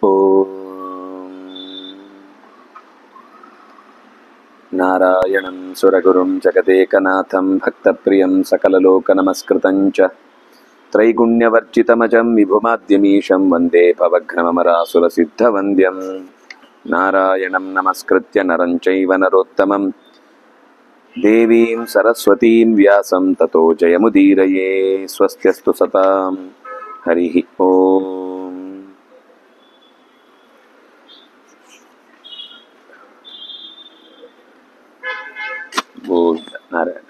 ಓಂ ನಾರಾಯಣಂ ಸುರಗುರುಂ ಜಗದೇಕನಾಥಂ ಭಕ್ತಪ್ರಿಯಂ ಸಕಲಲೋಕನಮಸ್ಕೃತಂ ಚ ತ್ರೈಗುಣ್ಯವರ್ಜಿತಮಜಂ ವಿಭುಮಾದ್ಯಮೀಶಂ ವಂದೇ ಭವಘ್ನಮರಾಸುರಸಿದ್ಧವಂದ್ಯಂ ನಾರಾಯಣಂ ನಮಸ್ಕೃತ್ಯ ನರಂ ಚೈವ ನರೋತ್ತಮಂ ದೇವೀಂ ಸರಸ್ವತೀಂ ವ್ಯಾಸಂ ತತೋ ಜಯಮುದೀರಯೇ. ಸ್ವಸ್ತ್ಯಸ್ತು ಸತಾಂ. ಹರಿ ಓಂ. ನಾರಾಯಣ.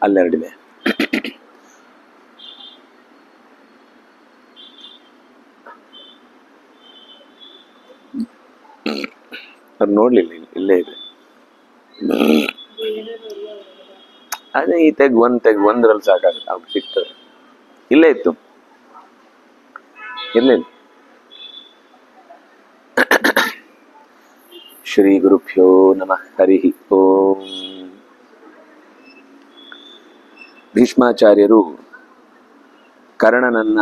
ಅಲ್ಲೆರಡಿದೆ. ಅವ್ರು ನೋಡ್ಲಿಲ್ಲ, ಇಲ್ಲೇ ಇದೆ. ಅದೇ ಈ ಒಂದ್ರಲ್ಲಿ ಸಾಕಾಗುತ್ತೆ. ಅವ್ರು ಸಿಗ್ತದೆ. ಇಲ್ಲೇ ಇತ್ತು, ಇಲ್ಲೇ. ಶ್ರೀ ಗುರುಭ್ಯೋ ನಮಃ. ಹರಿ ಓಂ. ಭೀಷ್ಮಾಚಾರ್ಯರು ಕರ್ಣನನ್ನ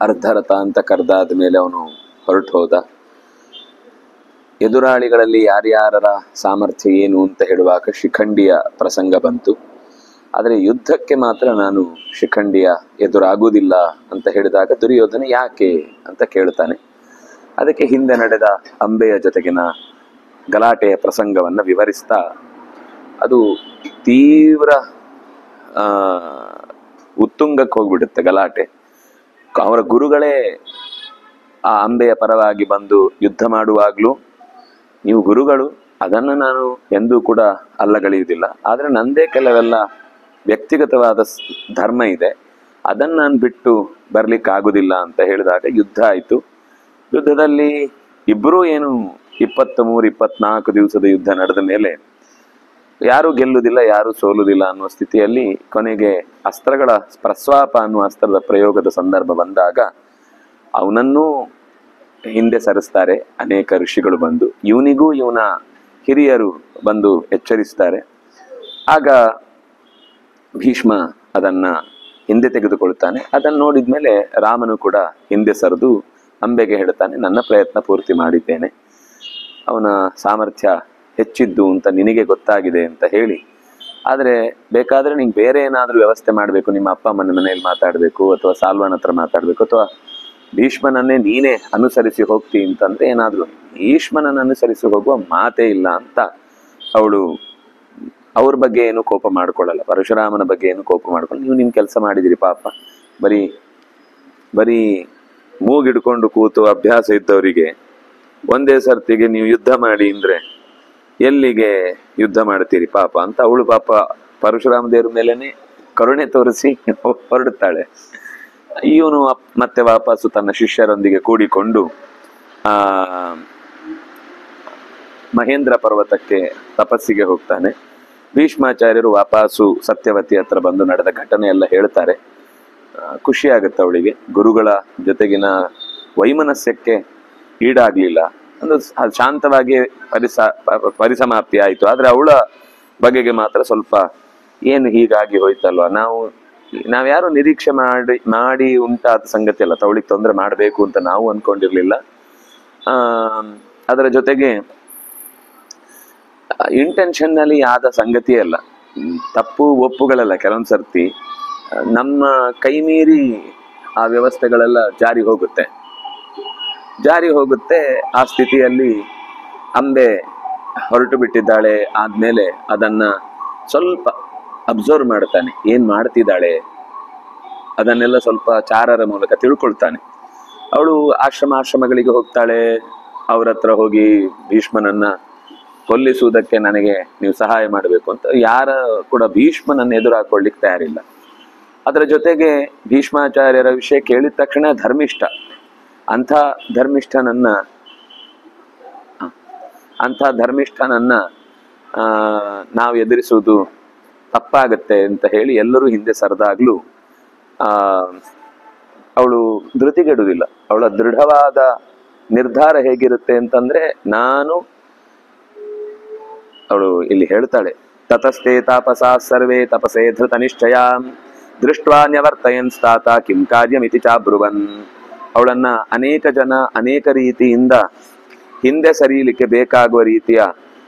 ಅರ್ಧರಥ ಅಂತ ಕರೆದಾದ ಮೇಲೆ ಅವನು ಹೊರಟು ಹೋದ. ಎದುರಾಳಿಗಳಲ್ಲಿ ಯಾರ್ಯಾರ ಸಾಮರ್ಥ್ಯ ಏನು ಅಂತ ಹೇಳುವಾಗ ಶಿಖಂಡಿಯ ಪ್ರಸಂಗ ಬಂತು. ಆದರೆ ಯುದ್ಧಕ್ಕೆ ಮಾತ್ರ ನಾನು ಶಿಖಂಡಿಯ ಎದುರಾಗುವುದಿಲ್ಲ ಅಂತ ಹೇಳಿದಾಗ ದುರ್ಯೋಧನ ಯಾಕೆ ಅಂತ ಕೇಳ್ತಾನೆ. ಅದಕ್ಕೆ ಹಿಂದೆ ನಡೆದ ಅಂಬೆಯ ಜೊತೆಗಿನ ಗಲಾಟೆಯ ಪ್ರಸಂಗವನ್ನು ವಿವರಿಸ್ತಾ, ಅದು ತೀವ್ರ ಉತ್ತುಂಗಕ್ಕೆ ಹೋಗ್ಬಿಡುತ್ತೆ ಗಲಾಟೆ. ಅವರ ಗುರುಗಳೇ ಆ ಅಂಬೆಯ ಪರವಾಗಿ ಬಂದು ಯುದ್ಧ ಮಾಡುವಾಗಲೂ, ನೀವು ಗುರುಗಳು, ಅದನ್ನು ನಾನು ಎಂದೂ ಕೂಡ ಅಲ್ಲಗಳೆಯುವುದಿಲ್ಲ, ಆದರೆ ನಂದೇ ಕೆಲವೆಲ್ಲ ವ್ಯಕ್ತಿಗತವಾದ ಧರ್ಮ ಇದೆ, ಅದನ್ನು ನಾನು ಬಿಟ್ಟು ಬರ್ಲಿಕ್ಕಾಗುವುದಿಲ್ಲ ಅಂತ ಹೇಳಿದಾಗ ಯುದ್ಧ ಆಯಿತು. ಯುದ್ಧದಲ್ಲಿ ಇಬ್ಬರೂ ಏನು 23-24 ದಿವಸದ ಯುದ್ಧ ನಡೆದ ಮೇಲೆ ಯಾರೂ ಗೆಲ್ಲುವುದಿಲ್ಲ, ಯಾರೂ ಸೋಲುವುದಿಲ್ಲ ಅನ್ನುವ ಸ್ಥಿತಿಯಲ್ಲಿ ಕೊನೆಗೆ ಅಸ್ತ್ರಗಳ ಪ್ರಸ್ವಾಪ ಅನ್ನುವ ಅಸ್ತ್ರದ ಪ್ರಯೋಗದ ಸಂದರ್ಭ ಬಂದಾಗ ಅವನನ್ನೂ ಹಿಂದೆ ಸರಿಸ್ತಾರೆ ಅನೇಕ ಋಷಿಗಳು ಬಂದು. ಇವನಿಗೂ ಇವನ ಹಿರಿಯರು ಬಂದು ಎಚ್ಚರಿಸ್ತಾರೆ. ಆಗ ಭೀಷ್ಮ ಅದನ್ನ ಹಿಂದೆ ತೆಗೆದುಕೊಳ್ತಾನೆ. ಅದನ್ನು ನೋಡಿದ ಮೇಲೆ ರಾಮನು ಕೂಡ ಹಿಂದೆ ಸರಿದು ಅಂಬೆಗೆ ಹೇಳ್ತಾನೆ, ನನ್ನ ಪ್ರಯತ್ನ ಪೂರ್ತಿ ಮಾಡಿದ್ದೇನೆ, ಅವನ ಸಾಮರ್ಥ್ಯ ಹೆಚ್ಚಿದ್ದು ಅಂತ ನಿನಗೆ ಗೊತ್ತಾಗಿದೆ ಅಂತ ಹೇಳಿ, ಆದರೆ ಬೇಕಾದರೆ ನಿಂಗೆ ಬೇರೆ ಏನಾದರೂ ವ್ಯವಸ್ಥೆ ಮಾಡಬೇಕು, ನಿಮ್ಮ ಅಪ್ಪ ಅಮ್ಮನ ಮನೆಯಲ್ಲಿ ಮಾತಾಡಬೇಕು, ಅಥವಾ ಸಾಲ್ವನ ಹತ್ರ ಮಾತಾಡಬೇಕು, ಅಥವಾ ಭೀಷ್ಮನನ್ನೇ ನೀನೇ ಅನುಸರಿಸಿ ಹೋಗ್ತಿ ಅಂತಂದ್ರೆ ಏನಾದರೂ, ಭೀಷ್ಮನನ್ನು ಅನುಸರಿಸಿ ಹೋಗುವ ಮಾತೇ ಇಲ್ಲ ಅಂತ ಅವಳು ಅವ್ರ ಬಗ್ಗೆ ಏನು ಕೋಪ ಮಾಡ್ಕೊಳ್ಳಲ್ಲ, ಪರಶುರಾಮನ ಬಗ್ಗೆ ಏನು ಕೋಪ ಮಾಡ್ಕೊಳ್ಳಿ. ನೀವು ನಿಮ್ಮ ಕೆಲಸ ಮಾಡಿದಿರಿ ಪಾಪ, ಬರೀ ಮೂಗಿಡ್ಕೊಂಡು ಕೂತು ಅಭ್ಯಾಸ ಇದ್ದವರಿಗೆ ಒಂದೇ ಸರ್ತಿಗೆ ನೀವು ಯುದ್ಧ ಮಾಡಿ ಅಂದ್ರೆ ಎಲ್ಲಿಗೆ ಯುದ್ಧ ಮಾಡ್ತೀರಿ ಪಾಪ ಅಂತ ಅವಳು ಪಾಪ ಪರಶುರಾಮ ದೇವ್ರ ಮೇಲೇನೆ ಕರುಣೆ ತೋರಿಸಿ ಹೊರಡುತ್ತಾಳೆ. ಇವನು ಮತ್ತೆ ವಾಪಸ್ಸು ತನ್ನ ಶಿಷ್ಯರೊಂದಿಗೆ ಕೂಡಿಕೊಂಡು ಮಹೇಂದ್ರ ಪರ್ವತಕ್ಕೆ ತಪಸ್ಸಿಗೆ ಹೋಗ್ತಾನೆ. ಭೀಷ್ಮಾಚಾರ್ಯರು ವಾಪಸ್ಸು ಸತ್ಯವತಿ ಹತ್ರ ಬಂದು ನಡೆದ ಘಟನೆ ಎಲ್ಲ ಹೇಳ್ತಾರೆ. ಖುಷಿಯಾಗುತ್ತೆ ಅವಳಿಗೆ. ಗುರುಗಳ ಜೊತೆಗಿನ ವೈಮನಸ್ಯಕ್ಕೆ ಈಡಾಗ್ಲಿಲ್ಲ, ಅಂದ್ರೆ ಶಾಂತವಾಗಿ ಪರಿಸಮಾಪ್ತಿ ಆಯಿತು. ಆದರೆ ಅವಳ ಬಗೆಗೆ ಮಾತ್ರ ಸ್ವಲ್ಪ ಏನು ಹೀಗಾಗಿ ಹೋಯ್ತಲ್ವ, ನಾವ್ಯಾರು ನಿರೀಕ್ಷೆ ಮಾಡಿ ಉಂಟಾದ ಸಂಗತಿ ಅಲ್ಲ, ಅವಳಿಗೆ ತೊಂದರೆ ಮಾಡಬೇಕು ಅಂತ ನಾವು ಅನ್ಕೊಂಡಿರ್ಲಿಲ್ಲ. ಅದರ ಜೊತೆಗೆ ಇಂಟೆನ್ಷನ್ನಲ್ಲಿ ಆದ ಸಂಗತಿಯೇ ಅಲ್ಲ, ತಪ್ಪು ಒಪ್ಪುಗಳಲ್ಲ. ಕೆಲವೊಂದು ಸರ್ತಿ ನಮ್ಮ ಕೈ ಮೀರಿ ಆ ವ್ಯವಸ್ಥೆಗಳೆಲ್ಲ ಜಾರಿ ಹೋಗುತ್ತೆ. ಆ ಸ್ಥಿತಿಯಲ್ಲಿ ಅಂಬೆ ಹೊರಟು ಬಿಟ್ಟಿದ್ದಾಳೆ. ಆದ್ಮೇಲೆ ಅದನ್ನ ಸ್ವಲ್ಪ ಅಬ್ಸರ್ವ್ ಮಾಡ್ತಾನೆ, ಏನ್ ಮಾಡ್ತಿದ್ದಾಳೆ ಅದನ್ನೆಲ್ಲ ಸ್ವಲ್ಪ ಚಾರರ ಮೂಲಕ ತಿಳ್ಕೊಳ್ತಾನೆ. ಅವಳು ಆಶ್ರಮಗಳಿಗೆ ಹೋಗ್ತಾಳೆ. ಅವ್ರ ಹತ್ರ ಹೋಗಿ ಭೀಷ್ಮನನ್ನ ಕೊಲ್ಲಿಸುವುದಕ್ಕೆ ನನಗೆ ನೀವು ಸಹಾಯ ಮಾಡಬೇಕು ಅಂತ ಯಾರ ಕೂಡ ಭೀಷ್ಮನನ್ನು ಎದುರು ಹಾಕೊಳ್ಳಿಕ್ಕೆ ತಯಾರಿಲ್ಲ. ಅದರ ಜೊತೆಗೆ ಭೀಷ್ಮಾಚಾರ್ಯರ ವಿಷಯ ಕೇಳಿದ ತಕ್ಷಣ ಧರ್ಮಿಷ್ಠ, ಅಂಥ ಧರ್ಮಿಷ್ಠನನ್ನ ನಾವು ಎದುರಿಸುವುದು ತಪ್ಪಾಗತ್ತೆ ಅಂತ ಹೇಳಿ ಎಲ್ಲರೂ ಹಿಂದೆ ಸರಿದಾಗ್ಲೂ ಅವಳು ಧೃತಿಗೆಡುವುದಿಲ್ಲ. ಅವಳ ದೃಢವಾದ ನಿರ್ಧಾರ ಹೇಗಿರುತ್ತೆ ಅಂತಂದ್ರೆ, ಅವಳು ಇಲ್ಲಿ ಹೇಳ್ತಾಳೆ, ತತಸ್ತೆ ತಾಪಸಾ ಸರ್ವೇ ತಪಸೇ ಧೃತ ನಿಶ್ಚಯ ದೃಷ್ಟ್ವಾ ನ್ಯವರ್ತಯನ್ ಸ್ತಾತ ಕಿಂ ಕಾರ್ಯಮಿತಿ ಚಾಬ್ರುವನ್. ಅವಳನ್ನ ಅನೇಕ ಜನ ಅನೇಕ ರೀತಿಯಿಂದ ಹಿಂದೆ ಸರಿಯಲಿಕ್ಕೆ ಬೇಕಾಗುವ ರೀತಿಯ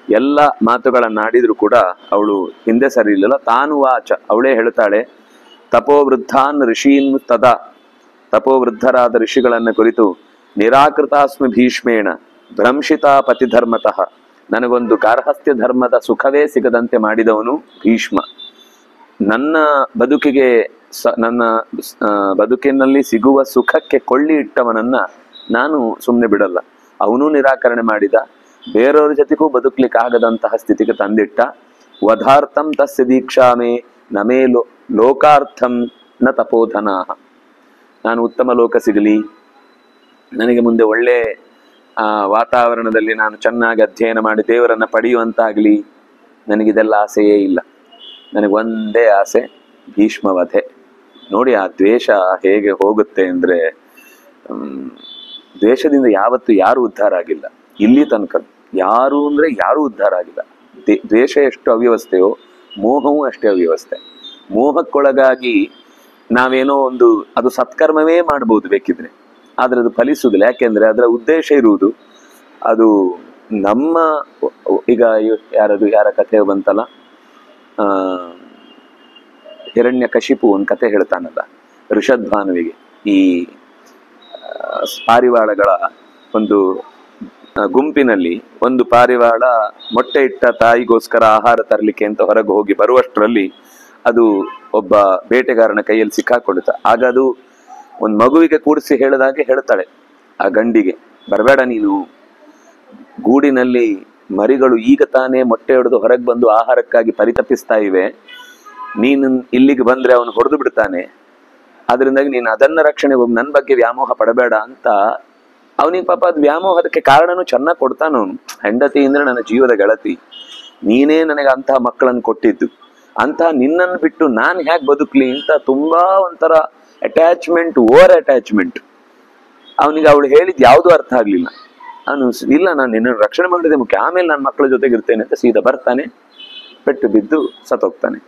ಎಲ್ಲ ಮಾತುಗಳನ್ನಾಡಿದ್ರು ಕೂಡ ಅವಳು ಹಿಂದೆ ಸರಿಯಲಿಲ್ಲ. ತಾನು ವಾಚ, ಅವಳೇ ಹೇಳ್ತಾಳೆ, ತಪೋವೃದ್ಧಾನ್ ಋಷೀನ್ ತದಾ, ತಪೋವೃದ್ಧರಾದ ಋಷಿಗಳನ್ನು ಕುರಿತು, ನಿರಾಕೃತಾಸ್ಮಿ ಭೀಷ್ಮೇಣ ಭ್ರಂಶಿತಾ ಪತಿಧರ್ಮತಃ, ನನಗೊಂದು ಗಾರ್ಹಸ್ಥ್ಯ ಧರ್ಮದ ಸುಖವೇ ಸಿಗದಂತೆ ಮಾಡಿದವನು ಭೀಷ್ಮ. ನನ್ನ ಬದುಕಿಗೆ ನನ್ನ ಬದುಕಿನಲ್ಲಿ ಸಿಗುವ ಸುಖಕ್ಕೆ ಕೊಳ್ಳಿ ಇಟ್ಟವನನ್ನ ನಾನು ಸುಮ್ಮನೆ ಬಿಡಲ್ಲ. ಅವನು ನಿರಾಕರಣೆ ಮಾಡಿದ, ಬೇರೆಯವ್ರ ಜೊತೆಗೂ ಬದುಕಲಿಕ್ಕಾಗದಂತಹ ಸ್ಥಿತಿಗೆ ತಂದಿಟ್ಟ. ವಧಾರ್ಥಂ ತಸ್ಯ ದೀಕ್ಷಾಮೇ ನಮೇ ಲೋಕಾರ್ಥಂ ನ ತಪೋಧನಾಹ. ನಾನು ಉತ್ತಮ ಲೋಕ ಸಿಗಲಿ, ನನಗೆ ಮುಂದೆ ಒಳ್ಳೆ ವಾತಾವರಣದಲ್ಲಿ ನಾನು ಚೆನ್ನಾಗಿ ಅಧ್ಯಯನ ಮಾಡಿ ದೇವರನ್ನ ಪಡೆಯುವಂತಾಗಲಿ, ನನಗಿದೆಲ್ಲ ಆಸೆಯೇ ಇಲ್ಲ. ನನಗೊಂದೇ ಆಸೆ, ಭೀಷ್ಮವಧೆ. ನೋಡಿ ಆ ದ್ವೇಷ ಹೇಗೆ ಹೋಗುತ್ತೆ ಅಂದರೆ, ದ್ವೇಷದಿಂದ ಯಾವತ್ತೂ ಯಾರು ಉದ್ಧಾರ ಆಗಿಲ್ಲ ಇಲ್ಲಿ ತನಕ. ಯಾರು ಅಂದರೆ ಯಾರೂ ಉದ್ಧಾರ ಆಗಿಲ್ಲ. ದ್ವೇಷ ಎಷ್ಟು ಅವ್ಯವಸ್ಥೆಯೋ ಮೋಹವೂ ಅಷ್ಟೇ ಅವ್ಯವಸ್ಥೆ. ಮೋಹಕ್ಕೊಳಗಾಗಿ ನಾವೇನೋ ಒಂದು, ಅದು ಸತ್ಕರ್ಮವೇ ಮಾಡ್ಬೋದು ಬೇಕಿದ್ರೆ, ಆದರೆ ಅದು ಫಲಿಸುವುದಿಲ್ಲ. ಯಾಕೆಂದರೆ ಅದರ ಉದ್ದೇಶ ಇರುವುದು ಅದು ನಮ್ಮ, ಈಗ ಯಾರ ಕಥೆ ಬಂತಲ್ಲ, ಹಿರಣ್ಯಕಶಿಪು ಒಂದು ಕತೆ ಹೇಳ್ತಾನಲ್ಲ ಋಷದ್ಭಾನುವಿಗೆ. ಈ ಪಾರಿವಾಳಗಳ ಒಂದು ಗುಂಪಿನಲ್ಲಿ ಒಂದು ಪಾರಿವಾಳ ಮೊಟ್ಟೆ ಇಟ್ಟ ತಾಯಿಗೋಸ್ಕರ ಆಹಾರ ತರಲಿಕ್ಕೆ ಅಂತ ಹೊರಗೆ ಹೋಗಿ ಬರುವಷ್ಟರಲ್ಲಿ ಅದು ಒಬ್ಬ ಬೇಟೆಗಾರನ ಕೈಯಲ್ಲಿ ಸಿಕ್ಕಾಕೊಡುತ್ತ. ಆಗ ಅದು ಒಂದು ಮಗುವಿಗೆ ಕೂಡಿಸಿ ಹೇಳಿದಾಗೆ ಹೇಳ್ತಾಳೆ ಆ ಗಂಡಿಗೆ, ಬರಬೇಡ ನೀನು, ಗೂಡಿನಲ್ಲಿ ಮರಿಗಳು ಈಗ ತಾನೇ ಮೊಟ್ಟೆ ಹೊಡೆದು ಹೊರಗೆ ಬಂದು ಆಹಾರಕ್ಕಾಗಿ ಪರಿತಪಿಸ್ತಾ ಇವೆ, ನೀನು ಇಲ್ಲಿಗೆ ಬಂದ್ರೆ ಅವನು ಹೊಡೆದು ಬಿಡ್ತಾನೆ, ಅದರಿಂದಾಗಿ ನೀನು ಅದನ್ನ ರಕ್ಷಣೆ ನನ್ನ ಬಗ್ಗೆ ವ್ಯಾಮೋಹ ಪಡಬೇಡ ಅಂತ. ಅವನಿಗೆ ಪಾಪ ಅದು ವ್ಯಾಮೋಹದಕ್ಕೆ ಕಾರಣನೂ ಚೆನ್ನಾಗಿ ಕೊಡ್ತಾನವನು. ಹೆಂಡತಿ ಅಂದ್ರೆ ನನ್ನ ಜೀವದ ಗೆಳತಿ, ನೀನೇ ನನಗೆ ಅಂತಹ ಮಕ್ಕಳನ್ನು ಕೊಟ್ಟಿದ್ದು, ಅಂತಹ ನಿನ್ನನ್ನು ಬಿಟ್ಟು ನಾನು ಹೇಗೆ ಬದುಕಲಿ ಅಂತ ತುಂಬಾ ಒಂಥರ ಅಟ್ಯಾಚ್ಮೆಂಟ್, ಓವರ್ ಅಟ್ಯಾಚ್ಮೆಂಟ್. ಅವನಿಗೆ ಅವಳು ಹೇಳಿದ್ ಯಾವುದೂ ಅರ್ಥ ಆಗ್ಲಿಲ್ಲ. ಅವನು ಇಲ್ಲ, ನಾನು ನಿನ್ನನ್ನು ರಕ್ಷಣೆ ಮಾಡಿದೆ ಮುಖ್ಯ, ಆಮೇಲೆ ನನ್ನ ಮಕ್ಕಳ ಜೊತೆಗೆ ಇರ್ತೇನೆ ಅಂತ ಸೀದಾ ಬರ್ತಾನೆ, ಪೆಟ್ಟು ಬಿದ್ದು ಸತ್ತೋಗ್ತಾನೆ.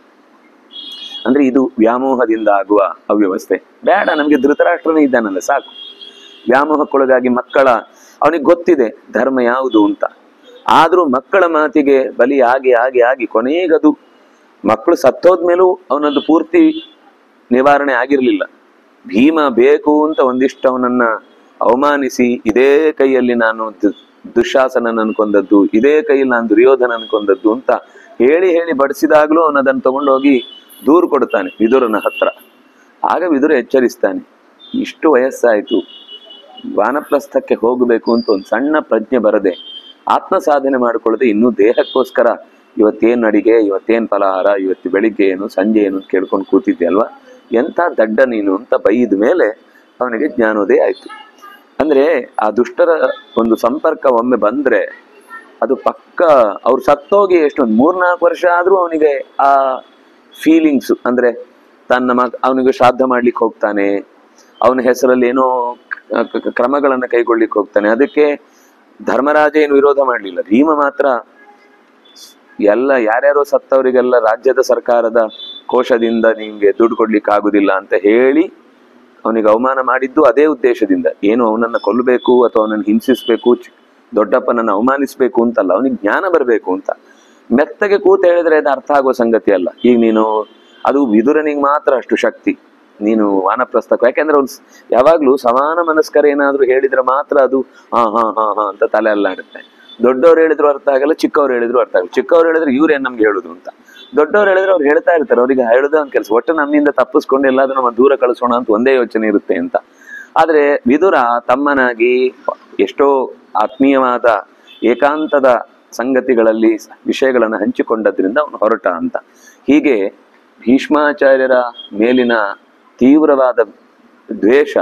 ಅಂದ್ರೆ ಇದು ವ್ಯಾಮೋಹದಿಂದ ಆಗುವ ಅವ್ಯವಸ್ಥೆ. ಬೇಡ, ನಮ್ಗೆ ಧೃತರಾಷ್ಟ್ರನೇ ಇದ್ದಾನಲ್ಲ ಸಾಕು. ವ್ಯಾಮೋಹಕ್ಕೊಳಗಾಗಿ ಅವನಿಗೆ ಗೊತ್ತಿದೆ ಧರ್ಮ ಯಾವುದು ಅಂತ, ಆದ್ರೂ ಮಕ್ಕಳ ಮಾತಿಗೆ ಬಲಿ ಆಗಿ ಆಗಿ ಆಗಿ ಕೊನೆಗದು ಮಕ್ಕಳು ಸತ್ತೋದ್ಮೇಲೂ ಅವನದ್ದು ಪೂರ್ತಿ ನಿವಾರಣೆ ಆಗಿರ್ಲಿಲ್ಲ. ಭೀಮ ಬೇಕು ಅಂತ ಒಂದಿಷ್ಟು ಅವನನ್ನ ಅವಮಾನಿಸಿ, ಇದೇ ಕೈಯಲ್ಲಿ ನಾನು ದುಶ್ಯಾಸನ ಕೊಂದದ್ದು, ಇದೇ ಕೈಯಲ್ಲಿ ನಾನು ದುರ್ಯೋಧನ ಕೊಂದದ್ದು ಅಂತ ಹೇಳಿ ಹೇಳಿ ಬಡಿಸಿದಾಗ್ಲೂ ಅವನದನ್ನು ತಗೊಂಡೋಗಿ ದೂರು ಕೊಡ್ತಾನೆ ವಿದುರನ ಹತ್ರ. ಆಗ ವಿದುರ ಎಚ್ಚರಿಸ್ತಾನೆ, ಇಷ್ಟು ವಯಸ್ಸಾಯ್ತು, ವಾನಪ್ರಸ್ಥಕ್ಕೆ ಹೋಗಬೇಕು ಅಂತ ಒಂದು ಸಣ್ಣ ಪ್ರಜ್ಞೆ ಬರದೆ, ಆತ್ಮ ಸಾಧನೆ ಮಾಡಿಕೊಳ್ಳದೆ ಇನ್ನೂ ದೇಹಕ್ಕೋಸ್ಕರ ಇವತ್ತೇನು ಅಡಿಗೆ, ಇವತ್ತೇನು ಫಲಹಾರ, ಇವತ್ತು ಬೆಳಿಗ್ಗೆ ಏನು ಸಂಜೆ ಏನು ಕೇಳ್ಕೊಂಡು ಕೂತಿದ್ದೆ ಅಲ್ವಾ, ಎಂಥ ದಡ್ಡ ನೀನು ಅಂತ ಬೈದ ಮೇಲೆ ಅವನಿಗೆ ಜ್ಞಾನೋದಯ ಆಯ್ತು. ಅಂದ್ರೆ ಆ ದುಷ್ಟರ ಒಂದು ಸಂಪರ್ಕ ಒಮ್ಮೆ ಬಂದ್ರೆ ಅದು ಪಕ್ಕ, ಅವ್ರು ಸತ್ತೋಗಿ ಎಷ್ಟೊಂದು 3-4 ವರ್ಷ ಆದ್ರೂ ಅವನಿಗೆ ಆ ಫೀಲಿಂಗ್ಸ್, ಅಂದ್ರೆ ಅವನಿಗೆ ಶ್ರಾದ್ದ ಮಾಡ್ಲಿಕ್ಕೆ ಹೋಗ್ತಾನೆ, ಅವನ ಹೆಸರಲ್ಲಿ ಏನೋ ಕ್ರಮಗಳನ್ನ ಕೈಗೊಳ್ಳಿಕ್ಕೆ ಹೋಗ್ತಾನೆ. ಅದಕ್ಕೆ ಧರ್ಮರಾಜ ಏನು ವಿರೋಧ ಮಾಡಲಿಲ್ಲ. ಭೀಮ ಮಾತ್ರ ಎಲ್ಲ ಯಾರ್ಯಾರೋ ಸತ್ತವರಿಗೆಲ್ಲ ರಾಜ್ಯದ ಸರ್ಕಾರದ ಕೋಶದಿಂದ ನಿಮ್ಗೆ ದುಡ್ಡು ಕೊಡ್ಲಿಕ್ಕೆ ಆಗುದಿಲ್ಲ ಅಂತ ಹೇಳಿ ಅವನಿಗೆ ಅವಮಾನ ಮಾಡಿದ್ದು ಅದೇ ಉದ್ದೇಶದಿಂದ. ಏನು ಅವನನ್ನ ಕೊಲ್ಲಬೇಕು ಅಥವಾ ಅವನನ್ನು ಹಿಂಸಿಸ್ಬೇಕು, ದೊಡ್ಡಪ್ಪನನ್ನು ಅವಮಾನಿಸ್ಬೇಕು ಅಂತಲ್ಲ, ಅವನಿಗೆ ಜ್ಞಾನ ಬರಬೇಕು ಅಂತ. ಮೆತ್ತಗೆ ಕೂತ ಹೇಳಿದ್ರೆ ಅದು ಅರ್ಥ ಆಗೋ ಸಂಗತಿ ಅಲ್ಲ. ಈಗ ನೀನು, ಅದು ವಿದುರನಿಗೆ ಮಾತ್ರ ಅಷ್ಟು ಶಕ್ತಿ, ನೀನು ವಾನಪ್ರಸ್ಥಕ್ಕೆ, ಯಾಕೆಂದ್ರೆ ಅವ್ನು ಯಾವಾಗ್ಲೂ ಸಮಾನ ಮನಸ್ಕರ ಏನಾದ್ರು ಹೇಳಿದ್ರೆ ಮಾತ್ರ ಅದು ಹಾ ಹಾ ಹಾ ಹಾ ಅಂತ ತಲೆ ಅಲ್ಲಾಡುತ್ತೆ. ದೊಡ್ಡವ್ರು ಹೇಳಿದ್ರು ಅರ್ಥ ಆಗಲ್ಲ, ಚಿಕ್ಕವ್ರು ಹೇಳಿದ್ರು ಅರ್ಥ ಆಗಲ್ಲ. ಚಿಕ್ಕವ್ರು ಹೇಳಿದ್ರೆ ಇವ್ರೇನ್ ನಮ್ಗೆ ಹೇಳುದು ಅಂತ, ದೊಡ್ಡವ್ರು ಹೇಳಿದ್ರೆ ಅವ್ರು ಹೇಳ್ತಾ ಇರ್ತಾರೆ, ಅವ್ರಿಗೆ ಹೇಳುದೇ ಒಂದು ಕೆಲಸ, ಒಟ್ಟು ನಮ್ಮಿಂದ ತಪ್ಪಿಸ್ಕೊಂಡು ಎಲ್ಲಾದ್ರೂ ನಮ್ಮ ದೂರ ಕಳಿಸೋಣ ಅಂತ ಒಂದೇ ಯೋಚನೆ ಇರುತ್ತೆ ಅಂತ. ಆದ್ರೆ ವಿದುರ ತಮ್ಮನಾಗಿ ಎಷ್ಟೋ ಆತ್ಮೀಯವಾದ ಏಕಾಂತದ ಸಂಗತಿಗಳಲ್ಲಿ ವಿಷಯಗಳನ್ನು ಹಂಚಿಕೊಂಡದ್ರಿಂದ ಅವನು ಹೊರಟ ಅಂತ. ಹೀಗೆ ಭೀಷ್ಮಾಚಾರ್ಯರ ಮೇಲಿನ ತೀವ್ರವಾದ ದ್ವೇಷ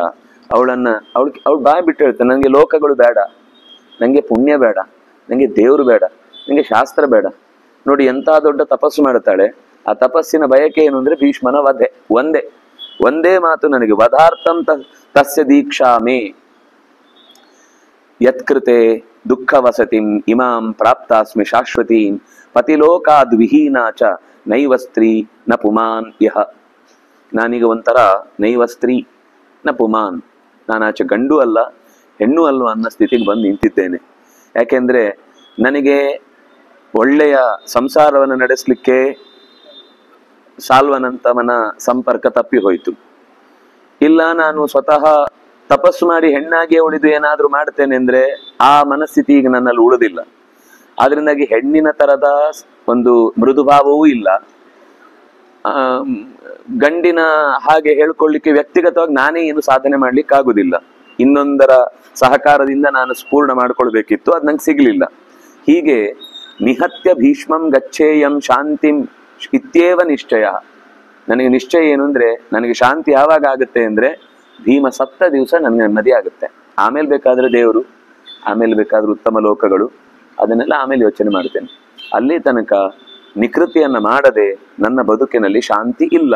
ಅವಳು ಬಾಯಿ ಬಿಟ್ಟು ಹೇಳ್ತಾನೆ, ನನಗೆ ಲೋಕಗಳು ಬೇಡ, ನನಗೆ ಪುಣ್ಯ ಬೇಡ, ನನಗೆ ದೇವರು ಬೇಡ, ನನಗೆ ಶಾಸ್ತ್ರ ಬೇಡ. ನೋಡಿ ಎಂಥ ದೊಡ್ಡ ತಪಸ್ಸು ಮಾಡುತ್ತಾಳೆ. ಆ ತಪಸ್ಸಿನ ಬಯಕೆ ಏನು ಅಂದ್ರೆ ಭೀಷ್ಮನ ವಧೆ. ಒಂದೇ ಮಾತು ನನಗೆ, ವಧಾರ್ಥಂ ತಸ್ಯ ದೀಕ್ಷಾಮೇ ಯತ್ಕೃತೆ ದುಃಖ ವಸತಿಂ ಇಮಾಂ ಪ್ರಾಪ್ತಾಸ್ಮಿ ಶಾಶ್ವತೀಂ ಪತಿಲೋಕಾದ್ ವಿಹೀನಾ ಚ ನೈವ ಸ್ತ್ರೀ ನ ಪುಮಾನ್ ಯಹ. ನಾನೀಗ ಒಂಥರ ನೈವ ಸ್ತ್ರೀ ನ ಪುಮಾನ್, ನಾನಾಚೆ ಗಂಡು ಅಲ್ಲ ಹೆಣ್ಣು ಅಲ್ಲ ಅನ್ನೋ ಸ್ಥಿತಿಗೆ ಬಂದು ನಿಂತಿದ್ದೇನೆ. ಯಾಕೆಂದ್ರೆ ನನಗೆ ಒಳ್ಳೆಯ ಸಂಸಾರವನ್ನು ನಡೆಸಲಿಕ್ಕೆ ಸಾಲ್ವನಂತವನ ಸಂಪರ್ಕ ತಪ್ಪಿ ಹೋಯಿತು. ಇಲ್ಲ ನಾನು ಸ್ವತಃ ತಪಸ್ಸು ಮಾಡಿ ಹೆಣ್ಣಾಗಿಯೇ ಉಳಿದು ಏನಾದ್ರೂ ಮಾಡ್ತೇನೆ ಅಂದ್ರೆ ಆ ಮನಸ್ಥಿತಿ ಈಗ ನನ್ನಲ್ಲಿ ಉಳಿದಿಲ್ಲ. ಆದ್ರಿಂದಾಗಿ ಹೆಣ್ಣಿನ ತರದ ಒಂದು ಮೃದುಭಾವವೂ ಇಲ್ಲ, ಗಂಡಿನ ಹಾಗೆ ಹೇಳ್ಕೊಳ್ಳಿಕ್ಕೆ ವ್ಯಕ್ತಿಗತವಾಗಿ ನಾನೇ ಏನು ಸಾಧನೆ ಮಾಡ್ಲಿಕ್ಕೆ ಆಗುದಿಲ್ಲ. ಇನ್ನೊಂದರ ಸಹಕಾರದಿಂದ ನಾನು ಪೂರ್ಣ ಮಾಡ್ಕೊಳ್ಬೇಕಿತ್ತು, ಅದು ನಂಗೆ ಸಿಗ್ಲಿಲ್ಲ. ಹೀಗೆ ನಿಹತ್ಯ ಭೀಷ್ಮಂ ಗಚ್ಚೇಯಂ ಶಾಂತಿಂ ಇತ್ಯೇವ ನಿಶ್ಚಯ. ನನಗೆ ನಿಶ್ಚಯ ಏನು ಅಂದ್ರೆ, ನನಗೆ ಶಾಂತಿ ಯಾವಾಗ ಆಗುತ್ತೆ ಅಂದ್ರೆ ಭೀಮ ಸತ್ತ ದಿವಸ ನನಗೆ ನೆಮ್ಮದಿ ಆಗುತ್ತೆ. ಆಮೇಲೆ ಬೇಕಾದ್ರೆ ದೇವರು, ಆಮೇಲೆ ಬೇಕಾದ್ರೆ ಉತ್ತಮ ಲೋಕಗಳು, ಅದನ್ನೆಲ್ಲ ಆಮೇಲೆ ಯೋಚನೆ ಮಾಡ್ತೇನೆ. ಅಲ್ಲಿ ತನಕ ನಿಕೃತಿಯನ್ನ ಮಾಡದೆ ನನ್ನ ಬದುಕಿನಲ್ಲಿ ಶಾಂತಿ ಇಲ್ಲ.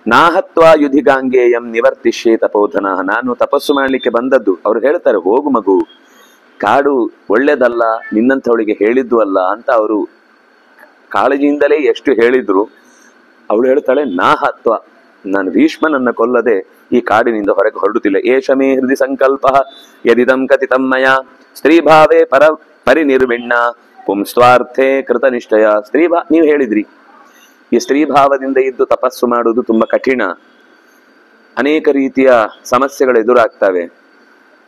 ನಾಹತ್ವ ಯುಧಿಗಾಂಗೇಯಂ ನಿವರ್ತಿಷ್ಯೇ ತಪೋಧನ. ನಾನು ತಪಸ್ಸು ಮಾಡ್ಲಿಕ್ಕೆ ಬಂದದ್ದು, ಅವ್ರು ಹೇಳ್ತಾರೆ ಹೋಗು ಮಗು, ಕಾಡು ಒಳ್ಳೇದಲ್ಲ, ನಿನ್ನಂಥವಳಿಗೆ ಹೇಳಿದ್ದು ಅಲ್ಲ ಅಂತ ಅವರು ಕಾಳಜಿಯಿಂದಲೇ ಎಷ್ಟು ಹೇಳಿದ್ರು. ಅವಳು ಹೇಳ್ತಾಳೆ ನಾಹತ್ವ, ನಾನು ಭೀಷ್ಮನನ್ನ ಕೊಲ್ಲದೆ ಈ ಕಾಡಿನಿಂದ ಹೊರಗೆ ಹೊರಡುತ್ತಿಲ್ಲ. ಏಷಮೇ ಹೃದಯ ಸಂಕಲ್ಪ ಯದಿದಂ ಕಥಿತಂ ಮಯ ಸ್ತ್ರೀಭಾವೇ ಪರಿನಿರ್ವಿಣ್ಣ ಪುಂಸ್ವಾರ್ಥೇ ಕೃತ ನಿಶ್ಚಯ. ನೀವು ಹೇಳಿದ್ರಿ ಈ ಸ್ತ್ರೀಭಾವದಿಂದ ಇದ್ದು ತಪಸ್ಸು ಮಾಡುವುದು ತುಂಬಾ ಕಠಿಣ, ಅನೇಕ ರೀತಿಯ ಸಮಸ್ಯೆಗಳು ಎದುರಾಗ್ತವೆ.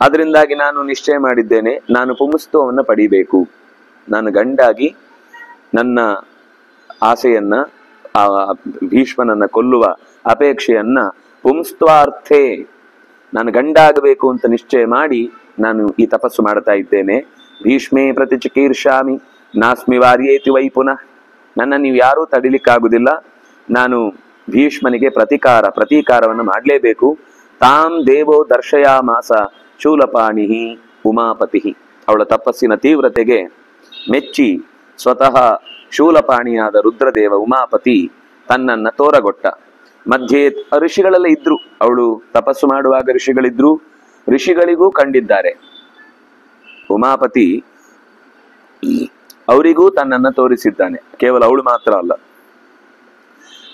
ಅದರಿಂದಾಗಿ ನಾನು ನಿಶ್ಚಯ ಮಾಡಿದ್ದೇನೆ, ನಾನು ಪುಂಸ್ತ್ವವನ್ನು ಪಡಿಬೇಕು. ನಾನು ಗಂಡಾಗಿ ನನ್ನ ಆಸೆಯನ್ನ, ಆ ಭೀಷ್ಮನನ್ನ ಕೊಲ್ಲುವ ಅಪೇಕ್ಷೆಯನ್ನ ಪುಂಸ್ತ್ವಾರ್ಥೇ, ನಾನು ಗಂಡಾಗಬೇಕು ಅಂತ ನಿಶ್ಚಯ ಮಾಡಿ ನಾನು ಈ ತಪಸ್ಸು ಮಾಡ್ತಾ ಇದ್ದೇನೆ. ಭೀಷ್ಮೇ ಪ್ರತಿ ಚಿಕೀರ್ಷಾಮಿ ನಾಸ್ಮಿ ವಾರ್ಯೇತಿ ವೈ ಪುನಃ. ನನ್ನ ನೀವು ಯಾರೂ ತಡಿಲಿಕ್ಕಾಗುದಿಲ್ಲ, ನಾನು ಭೀಷ್ಮನಿಗೆ ಪ್ರತೀಕಾರವನ್ನು ಮಾಡಲೇಬೇಕು. ತಾಂ ದೇವೋ ದರ್ಶಯಾಮಾಸ ಶೂಲಪಾಣಿ ಉಮಾಪತಿ. ಅವಳ ತಪಸ್ಸಿನ ತೀವ್ರತೆಗೆ ಮೆಚ್ಚಿ ಸ್ವತಃ ಶೂಲಪಾಣಿಯಾದ ರುದ್ರದೇವ ಉಮಾಪತಿ ತನ್ನನ್ನ ತೋರಗೊಟ್ಟ. ಮಧ್ಯೆ ಋಷಿಗಳೆಲ್ಲ ಇದ್ರು, ಅವಳು ತಪಸ್ಸು ಮಾಡುವಾಗ ಋಷಿಗಳಿದ್ರು, ಋಷಿಗಳಿಗೂ ಕಂಡಿದ್ದಾರೆ. ಉಮಾಪತಿ ಅವರಿಗೂ ತನ್ನನ್ನ ತೋರಿಸಿದ್ದಾನೆ, ಕೇವಲ ಅವಳು ಮಾತ್ರ ಅಲ್ಲ.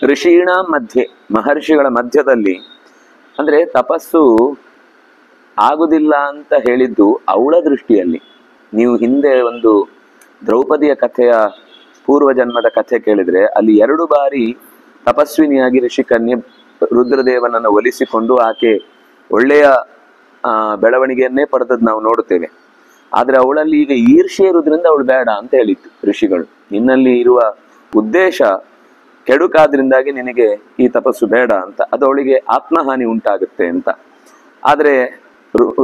ಋಷೀಣ ಮಧ್ಯೆ, ಮಹರ್ಷಿಗಳ ಮಧ್ಯದಲ್ಲಿ, ಅಂದ್ರೆ ತಪಸ್ಸು ಆಗುದಿಲ್ಲ ಅಂತ ಹೇಳಿದ್ದು ಅವಳ ದೃಷ್ಟಿಯಲ್ಲಿ. ನೀವು ಹಿಂದೆ ಒಂದು ದ್ರೌಪದಿಯ ಕಥೆಯ ಪೂರ್ವಜನ್ಮದ ಕಥೆ ಕೇಳಿದ್ರೆ ಅಲ್ಲಿ 2 ಬಾರಿ ತಪಸ್ವಿನಿಯಾಗಿ ಋಷಿಕನ್ಯೆ ರುದ್ರದೇವನನ್ನು ಒಲಿಸಿಕೊಂಡು ಆಕೆ ಒಳ್ಳೆಯ ಬೆಳವಣಿಗೆಯನ್ನೇ ಪಡೆದದ್ದು ನಾವು ನೋಡುತ್ತೇವೆ. ಆದ್ರೆ ಅವಳಲ್ಲಿ ಈಗ ಈರ್ಷ್ಯೆ ಇರುವುದರಿಂದ ಅವಳು ಬೇಡ ಅಂತ ಹೇಳಿತ್ತು ರುಷಿಗಳು. ನಿನ್ನಲ್ಲಿ ಇರುವ ಉದ್ದೇಶ ಕೆಡುಕಾದ್ರಿಂದಾಗಿ ನಿನಗೆ ಈ ತಪಸ್ಸು ಬೇಡ ಅಂತ, ಅದು ಅವಳಿಗೆ ಆತ್ಮಹಾನಿ ಉಂಟಾಗುತ್ತೆ ಅಂತ. ಆದ್ರೆ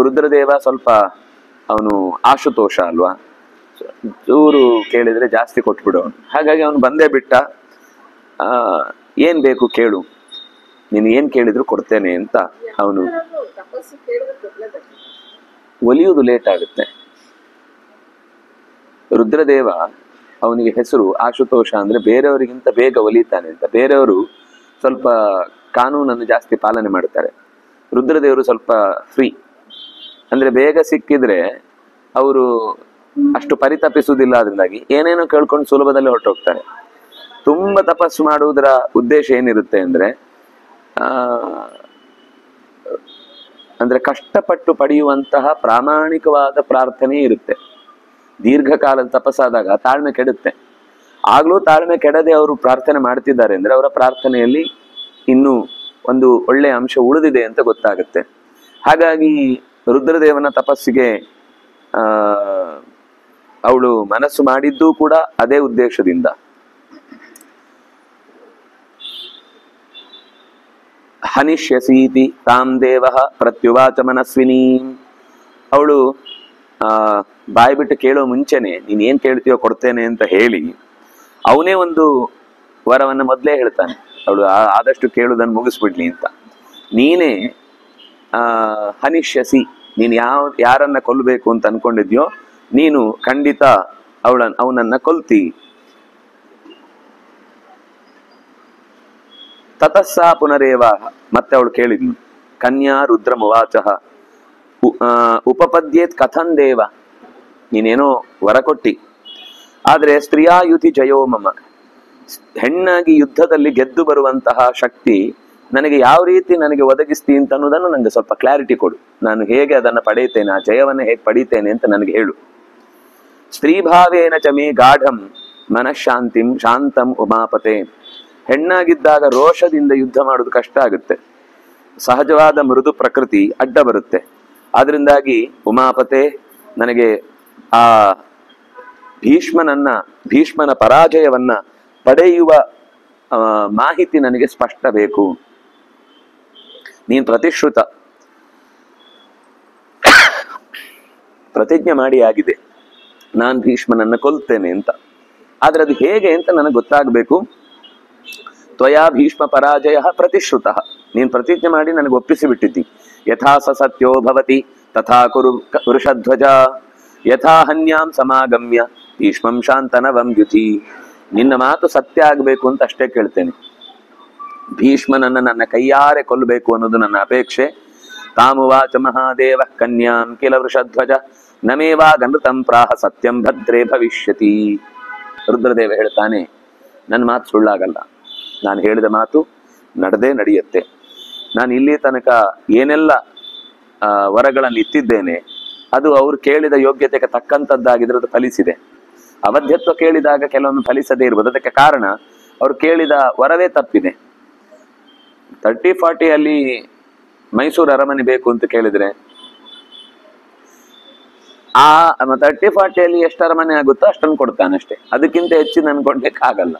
ರುದ್ರದೇವ ಸ್ವಲ್ಪ ಅವನು ಆಶುತೋಷ ಅಲ್ವಾ, ಚೂರು ಕೇಳಿದ್ರೆ ಜಾಸ್ತಿ ಕೊಟ್ಬಿಡೋನು. ಹಾಗಾಗಿ ಅವನು ಬಂದೇ ಬಿಟ್ಟ. ಏನ್ ಬೇಕು ಕೇಳು, ನೀನು ಏನ್ ಕೇಳಿದ್ರು ಕೊಡ್ತೇನೆ ಅಂತ. ಅವನು ಒಲಿಯುವುದು ಲೇಟ್ ಆಗುತ್ತೆ. ರುದ್ರದೇವ, ಅವನಿಗೆ ಹೆಸರು ಆಶುತೋಷ, ಅಂದ್ರೆ ಬೇರೆಯವರಿಗಿಂತ ಬೇಗ ಒಲಿತಾನೆ ಅಂತ. ಬೇರೆಯವರು ಸ್ವಲ್ಪ ಕಾನೂನನ್ನು ಜಾಸ್ತಿ ಪಾಲನೆ ಮಾಡ್ತಾರೆ, ರುದ್ರದೇವರು ಸ್ವಲ್ಪ ಫ್ರೀ. ಅಂದ್ರೆ ಬೇಗ ಸಿಕ್ಕಿದ್ರೆ ಅವರು ಅಷ್ಟು ಪರಿತಪಿಸುವುದಿಲ್ಲ. ಅದರಿಂದಾಗಿ ಏನೇನೋ ಕೇಳ್ಕೊಂಡು ಸುಲಭದಲ್ಲಿ ಹೊರಟೋಗ್ತಾರೆ. ತುಂಬಾ ತಪಸ್ಸು ಮಾಡುವುದರ ಉದ್ದೇಶ ಏನಿರುತ್ತೆ ಅಂದ್ರೆ ಅಂದ್ರೆ ಕಷ್ಟಪಟ್ಟು ಪಡೆಯುವಂತಹ ಪ್ರಾಮಾಣಿಕವಾದ ಪ್ರಾರ್ಥನೆ ಇರುತ್ತೆ. ದೀರ್ಘಕಾಲದ ತಪಸ್ಸಾದಾಗ ತಾಳ್ಮೆ ಕೆಡುತ್ತೆ. ಆಗ್ಲೂ ತಾಳ್ಮೆ ಕೆಡದೆ ಅವರು ಪ್ರಾರ್ಥನೆ ಮಾಡ್ತಿದ್ದಾರೆ ಅಂದ್ರೆ ಅವರ ಪ್ರಾರ್ಥನೆಯಲ್ಲಿ ಇನ್ನೂ ಒಂದು ಒಳ್ಳೆಯ ಅಂಶ ಉಳಿದಿದೆ ಅಂತ ಗೊತ್ತಾಗುತ್ತೆ. ಹಾಗಾಗಿ ರುದ್ರದೇವನ ತಪಸ್ಸಿಗೆ ಅವಳು ಮನಸ್ಸು ಮಾಡಿದ್ದೂ ಕೂಡ ಅದೇ ಉದ್ದೇಶದಿಂದ. ಹನಿಷ್ಯಸೀತಿ ತಾಂ ದೇವ ಪ್ರತ್ಯುವಾಚ ಮನಸ್ವಿನಿ. ಅವಳು ಬಾಯಿ ಬಿಟ್ಟು ಕೇಳೋ ಮುಂಚೆನೆ ನೀನ್ ಏನ್ ಕೇಳ್ತೀಯೋ ಕೊಡ್ತೇನೆ ಅಂತ ಹೇಳಿ ಅವನೇ ಒಂದು ವರವನ್ನ ಮೊದಲೇ ಹೇಳ್ತಾನೆ, ಅವಳು ಆದಷ್ಟು ಕೇಳುವುದನ್ನು ಮುಗಿಸ್ಬಿಡ್ಲಿ ಅಂತ. ನೀನೇ ಹನಿಷ್ಯಸಿ, ನೀನ್ ಯಾರನ್ನ ಕೊಲ್ಲಬೇಕು ಅಂತ ಅನ್ಕೊಂಡಿದ್ಯೋ ನೀನು ಖಂಡಿತ ಅವನನ್ನ ಕೊಲ್ತಿ. ತತಸ್ಸಾ ಪುನರೇವ, ಮತ್ತೆ ಅವಳು ಕೇಳಿದ್ಲು. ಕನ್ಯಾ ರುದ್ರ ಮುವಾಚ ಉಪಪದ್ಯೇತ್ ಕಥನ್ ದೇವ. ನೀನೇನೋ ವರ ಕೊಟ್ಟಿ, ಆದ್ರೆ ಸ್ತ್ರೀಯಾಯುತಿ ಜಯೋ ಮಮ, ಹೆಣ್ಣಾಗಿ ಯುದ್ಧದಲ್ಲಿ ಗೆದ್ದು ಬರುವಂತಹ ಶಕ್ತಿ ನನಗೆ ಯಾವ ರೀತಿ ನನಗೆ ಒದಗಿಸ್ತಿ ಅಂತ ಅನ್ನೋದನ್ನು ನನಗೆ ಸ್ವಲ್ಪ ಕ್ಲಾರಿಟಿ ಕೊಡು. ನಾನು ಹೇಗೆ ಅದನ್ನು ಪಡೆಯುತ್ತೇನೆ, ಆ ಜಯವನ್ನು ಹೇಗೆ ಪಡೀತೇನೆ ಅಂತ ನನಗೆ ಹೇಳು. ಸ್ತ್ರೀಭಾವೇನ ಚ ಮೇ ಗಾಢಂ ಮನಃಶಾಂತಿಂ ಶಾಂತಂ ಉಮಾಪತೆ. ಹೆಣ್ಣಾಗಿದ್ದಾಗ ರೋಷದಿಂದ ಯುದ್ಧ ಮಾಡೋದು ಕಷ್ಟ ಆಗುತ್ತೆ, ಸಹಜವಾದ ಮೃದು ಪ್ರಕೃತಿ ಅಡ್ಡ ಬರುತ್ತೆ. ಆದ್ರಿಂದಾಗಿ ಉಮಾಪತೆ, ನನಗೆ ಆ ಭೀಷ್ಮನ ಪರಾಜಯವನ್ನ ಪಡೆಯುವ ಮಾಹಿತಿ ನನಗೆ ಸ್ಪಷ್ಟ ಬೇಕು. ನೀನ್ ಪ್ರತಿಶ್ರುತ ಪ್ರತಿಜ್ಞೆ ಮಾಡಿ ಆಗಿದೆ, ನಾನ್ ಭೀಷ್ಮನನ್ನ ಕೊಲ್ತೇನೆ ಅಂತ. ಆದ್ರೆ ಅದು ಹೇಗೆ ಅಂತ ನನಗೆ ಗೊತ್ತಾಗಬೇಕು. ತ್ವಯಾ ಭೀಷ್ಮ ಪರಾಜಯ ಪ್ರತಿಶ್ರುತ, ನೀನ್ ಪ್ರತಿಜ್ಞೆ ಮಾಡಿ ನನಗೆ ಒಪ್ಪಿಸಿ ಬಿಟ್ಟಿದ್ದಿ. ಯಥಾ ಸ ಸತ್ಯೋ ಭವತಿ ತಥಾ ಕುರು ವೃಷಧ್ವಜ, ಯಥಾ ಹನ್ಯಾಂ ಸಮಾಗಮ್ಯ ಭೀಷ್ಮಂ ಶಾಂತನವಂ ದ್ಯುತಿ. ನಿನ್ನ ಮಾತು ಸತ್ಯ ಆಗಬೇಕು ಅಂತ ಅಷ್ಟೇ ಕೇಳ್ತೇನೆ. ಭೀಷ್ಮನನ್ನ ನನ್ನ ಕೈಯಾರೆ ಕೊಲ್ಲಬೇಕು ಅನ್ನೋದು ನನ್ನ ಅಪೇಕ್ಷೆ. ತಾಮುವಾಚ ಮಹಾದೇವ ಕನ್ಯಾಂ ಕಿಲ ವೃಷಧ್ವಜ ನಮೇವಾ ಗನೃತಂ ಪ್ರಾಹ ಸತ್ಯಂ ಭದ್ರೇ ಭವಿಷ್ಯತಿ. ರುದ್ರದೇವ ಹೇಳ್ತಾನೆ, ನನ್ನ ಮಾತು ಸುಳ್ಳಾಗಲ್ಲ, ನಾನು ಹೇಳಿದ ಮಾತು ನಡೆದೇ ನಡೆಯುತ್ತೆ. ನಾನು ಇಲ್ಲಿ ತನಕ ಏನೆಲ್ಲ ವರಗಳನ್ನು ಇತ್ತಿದ್ದೇನೆ ಅದು ಅವ್ರು ಕೇಳಿದ ಯೋಗ್ಯತೆಗೆ ತಕ್ಕಂಥದ್ದಾಗಿದ್ರೆ ಅದು ಫಲಿಸಿದೆ. ಅವಧ್ಯತ್ವ ಕೇಳಿದಾಗ ಕೆಲವೊಮ್ಮೆ ಫಲಿಸದೇ ಇರ್ಬೋದು. ಅದಕ್ಕೆ ಕಾರಣ ಅವ್ರು ಕೇಳಿದ ವರವೇ ತಪ್ಪಿದೆ. 30-40 ಅಲ್ಲಿ ಮೈಸೂರು ಅರಮನೆ ಬೇಕು ಅಂತ ಕೇಳಿದ್ರೆ ಆ 30-40 ಅಲ್ಲಿ ಎಷ್ಟು ಅರಮನೆ ಆಗುತ್ತೋ ಅಷ್ಟನ್ನು ಕೊಡ್ತಾನೆ ಅಷ್ಟೇ, ಅದಕ್ಕಿಂತ ಹೆಚ್ಚು ನನ್ ಕೊಡ್ಲಿಕ್ಕಾಗಲ್ಲ.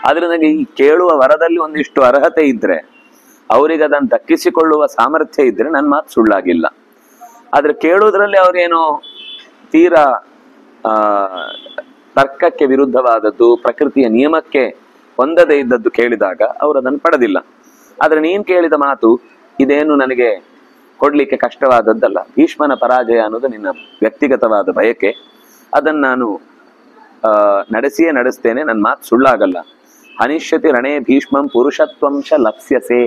ಆದ್ರೆ ನನಗೆ ಈ ಕೇಳುವ ವರದಲ್ಲಿ ಒಂದಿಷ್ಟು ಅರ್ಹತೆ ಇದ್ರೆ, ಅವ್ರಿಗೆ ಅದನ್ನು ದಕ್ಕಿಸಿಕೊಳ್ಳುವ ಸಾಮರ್ಥ್ಯ ಇದ್ರೆ ನನ್ನ ಮಾತು ಸುಳ್ಳಾಗಿಲ್ಲ. ಆದ್ರೆ ಕೇಳುವುದ್ರಲ್ಲಿ ಅವ್ರೇನೋ ತೀರಾ ತರ್ಕಕ್ಕೆ ವಿರುದ್ಧವಾದದ್ದು, ಪ್ರಕೃತಿಯ ನಿಯಮಕ್ಕೆ ಹೊಂದದೇ ಇದ್ದದ್ದು ಕೇಳಿದಾಗ ಅವರು ಅದನ್ನು ಪಡೆದಿಲ್ಲ. ಆದ್ರೆ ನೀನ್ ಕೇಳಿದ ಮಾತು ಇದೇನು ನನಗೆ ಕೊಡ್ಲಿಕ್ಕೆ ಕಷ್ಟವಾದದ್ದಲ್ಲ. ಭೀಷ್ಮನ ಪರಾಜಯ ಅನ್ನೋದು ನಿನ್ನ ವ್ಯಕ್ತಿಗತವಾದ ಬಯಕೆ, ಅದನ್ನು ನಾನು ನಡೆಸಿಯೇ ನಡೆಸ್ತೇನೆ, ನನ್ನ ಮಾತು ಸುಳ್ಳಾಗಲ್ಲ. ಹನಿಷ್ಯತಿ ರಣೇ ಭೀಷ್ಮಂ ಪುರುಷತ್ವಂಶ ಲಪ್ಸ್ಯಸೆ,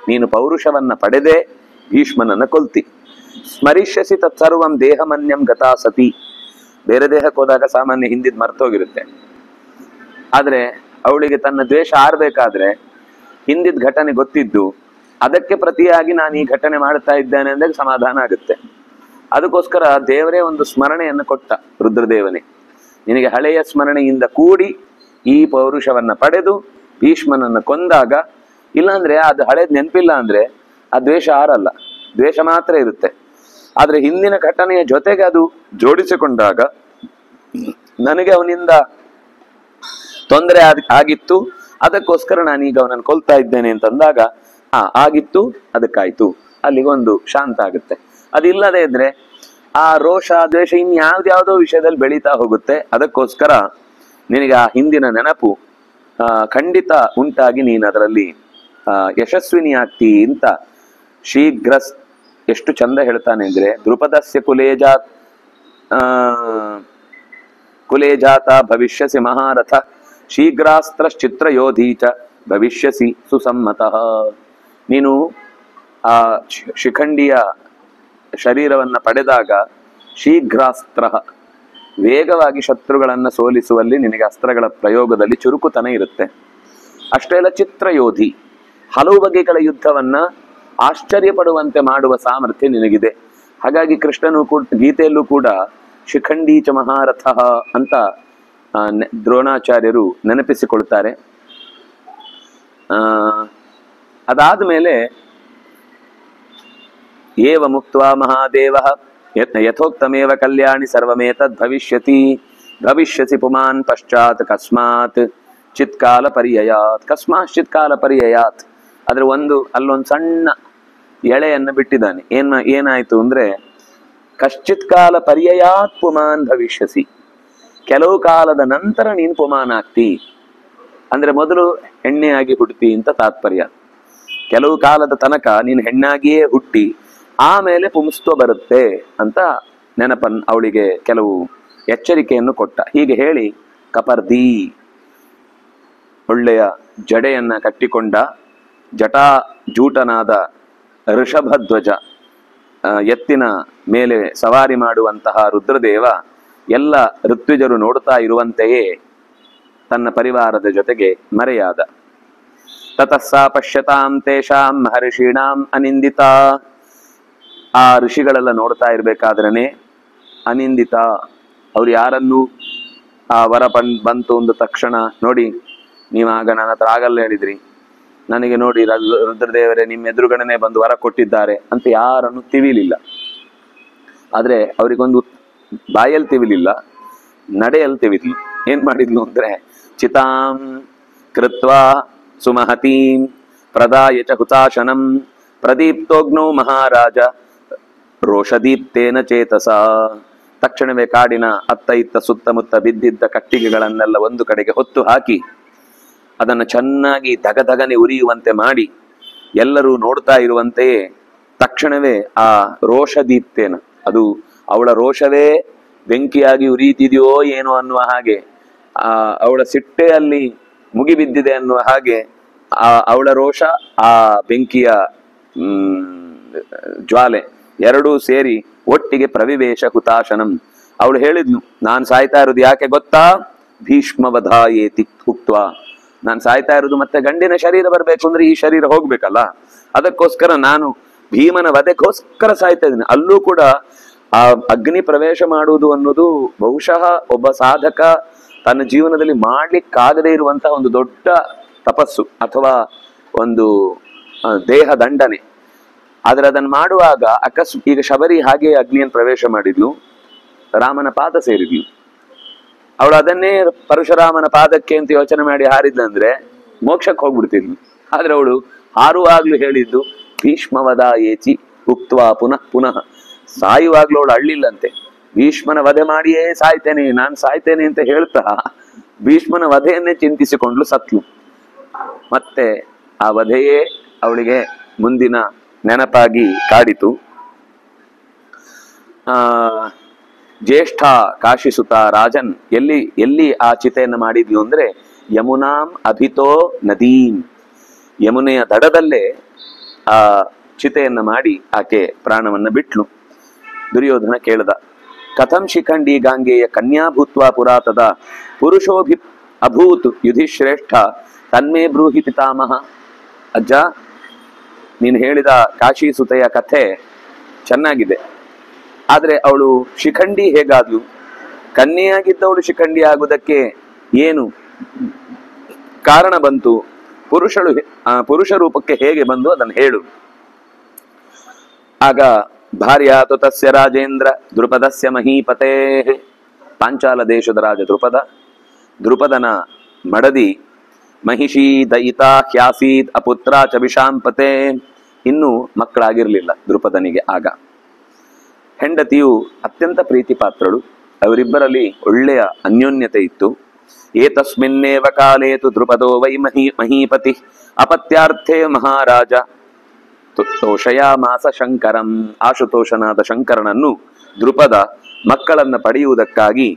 ನೀನು ಪೌರುಷವನ್ನ ಪಡೆದೇ ಭೀಷ್ಮನನ್ನ ಕೊಲ್ತಿ. ಸ್ಮರಿಷ್ಯಸಿ ತತ್ಸರ್ವಂ ದೇಹಮನ್ಯಂ ಗತಾ ಸತಿ, ಬೇರೆ ದೇಹಕ್ಕೆ ಹೋದಾಗ ಸಾಮಾನ್ಯ ಹಿಂದಿದ್ ಮರ್ತೋಗಿರುತ್ತೆ. ಆದ್ರೆ ಅವಳಿಗೆ ತನ್ನ ದ್ವೇಷ ಆರ್ಬೇಕಾದ್ರೆ ಹಿಂದಿದ್ ಘಟನೆ ಗೊತ್ತಿದ್ದು ಅದಕ್ಕೆ ಪ್ರತಿಯಾಗಿ ನಾನು ಈ ಘಟನೆ ಮಾಡ್ತಾ ಇದ್ದೇನೆ ಅಂದಾಗ ಸಮಾಧಾನ ಆಗುತ್ತೆ. ಅದಕ್ಕೋಸ್ಕರ ದೇವರೇ ಒಂದು ಸ್ಮರಣೆಯನ್ನು ಕೊಟ್ಟ, ರುದ್ರದೇವನೇ ನಿನಗೆ ಹಳೆಯ ಸ್ಮರಣೆಯಿಂದ ಕೂಡಿ ಈ ಪೌರುಷವನ್ನ ಪಡೆದು ಭೀಷ್ಮನನ್ನ ಕೊಂದಾಗ, ಇಲ್ಲಾಂದ್ರೆ ಅದು ಹಳೇದ್ ನೆನಪಿಲ್ಲ ಅಂದ್ರೆ ಆ ದ್ವೇಷ ಆರಲ್ಲ, ದ್ವೇಷ ಮಾತ್ರ ಇರುತ್ತೆ. ಆದ್ರೆ ಹಿಂದಿನ ಘಟನೆಯ ಜೊತೆಗೆ ಅದು ಜೋಡಿಸಿಕೊಂಡಾಗ ನನಗೆ ಅವನಿಂದ ತೊಂದರೆ ಆಗಿತ್ತು, ಅದಕ್ಕೋಸ್ಕರ ನಾನೀಗ ಅವನನ್ನು ಕೊಲ್ತಾ ಇದ್ದೇನೆ ಅಂತಂದಾಗ ಆಗಿತ್ತು, ಅದಕ್ಕಾಯ್ತು, ಅಲ್ಲಿಗೊಂದು ಶಾಂತ ಆಗುತ್ತೆ. ಅದಿಲ್ಲದೆ ಇದ್ರೆ ಆ ರೋಷ ದ್ವೇಷ ಇನ್ಯಾವ್ದ್ಯಾವುದೋ ವಿಷಯದಲ್ಲಿ ಬೆಳೀತಾ ಹೋಗುತ್ತೆ. ಅದಕ್ಕೋಸ್ಕರ ನಿನಗೆ ಆ ಹಿಂದಿನ ನೆನಪು ಖಂಡಿತ ಉಂಟಾಗಿ ನೀನು ಅದರಲ್ಲಿ ಯಶಸ್ವಿನಿ ಆಗ್ತಿ ಅಂತ ಶೀಘ್ರ ಎಷ್ಟು ಚಂದ ಹೇಳ್ತಾನೆ ಅಂದ್ರೆ, ದ್ರುಪದಸ್ಯ ಕುಲೇಜಾತ ಭವಿಷ್ಯಸಿ ಮಹಾರಥ ಶೀಘ್ರಾಸ್ತ್ರಶ್ಚಿತ್ರ ಯೋಧೀಚ ಭವಿಷ್ಯಸಿ ಸುಸಮ್ಮತಃ. ನೀನು ಆ ಶಿಖಂಡಿಯ ಶರೀರವನ್ನ ಪಡೆದಾಗ ಶೀಘ್ರಾಸ್ತ್ರ, ವೇಗವಾಗಿ ಶತ್ರುಗಳನ್ನ ಸೋಲಿಸುವಲ್ಲಿ ನಿನಗೆ ಅಸ್ತ್ರಗಳ ಪ್ರಯೋಗದಲ್ಲಿ ಚುರುಕುತನ ಇರುತ್ತೆ. ಅಷ್ಟೇ ಅಲ್ಲ, ಚಿತ್ರಯೋಧಿ, ಹಲವು ಬಗೆಗಳ ಯುದ್ಧವನ್ನ ಆಶ್ಚರ್ಯಪಡುವಂತೆ ಮಾಡುವ ಸಾಮರ್ಥ್ಯ ನಿನಗಿದೆ. ಹಾಗಾಗಿ ಕೃಷ್ಣನು ಕೂಡ ಗೀತೆಯಲ್ಲೂ ಕೂಡ ಶಿಖಂಡೀಚ ಮಹಾರಥ ಅಂತ ದ್ರೋಣಾಚಾರ್ಯರು ನೆನಪಿಸಿಕೊಳ್ತಾರೆ. ಅದಾದ ಮೇಲೆ ಏವ ಮುಕ್ತ್ವಾ ಮಹಾದೇವ ಯಥೋಕ್ತಮೇವ ಕಲ್ಯಾಣಿ ಸರ್ವಮೇತದ್ ಭವಿಷ್ಯತಿ ಭವಿಷ್ಯಸಿ ಪುಮಾನ್ ಪಶ್ಚಾತ್ ಕಸ್ಮಾತ್ ಚಿತ್ಕಾಲ ಪರ್ಯಯಾತ್. ಕಸ್ಮಾತ್ ಚಿತ್ಕಾಲ ಪರ್ಯಯಾತ್ ಆದ್ರೆ ಅಲ್ಲೊಂದು ಸಣ್ಣ ಎಳೆಯನ್ನು ಬಿಟ್ಟಿದ್ದಾನೆ. ಏನಾಯ್ತು ಅಂದ್ರೆ, ಕಶ್ಚಿತ್ ಕಾಲ ಪರ್ಯಯಾತ್ ಪುಮಾನ್ ಭವಿಷ್ಯಸಿ, ಕೆಲವು ಕಾಲದ ನಂತರ ನೀನ್ ಪುಮಾನ್ ಆಗ್ತಿ. ಅಂದ್ರೆ ಮೊದಲು ಹೆಣ್ಣೆಯಾಗಿ ಹುಟ್ಟಿ ಅಂತ ತಾತ್ಪರ್ಯ. ಕೆಲವು ಕಾಲದ ತನಕ ನೀನು ಹೆಣ್ಣಾಗಿಯೇ ಹುಟ್ಟಿ ಆಮೇಲೆ ಪುಂಸ್ತ್ವ ಬರುತ್ತೆ ಅಂತ ಅವಳಿಗೆ ಕೆಲವು ಎಚ್ಚರಿಕೆಯನ್ನು ಕೊಟ್ಟ. ಹೀಗೆ ಹೇಳಿ ಕಪರ್ದಿ, ಒಳ್ಳೆಯ ಜಡೆಯನ್ನ ಕಟ್ಟಿಕೊಂಡ ಜಟಾಜೂಟನಾದ ಋಷಭಧ್ವಜ ಎತ್ತಿನ ಮೇಲೆ ಸವಾರಿ ಮಾಡುವಂತಹ ರುದ್ರದೇವ ಎಲ್ಲ ಋತ್ವಿಜರು ನೋಡುತ್ತಾ ಇರುವಂತೆಯೇ ತನ್ನ ಪರಿವಾರದ ಜೊತೆಗೆ ಮರೆಯಾದ. ತತಸ್ಸಾ ಪಶ್ಯತಾಂ ತೇಷಾಂ ಮಹರ್ಷೀಣಾಂ ಅನಿಂದಿತ. ಆ ಋಷಿಗಳೆಲ್ಲ ನೋಡ್ತಾ ಇರ್ಬೇಕಾದ್ರೇನೆ ಅನಿಂದಿತ, ಅವ್ರು ಯಾರನ್ನು ಆ ವರ ಬಂತು ಅಂದ ತಕ್ಷಣ, ನೋಡಿ ನೀವಾಗ ನನ್ನ ಹತ್ರ ಆಗಲ್ಲ ಹೇಳಿದ್ರಿ, ನನಗೆ ನೋಡಿ ರುದ್ರದೇವರೇ ನಿಮ್ಮ ಎದುರುಗಡೆನೆ ಬಂದು ವರ ಕೊಟ್ಟಿದ್ದಾರೆ ಅಂತ ಯಾರನ್ನು ತಿವಿಲಿಲ್ಲ. ಆದ್ರೆ ಅವರಿಗೊಂದು ಬಾಯಲ್ಲಿ ತಿವಿಲಿಲ್ಲ, ನಡೆಯಲ್ಲಿ ತಿವಿದ್ಲು. ಏನ್ ಮಾಡಿದ್ಲು ಅಂದ್ರೆ, ಚಿತಾಂ ಕೃತ್ವಾ ಸುಮಹತೀಂ ಪ್ರದಾಯ ಚ ಹುತಾಶನಂ ಪ್ರದೀಪ್ತೋಗ್ನೋ ಮಹಾರಾಜ ರೋಷದೀಪ್ತೇನ ಚೇತಸ. ತಕ್ಷಣವೇ ಕಾಡಿನ ಅತ್ತ ಇತ್ತ ಸುತ್ತಮುತ್ತ ಬಿದ್ದಿದ್ದ ಕಟ್ಟಿಗೆಗಳನ್ನೆಲ್ಲ ಒಂದು ಕಡೆಗೆ ಹೊತ್ತು ಹಾಕಿ ಅದನ್ನು ಚೆನ್ನಾಗಿ ಧಗಧಗನೆ ಉರಿಯುವಂತೆ ಮಾಡಿ ಎಲ್ಲರೂ ನೋಡ್ತಾ ಇರುವಂತೆಯೇ ತಕ್ಷಣವೇ ಆ ರೋಷದೀಪ್ತೇನ, ಅದು ಅವಳ ರೋಷವೇ ಬೆಂಕಿಯಾಗಿ ಉರಿಯುತ್ತಿದೆಯೋ ಏನೋ ಅನ್ನುವ ಹಾಗೆ, ಅವಳ ಸಿಟ್ಟೆ ಅಲ್ಲಿ ಮುಗಿಬಿದ್ದಿದೆ ಅನ್ನುವ ಹಾಗೆ ಅವಳ ರೋಷ ಆ ಬೆಂಕಿಯ ಜ್ವಾಲೆ ಎರಡೂ ಸೇರಿ ಒಟ್ಟಿಗೆ ಪ್ರವಿವೇಶ ಹುತಾಶನಂ. ಅವಳು ಹೇಳಿದ್ಲು, ನಾನು ಸಾಯ್ತಾ ಇರೋದು ಯಾಕೆ ಗೊತ್ತಾ, ಭೀಷ್ಮವಧಾಯೇತಿ ಉಕ್ತ್ವಾ, ನಾನು ಸಾಯ್ತಾ ಇರೋದು ಮತ್ತೆ ಗಂಡಿನ ಶರೀರ ಬರ್ಬೇಕು ಅಂದ್ರೆ ಈ ಶರೀರ ಹೋಗ್ಬೇಕಲ್ಲ, ಅದಕ್ಕೋಸ್ಕರ ನಾನು ಭೀಮನ ವಧೆಗೋಸ್ಕರ ಸಾಯ್ತಾ ಇದ್ದೀನಿ. ಅಲ್ಲೂ ಕೂಡ ಆ ಅಗ್ನಿ ಪ್ರವೇಶ ಮಾಡುವುದು ಅನ್ನೋದು ಬಹುಶಃ ಒಬ್ಬ ಸಾಧಕ ತನ್ನ ಜೀವನದಲ್ಲಿ ಮಾಡ್ಲಿಕ್ಕಾಗದೇ ಇರುವಂತಹ ಒಂದು ದೊಡ್ಡ ತಪಸ್ಸು ಅಥವಾ ಒಂದು ದೇಹ ದಂಡನೆ. ಆದ್ರೆ ಅದನ್ನು ಮಾಡುವಾಗ ಈಗ ಶಬರಿ ಹಾಗೆ ಅಗ್ನಿಯನ್ನು ಪ್ರವೇಶ ಮಾಡಿದ್ಲು, ರಾಮನ ಪಾದ ಸೇರಿದ್ಲು. ಅವಳು ಅದನ್ನೇ ಪರಶುರಾಮನ ಪಾದಕ್ಕೆ ಅಂತ ಯೋಚನೆ ಮಾಡಿ ಹಾರಿದ್ಲಂದ್ರೆ ಮೋಕ್ಷಕ್ಕೆ ಹೋಗ್ಬಿಡ್ತಿದ್ಲು. ಆದ್ರೆ ಅವಳು ಹಾರುವಾಗ್ಲೂ ಹೇಳಿದ್ದು ಭೀಷ್ಮವದ ಏಚಿ ಉಕ್ತ್ವಾ ಪುನಃ ಪುನಃ. ಸಾಯುವಾಗ್ಲೂ ಅವಳು ಅಳ್ಳಿಲ್ಲಂತೆ, ಭೀಷ್ಮನ ವಧೆ ಮಾಡಿಯೇ ಸಾಯ್ತೇನೆ, ನಾನು ಸಾಯ್ತೇನೆ ಅಂತ ಹೇಳ್ತಾ ಭೀಷ್ಮನ ವಧೆಯನ್ನೇ ಚಿಂತಿಸಿಕೊಂಡ್ಲು, ಸತ್ಲು. ಮತ್ತೆ ಆ ವಧೆಯೇ ಅವಳಿಗೆ ಮುಂದಿನ ನೆನಪಾಗಿ ಕಾಡಿತು. ಜ್ಯೇಷ್ಠ ಕಾಶಿಸುತ ರಾಜನ್ ಎಲ್ಲಿ ಆ ಚಿತೆಯನ್ನು ಮಾಡಿದ್ಲು ಅಂದ್ರೆ, ಯಮುನಾಂ ಅಭಿತೋ ನದೀಂ, ಯಮುನೆಯ ದಡದಲ್ಲೇ ಆ ಚಿತೆಯನ್ನ ಮಾಡಿ ಆಕೆ ಪ್ರಾಣವನ್ನ ಬಿಟ್ಲು. ದುರ್ಯೋಧನ ಕೇಳ್ದ, ಕಥಂ ಶಿಖಂಡಿ ಗಾಂಗೆಯ ಕನ್ಯಾಭೂತ್ವ ಪುರಾತದ ಪುರುಷೋಭಿ ಅಭೂತ್ ಯುಧಿಶ್ರೇಷ್ಠ ತನ್ಮೇ ಬ್ರೂಹಿ ಪಿತಾಮಹ. ಅಜ್ಜ, ನೀನು ಹೇಳಿದ ಕಾಶಿಸುತೆಯ ಕಥೆ ಚೆನ್ನಾಗಿದೆ, ಆದ್ರೆ ಅವಳು ಶಿಖಂಡಿ ಹೇಗಾದ್ಲು, ಕನ್ಯೆಯಾಗಿದ್ದವಳು ಶಿಖಂಡಿ ಆಗುವುದಕ್ಕೆ ಏನು ಕಾರಣ ಬಂತು, ಪುರುಷ ರೂಪಕ್ಕೆ ಹೇಗೆ ಬಂದು ಅದನ್ನು ಹೇಳು. ಆಗ ಭಾರ್ಯಾತು ತಸ್ಯ ರಾಜೇಂದ್ರ ದ್ರುಪದಸ್ಯ ಮಹೀಪತೇ. ಪಾಂಚಾಲ ದೇಶದ ರಾಜ ದ್ರುಪದನ ಮಡದಿ ಮಹಿಷಿ ದಯಿತಾ ಹ್ಯಾಸೀತ್ ಅಪುತ್ರ ಚ ವಿಷಾಂಪತೆ. ಇನ್ನೂ ಮಕ್ಕಳಾಗಿರ್ಲಿಲ್ಲ ದ್ರುಪದನಿಗೆ. ಆಗ ಹೆಂಡತಿಯು ಅತ್ಯಂತ ಪ್ರೀತಿ ಪಾತ್ರಳು, ಅವರಿಬ್ಬರಲ್ಲಿ ಒಳ್ಳೆಯ ಅನ್ಯೋನ್ಯತೆ ಇತ್ತು. ಏತಸ್ಮಿನ್ನೇವ ಕಾಲೇತು ದ್ರುಪದೋ ವೈ ಮಹೀಪತಿ ಅಪತ್ಯಾರ್ಥೇ ಮಹಾರಾಜ ತೋಷಯಾಮಾಸ ಶಂಕರಂ. ಆಶುತೋಷನಾದ ಶಂಕರನನ್ನು ದ್ರುಪದ ಮಕ್ಕಳನ್ನ ಪಡೆಯುವುದಕ್ಕಾಗಿ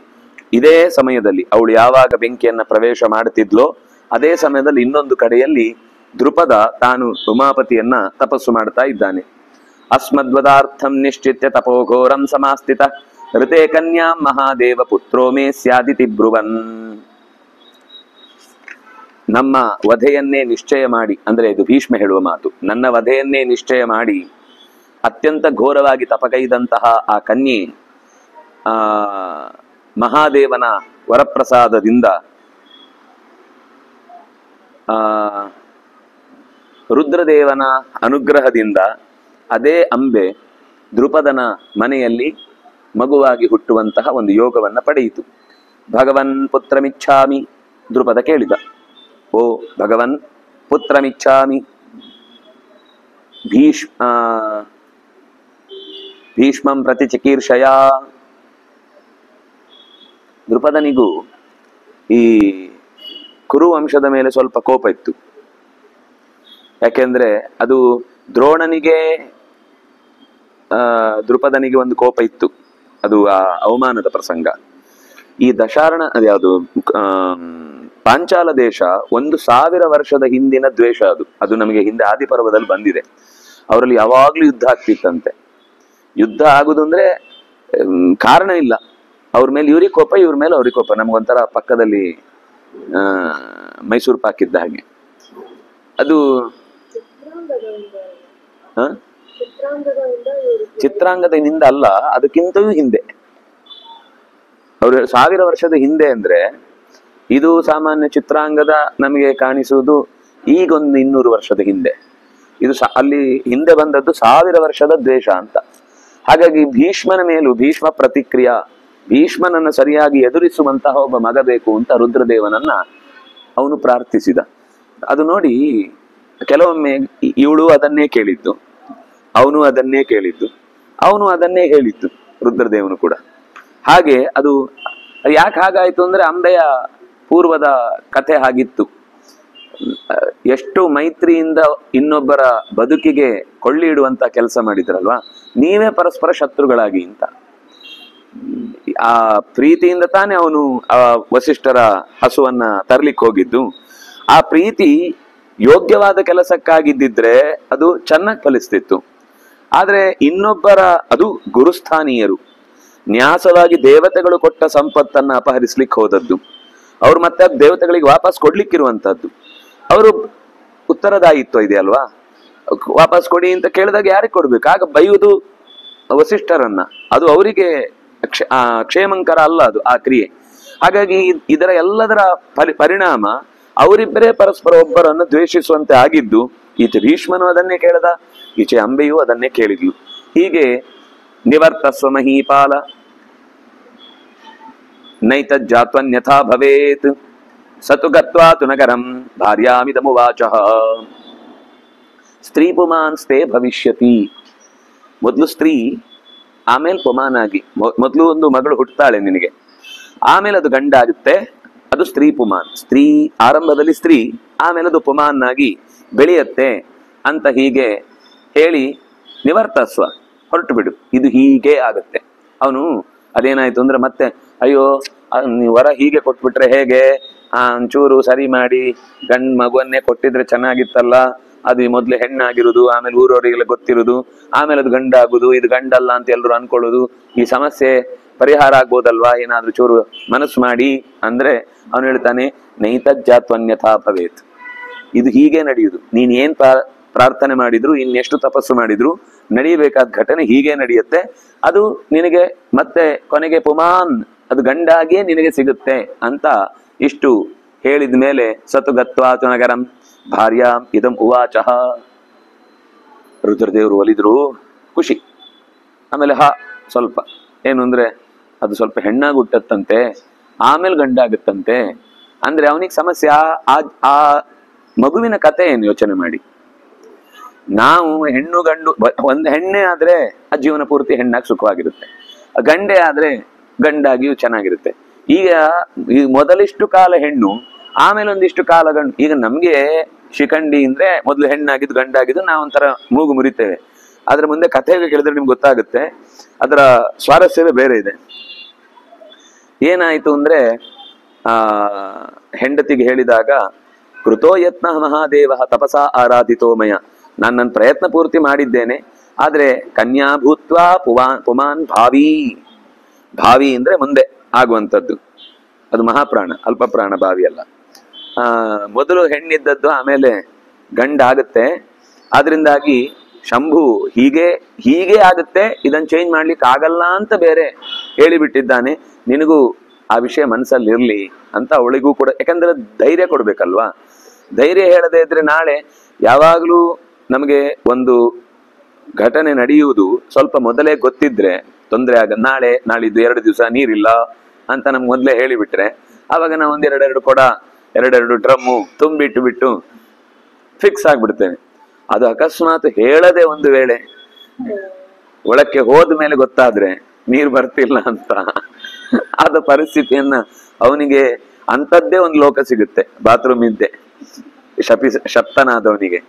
ಇದೇ ಸಮಯದಲ್ಲಿ, ಅವಳು ಯಾವಾಗ ಬೆಂಕಿಯನ್ನ ಪ್ರವೇಶ ಮಾಡುತ್ತಿದ್ಲೋ ಅದೇ ಸಮಯದಲ್ಲಿ ಇನ್ನೊಂದು ಕಡೆಯಲ್ಲಿ ದ್ರುಪದ ತಾನು ಉಮಾಪತಿಯನ್ನ ತಪಸ್ಸು ಮಾಡ್ತಾ ಇದ್ದಾನೆ. ಅಸ್ಮದ್ವದಾರ್ಥಂ ನಿಶ್ಚಿತ್ಯ ತಪೋಘೋರಂ ಸಮಾಸ್ಥಿತ ಋತೆ ಕನ್ಯಾಂ ಮಹಾದೇವ ಪುತ್ರೋ ಮೇ ಸ್ಯಾದಿತಿ ಬ್ರುವನ್. ನಮ್ಮ ವಧೆಯನ್ನೇ ನಿಶ್ಚಯ ಮಾಡಿ, ಅಂದ್ರೆ ಇದು ಭೀಷ್ಮ ಹೇಳುವ ಮಾತು, ನನ್ನ ವಧೆಯನ್ನೇ ನಿಶ್ಚಯ ಮಾಡಿ ಅತ್ಯಂತ ಘೋರವಾಗಿ ತಪಗೈದಂತಹ ಆ ಕನ್ಯೆ ಮಹಾದೇವನ ವರಪ್ರಸಾದದಿಂದ ರುದ್ರದೇವನ ಅನುಗ್ರಹದಿಂದ ಅದೇ ಅಂಬೆ ದ್ರುಪದನ ಮನೆಯಲ್ಲಿ ಮಗುವಾಗಿ ಹುಟ್ಟುವಂತಹ ಒಂದು ಯೋಗವನ್ನ ಪಡೆಯಿತು. ಭಗವನ್ ಪುತ್ರಮಿಚ್ಛಾಮಿ, ದ್ರುಪದ ಕೇಳಿದ, ಓ ಭಗವನ್ ಪುತ್ರಮಿಚ್ಛಾಮಿ. ಭೀಷ್ಮಂ ಪ್ರತಿ ಚಿಕೀರ್ಷಯ. ದ್ರುಪದನಿಗೂ ಈ ಕುರು ವಂಶದ ಮೇಲೆ ಸ್ವಲ್ಪ ಕೋಪ ಇತ್ತು. ಯಾಕೆಂದ್ರೆ ಅದು ದ್ರೋಣನಿಗೆ ದ್ರುಪದನಿಗೆ ಒಂದು ಕೋಪ ಇತ್ತು, ಅದು ಆ ಅವಮಾನದ ಪ್ರಸಂಗ. ಈ ದಶಾರಣ ಅದ್ಯಾವುದು ಪಾಂಚಾಲ ದೇಶ 1000 ವರ್ಷದ ಹಿಂದಿನ ದ್ವೇಷ, ಅದು ನಮಗೆ ಹಿಂದೆ ಆದಿಪರ್ವದಲ್ಲಿ ಬಂದಿದೆ. ಅವರಲ್ಲಿ ಯಾವಾಗ್ಲೂ ಯುದ್ಧ ಆಗ್ತಿತ್ತಂತೆ. ಯುದ್ಧ ಆಗುದು ಅಂದ್ರೆ ಕಾರಣ ಇಲ್ಲ. ಅವ್ರ ಮೇಲೆ ಇವ್ರಿಗೆ ಕೋಪ, ಇವ್ರ ಮೇಲೆ ಅವ್ರಿಗೆ ಕೋಪ. ನಮ್ಗೊಂಥರ ಪಕ್ಕದಲ್ಲಿ ಮೈಸೂರು ಪಾಕ್ ಇದ್ದ ಹಾಗೆ. ಅದು ಚಿತ್ರಾಂಗದಿಂದ ಅಲ್ಲ, ಅದಕ್ಕಿಂತಲೂ ಹಿಂದೆ. ಅವ್ರು 1000 ವರ್ಷದ ಹಿಂದೆ ಅಂದ್ರೆ, ಇದು ಸಾಮಾನ್ಯ ಚಿತ್ರಾಂಗದ ನಮಗೆ ಕಾಣಿಸುವುದು ಈಗೊಂದು 200 ವರ್ಷದ ಹಿಂದೆ. ಇದು ಅಲ್ಲಿ ಹಿಂದೆ ಬಂದದ್ದು 1000 ವರ್ಷದ ದ್ವೇಷ ಅಂತ. ಹಾಗಾಗಿ ಭೀಷ್ಮನ ಮೇಲೂ ಭೀಷ್ಮ ಪ್ರತಿಕ್ರಿಯಾ, ಭೀಷ್ಮನನ್ನ ಸರಿಯಾಗಿ ಎದುರಿಸುವಂತಹ ಒಬ್ಬ ಮಗ ಬೇಕು ಅಂತ ರುದ್ರದೇವನನ್ನ ಅವನು ಪ್ರಾರ್ಥಿಸಿದ. ಅದು ನೋಡಿ, ಕೆಲವೊಮ್ಮೆ ಇವಳು ಅದನ್ನೇ ಕೇಳಿದ್ದು, ಅವನು ಅದನ್ನೇ ಕೇಳಿದ್ದು, ಅವನು ಅದನ್ನೇ ಹೇಳಿದ್ದು, ರುದ್ರದೇವನು ಕೂಡ. ಹಾಗೆ ಅದು ಯಾಕೆ ಹಾಗಾಯ್ತು ಅಂದ್ರೆ, ಅಂಬೆಯ ಪೂರ್ವದ ಕಥೆ ಹಾಗಿತ್ತು. ಎಷ್ಟು ಮೈತ್ರಿಯಿಂದ ಇನ್ನೊಬ್ಬರ ಬದುಕಿಗೆ ಕೊಳ್ಳಿ ಇಡುವಂತ ಕೆಲಸ ಮಾಡಿದ್ರಲ್ವಾ, ನೀವೇ ಪರಸ್ಪರ ಶತ್ರುಗಳಾಗಿ ಅಂತ. ಆ ಪ್ರೀತಿಯಿಂದ ತಾನೇ ಅವನು ಆ ವಸಿಷ್ಠರ ಹಸುವನ್ನ ತರ್ಲಿಕ್ಕೆ ಹೋಗಿದ್ದು. ಆ ಪ್ರೀತಿ ಯೋಗ್ಯವಾದ ಕೆಲಸಕ್ಕಾಗಿದ್ದಿದ್ರೆ ಅದು ಚೆನ್ನಾಗಿ ಫಲಿಸ್ತಿತ್ತು. ಆದ್ರೆ ಇನ್ನೊಬ್ಬರ, ಅದು ಗುರುಸ್ಥಾನೀಯರು ನ್ಯಾಸವಾಗಿ ದೇವತೆಗಳು ಕೊಟ್ಟ ಸಂಪತ್ತನ್ನ ಅಪಹರಿಸ್ಲಿಕ್ಕೆ ಹೋದದ್ದು. ಅವ್ರು ಮತ್ತೆ ದೇವತೆಗಳಿಗೆ ವಾಪಸ್ ಕೊಡ್ಲಿಕ್ಕಿರುವಂತಹದ್ದು. ಅವರು ಉತ್ತರದಾಯಿತ್ವ ಇದೆ ಅಲ್ವಾ, ವಾಪಸ್ ಕೊಡಿ ಅಂತ ಕೇಳಿದಾಗ ಯಾರಿಗೆ ಕೊಡ್ಬೇಕು? ಆಗ ಬೈಯುವುದು ವಸಿಷ್ಠರನ್ನ. ಅದು ಅವರಿಗೆ ಕ್ಷೇಮಂಕರ ಅಲ್ಲ ಅದು ಆ ಕ್ರಿಯೆ. ಹಾಗಾಗಿ ಇದರ ಎಲ್ಲದರ ಪರಿಣಾಮ ಅವರಿಬ್ಬರೇ ಪರಸ್ಪರ ಒಬ್ಬರನ್ನು ದ್ವೇಷಿಸುವಂತೆ ಆಗಿದ್ದು. ಈಚೆ ಭೀಷ್ಮನು ಅದನ್ನೇ ಕೇಳದ, ಈಚೆ ಅಂಬೆಯೂ ಅದನ್ನೇ ಕೇಳಿದ್ಲು. ಹೀಗೆ ನಿವರ್ತಸ್ವ ಮಹೀಪಾಲ ನೈತಜ್ಜಾತ್ವನ್ಯಥಾ ಭವೇತ್ ಸತು ಗತ್ವಾ ತು ನಗರಂ ಭಾರ್ಯಾಮಿದಮುವಾಚಃ. ಸ್ತ್ರೀ ಪುಮಾನ್ ಸ್ಥೇ ಭವಿಷ್ಯತಿ. ಮೊದಲು ಸ್ತ್ರೀ, ಆಮೇಲೆ ಪುಮಾನ್ ಆಗಿ, ಮೊದಲು ಒಂದು ಮಗಳು ಹುಟ್ಟುತ್ತಾಳೆ ನಿನಗೆ, ಆಮೇಲೆ ಅದು ಗಂಡ ಆಗುತ್ತೆ, ಅದು ಸ್ತ್ರೀ ಪುಮಾನ್. ಸ್ತ್ರೀ ಆರಂಭದಲ್ಲಿ ಸ್ತ್ರೀ, ಆಮೇಲೆ ಅದು ಪುಮಾನ್ ಆಗಿ ಬೆಳೆಯುತ್ತೆ ಅಂತ ಹೀಗೆ ಹೇಳಿ ನಿವರ್ತಸ್ವ, ಹೊರಟು ಬಿಡು, ಇದು ಹೀಗೆ ಆಗುತ್ತೆ. ಅವನು ಅದೇನಾಯ್ತು ಅಂದ್ರೆ ಮತ್ತೆ, ಅಯ್ಯೋ ನೀವು ವರ ಹೀಗೆ ಕೊಟ್ಬಿಟ್ರೆ ಹೇಗೆ, ಒಂಚೂರು ಸರಿ ಮಾಡಿ ಗಂಡ್ ಮಗುವನ್ನೇ ಕೊಟ್ಟಿದ್ರೆ ಚೆನ್ನಾಗಿತ್ತಲ್ಲ, ಅದು ಮೊದ್ಲು ಹೆಣ್ಣಾಗಿರುದು, ಆಮೇಲೆ ಊರವರಿಗೆಲ್ಲ ಗೊತ್ತಿರುದು, ಆಮೇಲೆ ಅದು ಗಂಡ ಆಗುದು, ಇದು ಗಂಡಲ್ಲ ಅಂತ ಎಲ್ಲರೂ ಅನ್ಕೊಳ್ಳೋದು, ಈ ಸಮಸ್ಯೆ ಪರಿಹಾರ ಆಗ್ಬೋದಲ್ವಾ, ಏನಾದ್ರೂ ಚೂರು ಮನಸ್ಸು ಮಾಡಿ ಅಂದ್ರೆ ಅವನು ಹೇಳ್ತಾನೆ, ನೈತಜ್ಜಾತ್ವನ್ಯಥಾ ಭವೇತ್. ಇದು ಹೀಗೆ ನಡೆಯುದು. ನೀನ್ ಏನ್ ಪ್ರಾರ್ಥನೆ ಮಾಡಿದ್ರು, ಇನ್ನೆಷ್ಟು ತಪಸ್ಸು ಮಾಡಿದ್ರು ನಡೆಯಬೇಕಾದ ಘಟನೆ ಹೀಗೆ ನಡೆಯುತ್ತೆ. ಅದು ನಿನಗೆ ಮತ್ತೆ ಕೊನೆಗೆ ಪುಮಾನ್, ಅದು ಗಂಡಾಗಿಯೇ ನಿನಗೆ ಸಿಗುತ್ತೆ ಅಂತ ಇಷ್ಟು ಹೇಳಿದ ಮೇಲೆ ಸತು ಗತ್ವಾ ತು ನಗರಂ ಭಾರ್ಯಾಂ ಇದಂ ಉವಾಚಃ. ರುದ್ರದೇವರು ಒಲಿದ್ರು, ಖುಷಿ. ಆಮೇಲೆ ಸ್ವಲ್ಪ ಏನು ಅಂದ್ರೆ, ಅದು ಸ್ವಲ್ಪ ಹೆಣ್ಣಾಗಿ ಹುಟ್ಟತ್ತಂತೆ, ಆಮೇಲೆ ಗಂಡಾಗುತ್ತಂತೆ. ಅಂದ್ರೆ ಅವನಿಗೆ ಸಮಸ್ಯೆ ಆ ಮಗುವಿನ ಕತೆ ಏನು ಯೋಚನೆ ಮಾಡಿ. ನಾವು ಹೆಣ್ಣು ಗಂಡು, ಒಂದು ಹೆಣ್ಣೆ ಆದ್ರೆ ಆ ಜೀವನ ಪೂರ್ತಿ ಹೆಣ್ಣಾಗಿ ಸುಖವಾಗಿರುತ್ತೆ, ಗಂಡೆ ಆದ್ರೆ ಗಂಡಾಗಿಯೂ ಚೆನ್ನಾಗಿರುತ್ತೆ. ಈಗ ಈ ಮೊದಲಿಷ್ಟು ಕಾಲ ಹೆಣ್ಣು, ಆಮೇಲೆ ಒಂದಿಷ್ಟು ಕಾಲ ಗಂಡು. ಈಗ ನಮ್ಗೆ ಶಿಖಂಡಿ ಅಂದ್ರೆ ಮೊದಲು ಹೆಣ್ಣಾಗಿದ್ದು ಗಂಡಾಗಿದ್ದು ನಾವೊಂಥರ ಮೂಗು ಮುರಿತೇವೆ. ಆದ್ರೆ ಮುಂದೆ ಕಥೆಗೆ ಕೇಳಿದ್ರೆ ನಿಮ್ಗೆ ಗೊತ್ತಾಗುತ್ತೆ, ಅದರ ಸ್ವಾರಸ್ಯವೇ ಬೇರೆ ಇದೆ. ಏನಾಯ್ತು ಅಂದ್ರೆ, ಹೆಂಡತಿಗೆ ಹೇಳಿದಾಗ, ಕೃತೋ ಯತ್ನ ಮಹಾದೇವ ತಪಸಾ ಆರಾಧಿತೋ ಮಯ. ನಾನು ನನ್ನ ಪ್ರಯತ್ನ ಪೂರ್ತಿ ಮಾಡಿದ್ದೇನೆ, ಆದ್ರೆ ಕನ್ಯಾ ಭೂತ್ವಾ ಪುಮಾನ್ ಭಾವಿ. ಭಾವಿ ಅಂದ್ರೆ ಮುಂದೆ ಆಗುವಂಥದ್ದು, ಅದು ಮಹಾಪ್ರಾಣ, ಅಲ್ಪ ಪ್ರಾಣ, ಭಾವಿ ಅಲ್ಲ. ಮೊದಲು ಹೆಣ್ಣಿದ್ದದ್ದು ಆಮೇಲೆ ಗಂಡ ಆಗುತ್ತೆ. ಆದ್ರಿಂದಾಗಿ ಶಂಭು ಹೀಗೆ ಆಗುತ್ತೆ, ಇದನ್ನ ಚೇಂಜ್ ಮಾಡ್ಲಿಕ್ಕೆ ಆಗಲ್ಲ ಅಂತ ಬೇರೆ ಹೇಳಿಬಿಟ್ಟಿದ್ದಾನೆ. ನಿನಗೂ ಆ ವಿಷಯ ಮನಸ್ಸಲ್ಲಿ ಇರ್ಲಿ ಅಂತ ಅವಳಿಗೂ ಕೂಡ, ಯಾಕಂದ್ರೆ ಧೈರ್ಯ ಕೊಡ್ಬೇಕಲ್ವಾ. ಧೈರ್ಯ ಹೇಳದೇ ಇದ್ರೆ ನಾಳೆ ಯಾವಾಗ್ಲೂ ನಮಗೆ ಒಂದು ಘಟನೆ ನಡೆಯುವುದು ಸ್ವಲ್ಪ ಮೊದಲೇ ಗೊತ್ತಿದ್ರೆ ತೊಂದರೆ ನಾಳಿದ್ದು 2 ದಿವಸ ನೀರಿಲ್ಲ ಅಂತ ನಮ್ಗೆ ಮೊದಲೇ ಹೇಳಿಬಿಟ್ರೆ, ಆವಾಗ ನಾವು ಒಂದೆರಡೆರಡು ಕೊಡ, ಎರಡೆರಡು ಡ್ರಮ್ಮು ತುಂಬಿಟ್ಟು ಫಿಕ್ಸ್ ಆಗ್ಬಿಡ್ತೇವೆ. ಅದು ಅಕಸ್ಮಾತ್ ಹೇಳದೆ ಒಂದು ವೇಳೆ ಒಳಕ್ಕೆ ಹೋದ ಮೇಲೆ ಗೊತ್ತಾದ್ರೆ ನೀರು ಬರ್ತಿಲ್ಲ ಅಂತ, ಆದ ಪರಿಸ್ಥಿತಿಯನ್ನ ಅವನಿಗೆ ಅಂಥದ್ದೇ ಒಂದು ಲೋಕ ಸಿಗುತ್ತೆ, ಬಾತ್ರೂಮ್ ಇದ್ದೆ ಶಪ್ತನಾದವನಿಗೆ,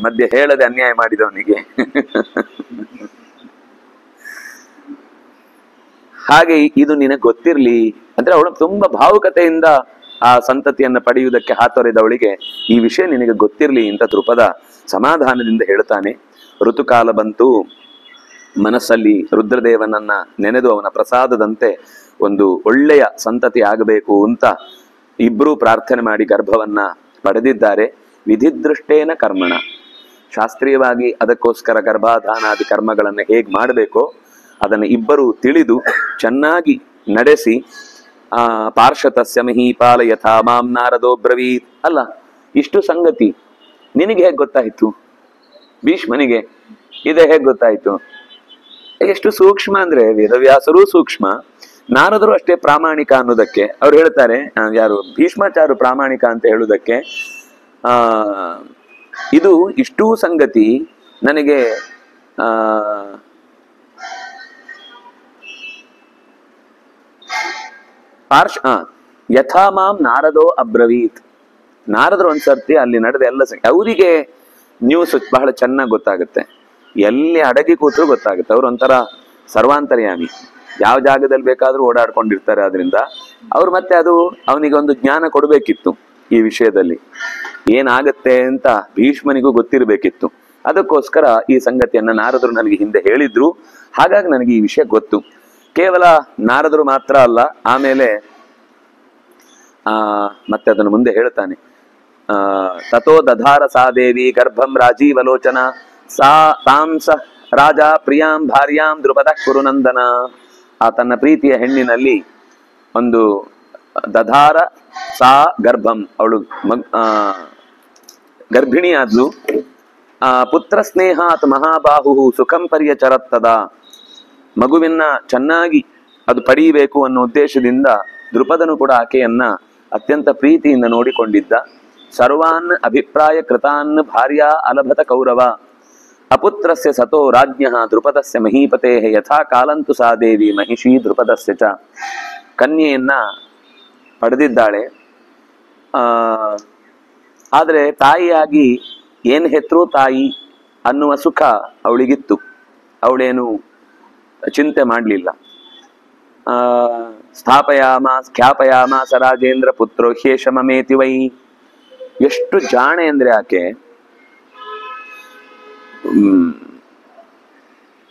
ಮಧ್ಯೆ ಹೇಳದೆ ಅನ್ಯಾಯ ಮಾಡಿದವನಿಗೆ. ಹಾಗೆ ಇದು ನಿನಗೆ ಗೊತ್ತಿರ್ಲಿ ಅಂದ್ರೆ, ಅವಳು ತುಂಬಾ ಭಾವುಕತೆಯಿಂದ ಆ ಸಂತತಿಯನ್ನ ಪಡೆಯುವುದಕ್ಕೆ ಹಾತೊರೆದವಳಿಗೆ ಈ ವಿಷಯ ನಿನಗೆ ಗೊತ್ತಿರ್ಲಿ ಅಂತ ದೃಪದ ಸಮಾಧಾನದಿಂದ ಹೇಳ್ತಾನೆ. ಋತುಕಾಲ ಬಂತು, ಮನಸ್ಸಲ್ಲಿ ರುದ್ರದೇವನನ್ನ ನೆನೆದು ಅವನ ಪ್ರಸಾದದಂತೆ ಒಂದು ಒಳ್ಳೆಯ ಸಂತತಿ ಆಗಬೇಕು ಅಂತ ಇಬ್ಬರೂ ಪ್ರಾರ್ಥನೆ ಮಾಡಿ ಗರ್ಭವನ್ನ ಪಡೆದಿದ್ದಾರೆ. ವಿಧಿದೃಷ್ಟೇನ ಕರ್ಮಣ, ಶಾಸ್ತ್ರೀಯವಾಗಿ ಅದಕ್ಕೋಸ್ಕರ ಗರ್ಭಾಧಾನಾದಿ ಕರ್ಮಗಳನ್ನು ಹೇಗೆ ಮಾಡಬೇಕೋ ಅದನ್ನು ಇಬ್ಬರು ತಿಳಿದು ಚೆನ್ನಾಗಿ ನಡೆಸಿ ಪಾರ್ಷತಸ್ಯ ಮಹೀಪಾಲ ಯಥಾ ಮಾಂ ನಾರದೋ ಬ್ರವೀತ್. ಅಲ್ಲ, ಇಷ್ಟು ಸಂಗತಿ ನಿನಗೆ ಹೇಗೆ ಗೊತ್ತಾಯಿತು? ಭೀಷ್ಮನಿಗೆ ಇದೇ ಹೇಗೆ ಗೊತ್ತಾಯಿತು? ಎಷ್ಟು ಸೂಕ್ಷ್ಮ ಅಂದ್ರೆ ವೇದವ್ಯಾಸರೂ ಸೂಕ್ಷ್ಮ, ನಾರದರು ಅಷ್ಟೇ ಪ್ರಾಮಾಣಿಕ ಅನ್ನೋದಕ್ಕೆ ಅವ್ರು ಹೇಳ್ತಾರೆ. ಯಾರು ಭೀಷ್ಮಾಚಾರ್ಯರು ಪ್ರಾಮಾಣಿಕ ಅಂತ ಹೇಳುವುದಕ್ಕೆ ಇದು ಇಷ್ಟೂ ಸಂಗತಿ ನನಗೆ ಯಥಾ ಮಾಂ ನಾರದೋ ಅಬ್ರವೀತ್. ನಾರದರು ಒಂದ್ಸರ್ತಿ ಅಲ್ಲಿ ನಡೆದ ಎಲ್ಲ ಅವರಿಗೆ ನ್ಯೂಸ್ ಬಹಳ ಚೆನ್ನಾಗಿ ಗೊತ್ತಾಗುತ್ತೆ, ಎಲ್ಲಿ ಅಡಗಿ ಕೂತರು ಗೊತ್ತಾಗುತ್ತೆ. ಅವ್ರು ಒಂಥರ ಸರ್ವಾಂತರ್ಯಾಮಿ, ಯಾವ ಜಾಗದಲ್ಲಿ ಬೇಕಾದ್ರೂ ಓಡಾಡ್ಕೊಂಡಿರ್ತಾರೆ. ಆದ್ರಿಂದ ಅವ್ರು ಮತ್ತೆ ಅದು ಅವನಿಗೆ ಒಂದು ಜ್ಞಾನ ಕೊಡಬೇಕಿತ್ತು, ಈ ವಿಷಯದಲ್ಲಿ ಏನಾಗತ್ತೆ ಅಂತ ಭೀಷ್ಮನಿಗೂ ಗೊತ್ತಿರಬೇಕಿತ್ತು. ಅದಕ್ಕೋಸ್ಕರ ಈ ಸಂಗತಿಯನ್ನ ನಾರದರು ನನಗೆ ಹಿಂದೆ ಹೇಳಿದ್ರು, ಹಾಗಾಗಿ ನನಗೆ ಈ ವಿಷಯ ಗೊತ್ತು. ಕೇವಲ ನಾರದರು ಮಾತ್ರ ಅಲ್ಲ, ಆಮೇಲೆ ಮತ್ತೆ ಅದನ್ನು ಮುಂದೆ ಹೇಳ್ತಾನೆ. ತಥೋ ದಧಾರ ಸಾ ದೇವಿ ಗರ್ಭಂ ರಾಜೀವಲೋಚನ ಸಾ ತಾಂಸ ರಾಜ ಪ್ರಿಯಾಂ ಭಾರ್ಯಾಂ ದ್ರುಪದ ಕುರುನಂದನ. ಆ ತನ್ನ ಪ್ರೀತಿಯ ಹೆಣ್ಣಿನಲ್ಲಿ ಒಂದು ದಧಾರ ಸಾ ಗರ್ಭಂ, ಅವಳು ಗರ್ಭಿಣಿಯಾದ್ಲು. ಪುತ್ರ ಸ್ನೇಹಾತ್ ಮಹಾಬಾಹು ಸುಖಂ ಪರ್ಯಚರತ್ತದ. ಮಗುವಿನ ಚೆನ್ನಾಗಿ ಅದು ಪಡೆಯಬೇಕು ಅನ್ನೋ ಉದ್ದೇಶದಿಂದ ದೃಪದನು ಕೂಡ ಆಕೆಯನ್ನ ಅತ್ಯಂತ ಪ್ರೀತಿಯಿಂದ ನೋಡಿಕೊಂಡಿದ್ದ. ಸರ್ವಾನ್ ಅಭಿಪ್ರಾಯ ಕೃತಾನ್ ಭಾರ್ಯ ಅಲಭತ ಕೌರವ ಅಪುತ್ರಸ್ಯ ಸತೋ ರಾಜ್ಞಃ ದೃಪದಸ್ಯ ಮಹೀಪತೆ ಯಥಾ ಕಾಲಂತು ಸಾ ದೇವಿ ಮಹಿಷಿ ದೃಪದಸ್ಯ ಚ. ಕನ್ಯೆಯನ್ನ ಪಡೆದಿದ್ದಾಳೆ. ಆದರೆ ತಾಯಿಯಾಗಿ ಏನ್ ಹೆತ್ರೂ ತಾಯಿ ಅನ್ನುವ ಸುಖ ಅವಳಿಗಿತ್ತು, ಅವಳೇನು ಚಿಂತೆ ಮಾಡಲಿಲ್ಲ. ಖ್ಯಾಪಯಾಮಾಸ ರಾಜೇಂದ್ರ ಪುತ್ರೋ ಹ್ಯೇಷ ಮಮೇತಿ ವೈ. ಎಷ್ಟು ಜಾಣೆ ಅಂದ್ರೆ ಆಕೆ,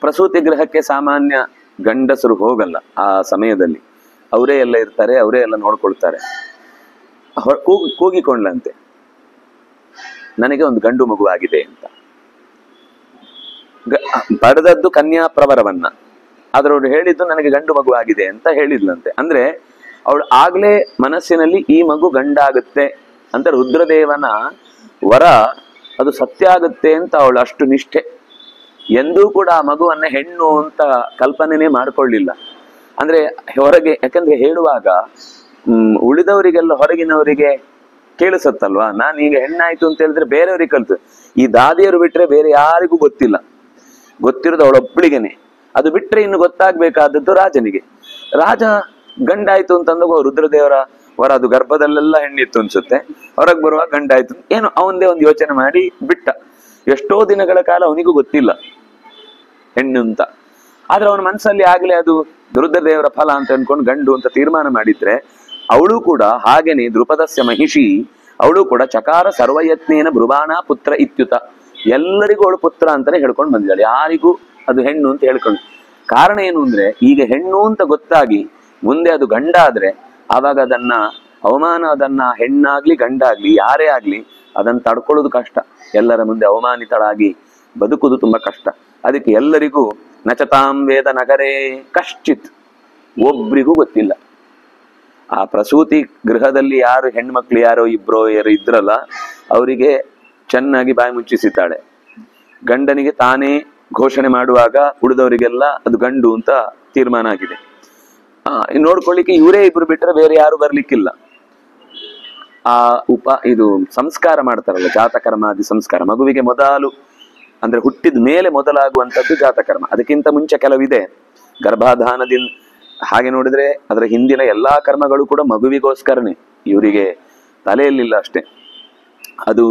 ಪ್ರಸೂತಿ ಗೃಹಕ್ಕೆ ಸಾಮಾನ್ಯ ಗಂಡಸರು ಹೋಗಲ್ಲ. ಆ ಸಮಯದಲ್ಲಿ ಅವರೇ ಎಲ್ಲ ಇರ್ತಾರೆ, ಅವರೇ ಎಲ್ಲ ನೋಡ್ಕೊಳ್ತಾರೆ. ಕೂಗಿಕೊಂಡ್ಲಂತೆ, ನನಗೆ ಒಂದು ಗಂಡು ಮಗು ಆಗಿದೆ ಅಂತ. ಪಡೆದದ್ದು ಕನ್ಯಾ ಪ್ರವರವನ್ನ, ಆದ್ರವ್ರು ಹೇಳಿದ್ದು ನನಗೆ ಗಂಡು ಮಗು ಆಗಿದೆ ಅಂತ ಹೇಳಿದ್ಲಂತೆ. ಅಂದ್ರೆ ಅವಳು ಆಗ್ಲೇ ಮನಸ್ಸಿನಲ್ಲಿ ಈ ಮಗು ಗಂಡಾಗುತ್ತೆ ಅಂತ ರುದ್ರದೇವನ ವರ ಅದು ಸತ್ಯ ಆಗುತ್ತೆ ಅಂತ ಅವಳು ಅಷ್ಟು ನಿಷ್ಠೆ. ಎಂದೂ ಕೂಡ ಆ ಮಗುವನ್ನ ಹೆಣ್ಣು ಅಂತ ಕಲ್ಪನೆನೇ ಮಾಡ್ಕೊಳ್ಳಿಲ್ಲ. ಅಂದ್ರೆ ಹೊರಗೆ, ಯಾಕಂದ್ರೆ ಹೇಳುವಾಗ ಉಳಿದವರಿಗೆಲ್ಲ ಹೊರಗಿನವರಿಗೆ ಕೇಳಿಸತ್ತಲ್ವಾ, ನಾನು ಈಗ ಹೆಣ್ಣಾಯ್ತು ಅಂತ ಹೇಳಿದ್ರೆ ಬೇರೆಯವ್ರಿಗೆ ಕಲ್ತು, ಈ ದಾದಿಯರು ಬಿಟ್ರೆ ಬೇರೆ ಯಾರಿಗೂ ಗೊತ್ತಿಲ್ಲ, ಗೊತ್ತಿರೋದು ಅವಳೊಬ್ಬಳಿಗೆನೆ. ಅದು ಬಿಟ್ರೆ ಇನ್ನು ಗೊತ್ತಾಗ್ಬೇಕಾದದ್ದು ರಾಜನಿಗೆ. ರಾಜ ಗಂಡಾಯ್ತು ಅಂತಂದಾಗ ರುದ್ರದೇವರ ವರ, ಅದು ಗರ್ಭದಲ್ಲೆಲ್ಲ ಹೆಣ್ಣಿತ್ತು ಅನ್ಸುತ್ತೆ, ಹೊರಗೆ ಬರುವ ಗಂಡಾಯ್ತು ಏನೋ ಅವನದೇ ಒಂದು ಯೋಚನೆ ಮಾಡಿ ಬಿಟ್ಟ. ಎಷ್ಟೋ ದಿನಗಳ ಕಾಲ ಅವನಿಗೂ ಗೊತ್ತಿಲ್ಲ ಹೆಣ್ಣು ಅಂತ. ಆದ್ರೆ ಅವನ ಮನಸ್ಸಲ್ಲಿ ಆಗ್ಲೇ ಅದು ರುದ್ರದೇವರ ಫಲ ಅಂತ ಅನ್ಕೊಂಡು ಗಂಡು ಅಂತ ತೀರ್ಮಾನ ಮಾಡಿದ್ರೆ, ಅವಳು ಕೂಡ ಹಾಗೇನೆ ದೃಪದಸ್ಯ ಮಹಿಷಿ, ಅವಳು ಕೂಡ ಚಕಾರ ಸರ್ವಯತ್ನೇನ ಬ್ರುವಾಣ ಪುತ್ರ ಇತ್ಯುತ. ಎಲ್ಲರಿಗೂ ಅವಳು ಪುತ್ರ ಅಂತಾನೆ ಹೇಳ್ಕೊಂಡು ಬಂದಿದ್ದಾಳೆ, ಯಾರಿಗೂ ಅದು ಹೆಣ್ಣು ಅಂತ ಹೇಳ್ಕೊಂಡು. ಕಾರಣ ಏನು ಅಂದ್ರೆ, ಈಗ ಹೆಣ್ಣು ಅಂತ ಗೊತ್ತಾಗಿ ಮುಂದೆ ಅದು ಗಂಡ ಆದ್ರೆ ಆವಾಗ ಅದನ್ನ ಅವಮಾನ, ಅದನ್ನ ಹೆಣ್ಣಾಗ್ಲಿ ಗಂಡಾಗ್ಲಿ ಯಾರೇ ಆಗ್ಲಿ ಅದನ್ನ ತಡ್ಕೊಳ್ಳೋದು ಕಷ್ಟ. ಎಲ್ಲರ ಮುಂದೆ ಅವಮಾನಿತಳಾಗಿ ಬದುಕುದು ತುಂಬಾ ಕಷ್ಟ. ಅದಕ್ಕೆ ಎಲ್ಲರಿಗೂ ನಚತಾಂ ವೇದ ನಗರೇ ಕಶ್ಚಿತ್, ಒಬ್ರಿಗೂ ಗೊತ್ತಿಲ್ಲ. ಆ ಪ್ರಸೂತಿ ಗೃಹದಲ್ಲಿ ಯಾರು ಹೆಣ್ಮಕ್ಳು ಯಾರೋ ಇಬ್ರೋ ಯಾರು ಇದ್ರಲ್ಲ, ಅವರಿಗೆ ಚೆನ್ನಾಗಿ ಬಾಯಿ ಮುಚ್ಚಿಸಿದ್ದಾಳೆ. ಗಂಡನಿಗೆ ತಾನೇ ಘೋಷಣೆ ಮಾಡುವಾಗ ಉಳಿದವರಿಗೆಲ್ಲ ಅದು ಗಂಡು ಅಂತ ತೀರ್ಮಾನ ಆಗಿದೆ. ನೋಡ್ಕೊಳ್ಳಿಕ್ಕೆ ಇವರೇ ಇಬ್ರು ಬಿಟ್ರೆ ಬೇರೆ ಯಾರು ಬರ್ಲಿಕ್ಕಿಲ್ಲ. ಆ ಇದು ಸಂಸ್ಕಾರ ಮಾಡ್ತಾರಲ್ಲ, ಜಾತಕರ್ಮಾದಿ ಸಂಸ್ಕಾರ, ಮಗುವಿಗೆ ಮೊದಲು ಅಂದ್ರೆ ಹುಟ್ಟಿದ ಮೇಲೆ ಮೊದಲಾಗುವಂಥದ್ದು ಜಾತಕರ್ಮ. ಅದಕ್ಕಿಂತ ಮುಂಚೆ ಕೆಲವಿದೆ ಗರ್ಭಾಧಾನದಿಂದ. ಹಾಗೆ ನೋಡಿದ್ರೆ ಅದರ ಹಿಂದಿನ ಎಲ್ಲಾ ಕರ್ಮಗಳು ಕೂಡ ಮಗುವಿಗೋಸ್ಕರನೇ, ಇವರಿಗೆ ತಲೆಯಲ್ಲಿಲ್ಲ ಅಷ್ಟೇ. ಅದು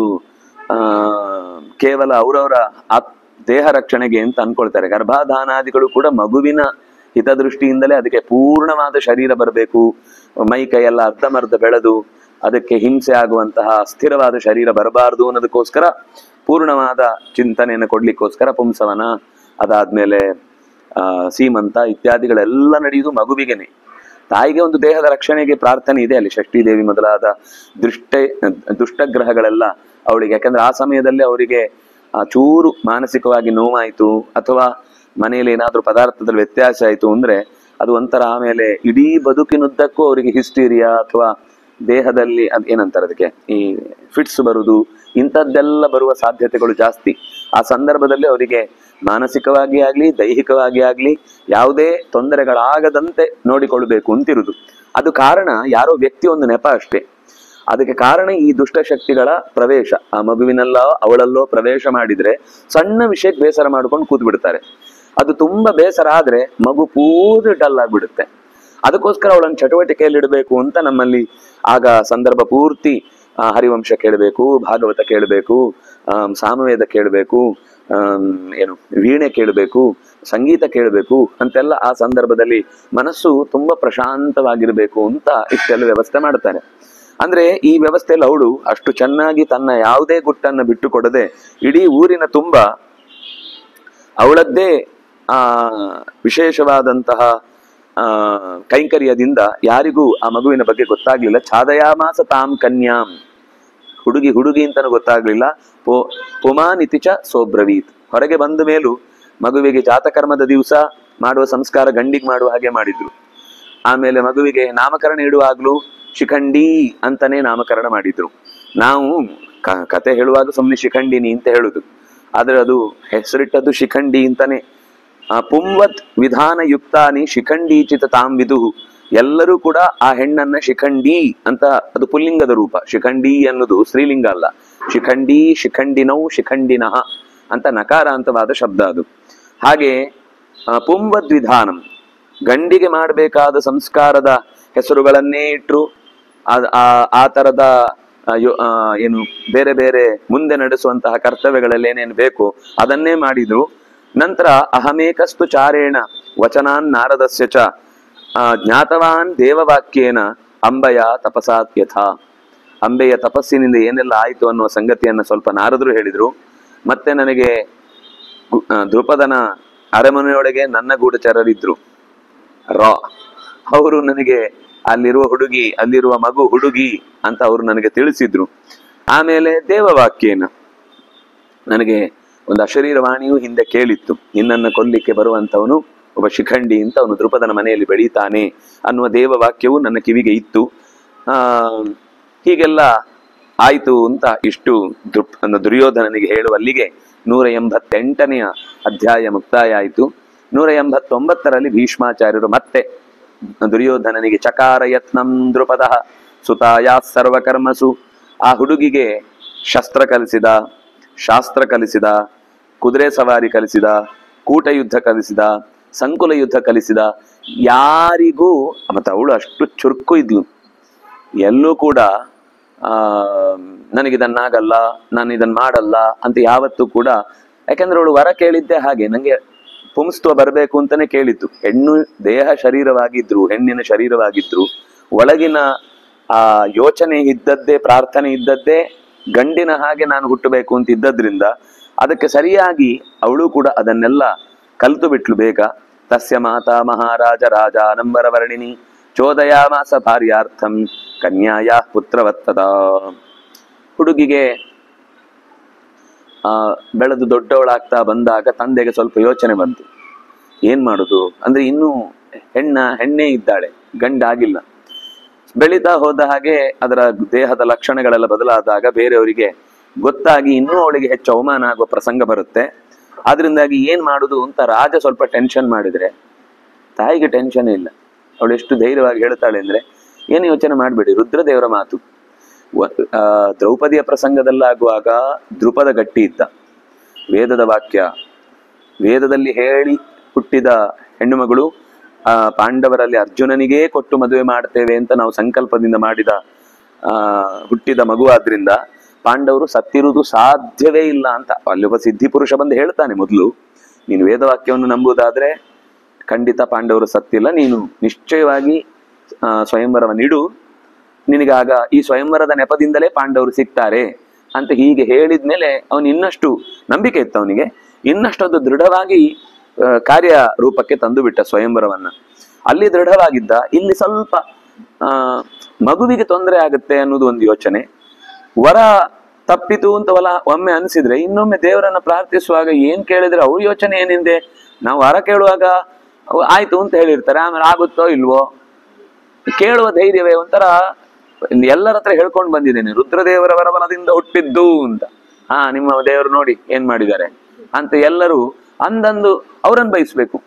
ಕೇವಲ ಅವರವರ ದೇಹ ರಕ್ಷಣೆಗೆ ಅಂತ ಅನ್ಕೊಳ್ತಾರೆ. ಗರ್ಭಾಧಾನಾದಿಗಳು ಕೂಡ ಮಗುವಿನ ಹಿತದೃಷ್ಟಿಯಿಂದಲೇ. ಅದಕ್ಕೆ ಪೂರ್ಣವಾದ ಶರೀರ ಬರಬೇಕು, ಮೈ ಕೈಯೆಲ್ಲ ಅರ್ಧಮರ್ಧ ಬೆಳೆದು ಅದಕ್ಕೆ ಹಿಂಸೆ ಆಗುವಂತಹ ಸ್ಥಿರವಾದ ಶರೀರ ಬರಬಾರದು ಅನ್ನೋದಕ್ಕೋಸ್ಕರ ಪೂರ್ಣವಾದ ಚಿಂತನೆಯನ್ನು ಕೊಡ್ಲಿಕ್ಕೋಸ್ಕರ ಪುಂಸವನ, ಅದಾದ್ಮೇಲೆ ಸೀಮಂತ ಇತ್ಯಾದಿಗಳೆಲ್ಲ ನಡೆಯುವುದು ಮಗುವಿಗೆನೆ. ತಾಯಿಗೆ ಒಂದು ದೇಹದ ರಕ್ಷಣೆಗೆ ಪ್ರಾರ್ಥನೆ ಇದೆ ಅಲ್ಲಿ, ಷಷ್ಠಿ ದೇವಿ ಮೊದಲಾದ ದುಷ್ಟಗ್ರಹಗಳೆಲ್ಲ ಅವಳಿಗೆ, ಯಾಕಂದ್ರೆ ಆ ಸಮಯದಲ್ಲಿ ಅವರಿಗೆ ಚೂರು ಮಾನಸಿಕವಾಗಿ ನೋವಾಯಿತು ಅಥವಾ ಮನೆಯಲ್ಲಿ ಏನಾದ್ರೂ ಪದಾರ್ಥದಲ್ಲಿ ವ್ಯತ್ಯಾಸ ಆಯಿತು ಅಂದ್ರೆ ಅದು ಒಂಥರ ಆಮೇಲೆ ಇಡೀ ಬದುಕಿನುದ್ದಕ್ಕೂ ಅವರಿಗೆ ಹಿಸ್ಟೀರಿಯಾ ಅಥವಾ ದೇಹದಲ್ಲಿ ಏನಂತಾರೆ ಅದಕ್ಕೆ ಈ ಫಿಟ್ಸ್ ಬರುವುದು ಇಂಥದ್ದೆಲ್ಲ ಬರುವ ಸಾಧ್ಯತೆಗಳು ಜಾಸ್ತಿ. ಆ ಸಂದರ್ಭದಲ್ಲಿ ಅವರಿಗೆ ಮಾನಸಿಕವಾಗಿ ಆಗ್ಲಿ ದೈಹಿಕವಾಗಿ ಆಗ್ಲಿ ಯಾವುದೇ ತೊಂದರೆಗಳಾಗದಂತೆ ನೋಡಿಕೊಳ್ಬೇಕು ಅಂತಿರುವುದು. ಅದು ಕಾರಣ ಯಾರೋ ವ್ಯಕ್ತಿ ಒಂದು ನೆಪ ಅಷ್ಟೇ. ಅದಕ್ಕೆ ಕಾರಣ ಈ ದುಷ್ಟಶಕ್ತಿಗಳ ಪ್ರವೇಶ. ಆ ಮಗುವಿನಲ್ಲೋ ಅವಳಲ್ಲೋ ಪ್ರವೇಶ ಮಾಡಿದ್ರೆ ಸಣ್ಣ ವಿಷಯಕ್ಕೆ ಬೇಸರ ಮಾಡ್ಕೊಂಡು ಕೂತ್ ಬಿಡ್ತಾರೆ. ಅದು ತುಂಬಾ ಬೇಸರ ಆದ್ರೆ ಮಗು ಪೂರ್ತಿ ಡಲ್ ಆಗ್ಬಿಡುತ್ತೆ. ಅದಕ್ಕೋಸ್ಕರ ಅವಳನ್ನು ಚಟುವಟಿಕೆಯಲ್ಲಿ ಇಡಬೇಕು ಅಂತ ನಮ್ಮಲ್ಲಿ ಆಗ ಸಂದರ್ಭ ಪೂರ್ತಿ ಹರಿವಂಶ ಕೇಳಬೇಕು, ಭಾಗವತ ಕೇಳಬೇಕು, ಸಾಮವೇದ ಕೇಳಬೇಕು, ಏನು ವೀಣೆ ಕೇಳಬೇಕು, ಸಂಗೀತ ಕೇಳಬೇಕು ಅಂತೆಲ್ಲ ಆ ಸಂದರ್ಭದಲ್ಲಿ ಮನಸ್ಸು ತುಂಬಾ ಪ್ರಶಾಂತವಾಗಿರ್ಬೇಕು ಅಂತ ಇಷ್ಟೆಲ್ಲ ವ್ಯವಸ್ಥೆ ಮಾಡ್ತಾರೆ. ಅಂದ್ರೆ ಈ ವ್ಯವಸ್ಥೆಯಲ್ಲಿ ಅವಳು ಅಷ್ಟು ಚೆನ್ನಾಗಿ ತನ್ನ ಯಾವುದೇ ಗುಟ್ಟನ್ನು ಬಿಟ್ಟು ಕೊಡದೆ ಇಡೀ ಊರಿನ ತುಂಬ ಅವಳದ್ದೇ ವಿಶೇಷವಾದಂತಹ ಕೈಂಕರ್ಯದಿಂದ ಯಾರಿಗೂ ಆ ಮಗುವಿನ ಬಗ್ಗೆ ಗೊತ್ತಾಗ್ಲಿಲ್ಲ. ಛಾದಯಾಮಾಸ ತಾಂ ಕನ್ಯಾಂ, ಹುಡುಗಿ ಅಂತಾನು ಗೊತ್ತಾಗ್ಲಿಲ್ಲ. ಪುಮಾನಿತಿಚ ಸೋಬ್ರವೀತ್, ಹೊರಗೆ ಬಂದ ಮೇಲೂ ಮಗುವಿಗೆ ಜಾತಕರ್ಮದ ದಿವಸ ಮಾಡುವ ಸಂಸ್ಕಾರ ಗಂಡಿಗೆ ಮಾಡುವ ಹಾಗೆ ಮಾಡಿದ್ರು. ಆಮೇಲೆ ಮಗುವಿಗೆ ನಾಮಕರಣ ಇಡುವಾಗ್ಲೂ ಶಿಖಂಡಿ ಅಂತಾನೆ ನಾಮಕರಣ ಮಾಡಿದ್ರು. ನಾವು ಕತೆ ಹೇಳುವಾಗ ಸುಮ್ಮನೆ ಶಿಖಂಡಿನಿ ಅಂತ ಹೇಳುದು, ಆದ್ರೆ ಅದು ಹೆಸರಿಟ್ಟದ್ದು ಶಿಖಂಡಿ ಅಂತಾನೆ. ಪುಂವತ್ ವಿಧಾನ ಯುಕ್ತಾನಿ ಶಿಖಂಡೀಚಿತ ತಾಂ ವಿದುಹು, ಎಲ್ಲರೂ ಕೂಡ ಆ ಹೆಣ್ಣನ್ನ ಶಿಖಂಡಿ ಅಂತ, ಅದು ಪುಲ್ಲಿಂಗದ ರೂಪ. ಶಿಖಂಡಿ ಅನ್ನೋದು ಸ್ತ್ರೀಲಿಂಗ ಅಲ್ಲ. ಶಿಖಂಡಿ, ಶಿಖಂಡಿನೌ, ಶಿಖಂಡಿನಃ ಅಂತ ನಕಾರಾಂತವಾದ ಶಬ್ದ ಅದು. ಹಾಗೆ ಪುಂವದ್ ವಿಧಾನಂ, ಗಂಡಿಗೆ ಮಾಡಬೇಕಾದ ಸಂಸ್ಕಾರದ ಹೆಸರುಗಳನ್ನೇ ಇಟ್ರು. ಆ ತರದ ಏನು ಬೇರೆ ಬೇರೆ ಮುಂದೆ ನಡೆಸುವಂತಹ ಕರ್ತವ್ಯಗಳಲ್ಲಿ ಏನೇನು ಬೇಕು ಅದನ್ನೇ ಮಾಡಿದ್ರು. ನಂತರ ಅಹಮೇಕಸ್ತು ಚಾರೇಣ ವಚನಾನ್ ನಾರದಸ್ಯ ಚ ಜ್ಞಾತವಾನ್ ದೇವವಾಕ್ಯೇನ ಅಂಬೆಯ ತಪಸಾತ್ಯಥ, ಅಂಬೆಯ ತಪಸ್ಸಿನಿಂದ ಏನೆಲ್ಲ ಆಯಿತು ಅನ್ನುವ ಸಂಗತಿಯನ್ನ ಸ್ವಲ್ಪ ನಾರದರು ಹೇಳಿದ್ರು. ಮತ್ತೆ ನನಗೆ ದ್ರುಪದನ ಅರಮನೆಯೊಳಗೆ ನನ್ನ ಗೂಢಚಾರರಿದ್ರು ಅವರು ನನಗೆ ಅಲ್ಲಿರುವ ಹುಡುಗಿ, ಅಲ್ಲಿರುವ ಮಗು ಹುಡುಗಿ ಅಂತ ಅವರು ನನಗೆ ತಿಳಿಸಿದ್ರು. ಆಮೇಲೆ ದೇವವಾಕ್ಯೇನ ನನಗೆ ಒಂದು ಅಶರೀರವಾಣಿಯೂ ಹಿಂದೆ ಕೇಳಿತ್ತು, ನಿನ್ನನ್ನು ಕೊಲ್ಲಿಕ್ಕೆ ಬರುವಂತವನು ಒಬ್ಬ ಶಿಖಂಡಿ ಅಂತ, ಅವನು ದ್ರುಪದನ ಮನೆಯಲ್ಲಿ ಬೆಳೀತಾನೆ ಅನ್ನುವ ದೇವವಾಕ್ಯವು ನನ್ನ ಕಿವಿಗೆ ಇತ್ತು. ಹೀಗೆಲ್ಲ ಆಯ್ತು ಅಂತ ಇಷ್ಟು ದುರ್ಯೋಧನನಿಗೆ ಹೇಳುವಲ್ಲಿಗೆ 188ನೇ ಅಧ್ಯಾಯ ಮುಕ್ತಾಯ ಆಯಿತು. 189ರಲ್ಲಿ ಭೀಷ್ಮಾಚಾರ್ಯರು ಮತ್ತೆ ದುರ್ಯೋಧನನಿಗೆ ಚಕಾರ ಯತ್ನಂ ದ್ರುಪದ ಸುತಾಯ ಸರ್ವಕರ್ಮಸು, ಆ ಹುಡುಗಿಗೆ ಶಸ್ತ್ರ ಕಲಿಸಿದ, ಶಾಸ್ತ್ರ ಕಲಿಸಿದ, ಕುದುರೆ ಸವಾರಿ ಕಲಿಸಿದ, ಕೂಟ ಯುದ್ಧ ಕಲಿಸಿದ, ಸಂಕುಲ ಯುದ್ಧ ಕಲಿಸಿದ. ಯಾರಿಗೂ, ಮತ್ತೆ ಅವಳು ಅಷ್ಟು ಚುರುಕು ಇದ್ಲು, ಎಲ್ಲೂ ಕೂಡ ನನಗಿದನ್ನಾಗಲ್ಲ, ನಾನು ಇದನ್ನ ಮಾಡಲ್ಲ ಅಂತ ಯಾವತ್ತೂ ಕೂಡ. ಯಾಕಂದ್ರೆ ಅವಳು ವರ ಕೇಳಿದ್ದೆ ಹಾಗೆ, ನಂಗೆ ಪುಂಸ್ತ್ವ ಬರಬೇಕು ಅಂತಾನೆ ಕೇಳಿದ್ದು. ಹೆಣ್ಣು ದೇಹ ಶರೀರವಾಗಿದ್ರು, ಹೆಣ್ಣಿನ ಶರೀರವಾಗಿದ್ರು, ಒಳಗಿನ ಆ ಯೋಚನೆ ಇದ್ದದ್ದೇ, ಪ್ರಾರ್ಥನೆ ಇದ್ದದ್ದೇ ಗಂಡಿನ ಹಾಗೆ ನಾನು ಹುಟ್ಟಬೇಕು ಅಂತ ಇದ್ದದ್ರಿಂದ ಅದಕ್ಕೆ ಸರಿಯಾಗಿ ಅವಳು ಕೂಡ ಅದನ್ನೆಲ್ಲ ಕಲ್ತು ಬಿಟ್ಲು ಬೇಗ. ತಸ್ಯ ಮಾತಾ ಮಹಾರಾಜ ರಾಜ ನಂಬರ ವರ್ಣಿನಿ ಚೋದಯಾಮಾಸ ಭಾರ್ಯಾರ್ಥಂ ಕನ್ಯಾಯ ಪುತ್ರವತ್ತದ. ಹುಡುಗಿಗೆ ಬೆಳೆದು ದೊಡ್ಡವಳಾಗ್ತಾ ಬಂದಾಗ ತಂದೆಗೆ ಸ್ವಲ್ಪ ಯೋಚನೆ ಬಂತು, ಏನ್ ಮಾಡುದು ಅಂದ್ರೆ ಇನ್ನೂ ಹೆಣ್ಣೇ ಇದ್ದಾಳೆ, ಗಂಡಾಗಿಲ್ಲ. ಬೆಳೀತಾ ಹೋದ ಹಾಗೆ ಅದರ ದೇಹದ ಲಕ್ಷಣಗಳೆಲ್ಲ ಬದಲಾದಾಗ ಬೇರೆಯವರಿಗೆ ಗೊತ್ತಾಗಿ ಇನ್ನೂ ಅವಳಿಗೆ ಹೆಚ್ಚು ಅವಮಾನ ಆಗುವ ಪ್ರಸಂಗ ಬರುತ್ತೆ. ಆದ್ರಿಂದಾಗಿ ಏನ್ ಮಾಡುದು ಅಂತ ರಾಜ ಸ್ವಲ್ಪ ಟೆನ್ಷನ್ ಮಾಡಿದ್ರೆ ತಾಯಿಗೆ ಟೆನ್ಷನ್ ಇಲ್ಲ. ಅವಳು ಎಷ್ಟು ಧೈರ್ಯವಾಗಿ ಹೇಳ್ತಾಳೆ ಅಂದ್ರೆ, ಏನು ಯೋಚನೆ ಮಾಡಬೇಡಿ, ರುದ್ರದೇವರ ಮಾತು. ದ್ರೌಪದಿಯ ಪ್ರಸಂಗದಲ್ಲಾಗುವಾಗ ದ್ರುಪದ ಗಟ್ಟಿ ಇದ್ದ, ವೇದದ ವಾಕ್ಯ, ವೇದದಲ್ಲಿ ಹೇಳಿ ಹುಟ್ಟಿದ ಹೆಣ್ಣು ಮಗಳು, ಪಾಂಡವರಲ್ಲಿ ಅರ್ಜುನನಿಗೇ ಕೊಟ್ಟು ಮದುವೆ ಮಾಡ್ತೇವೆ ಅಂತ ನಾವು ಸಂಕಲ್ಪದಿಂದ ಮಾಡಿದ ಹುಟ್ಟಿದ ಮಗು. ಆದ್ರಿಂದ ಪಾಂಡವರು ಸತ್ತಿರುವುದು ಸಾಧ್ಯವೇ ಇಲ್ಲ ಅಂತ ಅಲ್ಲಿ ಒಬ್ಬ ಸಿದ್ಧಿ ಪುರುಷ ಬಂದು ಹೇಳ್ತಾನೆ. ಮೊದಲು ನೀನು ವೇದವಾಕ್ಯವನ್ನು ನಂಬುವುದಾದ್ರೆ ಖಂಡಿತ ಪಾಂಡವರು ಸತ್ತಿಲ್ಲ, ನೀನು ನಿಶ್ಚಯವಾಗಿ ಸ್ವಯಂವರವನ್ನಿಡು, ನಿನಗಾಗ ಈ ಸ್ವಯಂವರದ ನೆಪದಿಂದಲೇ ಪಾಂಡವರು ಸಿಗ್ತಾರೆ ಅಂತ ಹೀಗೆ ಹೇಳಿದ್ಮೇಲೆ ಅವನು ಇನ್ನಷ್ಟು ನಂಬಿಕೆ ಇತ್ತು. ಅವನಿಗೆ ಇನ್ನಷ್ಟು ಅದು ದೃಢವಾಗಿ ಕಾರ್ಯ ರೂಪಕ್ಕೆ ತಂದು ಬಿಟ್ಟ ಸ್ವಯಂವರವನ್ನ. ಅಲ್ಲಿ ದೃಢವಾಗಿದ್ದ, ಇಲ್ಲಿ ಸ್ವಲ್ಪ ಮಗುವಿಗೆ ತೊಂದರೆ ಆಗುತ್ತೆ ಅನ್ನೋದು ಒಂದು ಯೋಚನೆ. ವರ ತಪ್ಪಿತು ಅಂತ ಒಮ್ಮೆ ಅನಿಸಿದ್ರೆ ಇನ್ನೊಮ್ಮೆ ದೇವರನ್ನ ಪ್ರಾರ್ಥಿಸುವಾಗ ಏನ್ ಕೇಳಿದ್ರೆ ಅವ್ರ ಯೋಚನೆ ಏನಿದೆ, ನಾವು ವರ ಕೇಳುವಾಗ ಆಯ್ತು ಅಂತ ಹೇಳಿರ್ತಾರೆ, ಆಮೇಲೆ ಆಗುತ್ತೋ ಇಲ್ವೋ ಕೇಳುವ ಧೈರ್ಯವೇ ಒಂಥರ. ಎಲ್ಲರ ಹತ್ರ ಹೇಳ್ಕೊಂಡು ಬಂದಿದ್ದೇನೆ, ರುದ್ರದೇವರ ವರಬಲದಿಂದ ಹುಟ್ಟಿದ್ದು ಅಂತ. ನಿಮ್ಮ ದೇವರು ನೋಡಿ ಏನ್ ಮಾಡಿದ್ದಾರೆ ಅಂತ ಎಲ್ಲರೂ ಅಂದಂದು ಅವರನ್ನು ಬಯಸ್ಬೇಕು,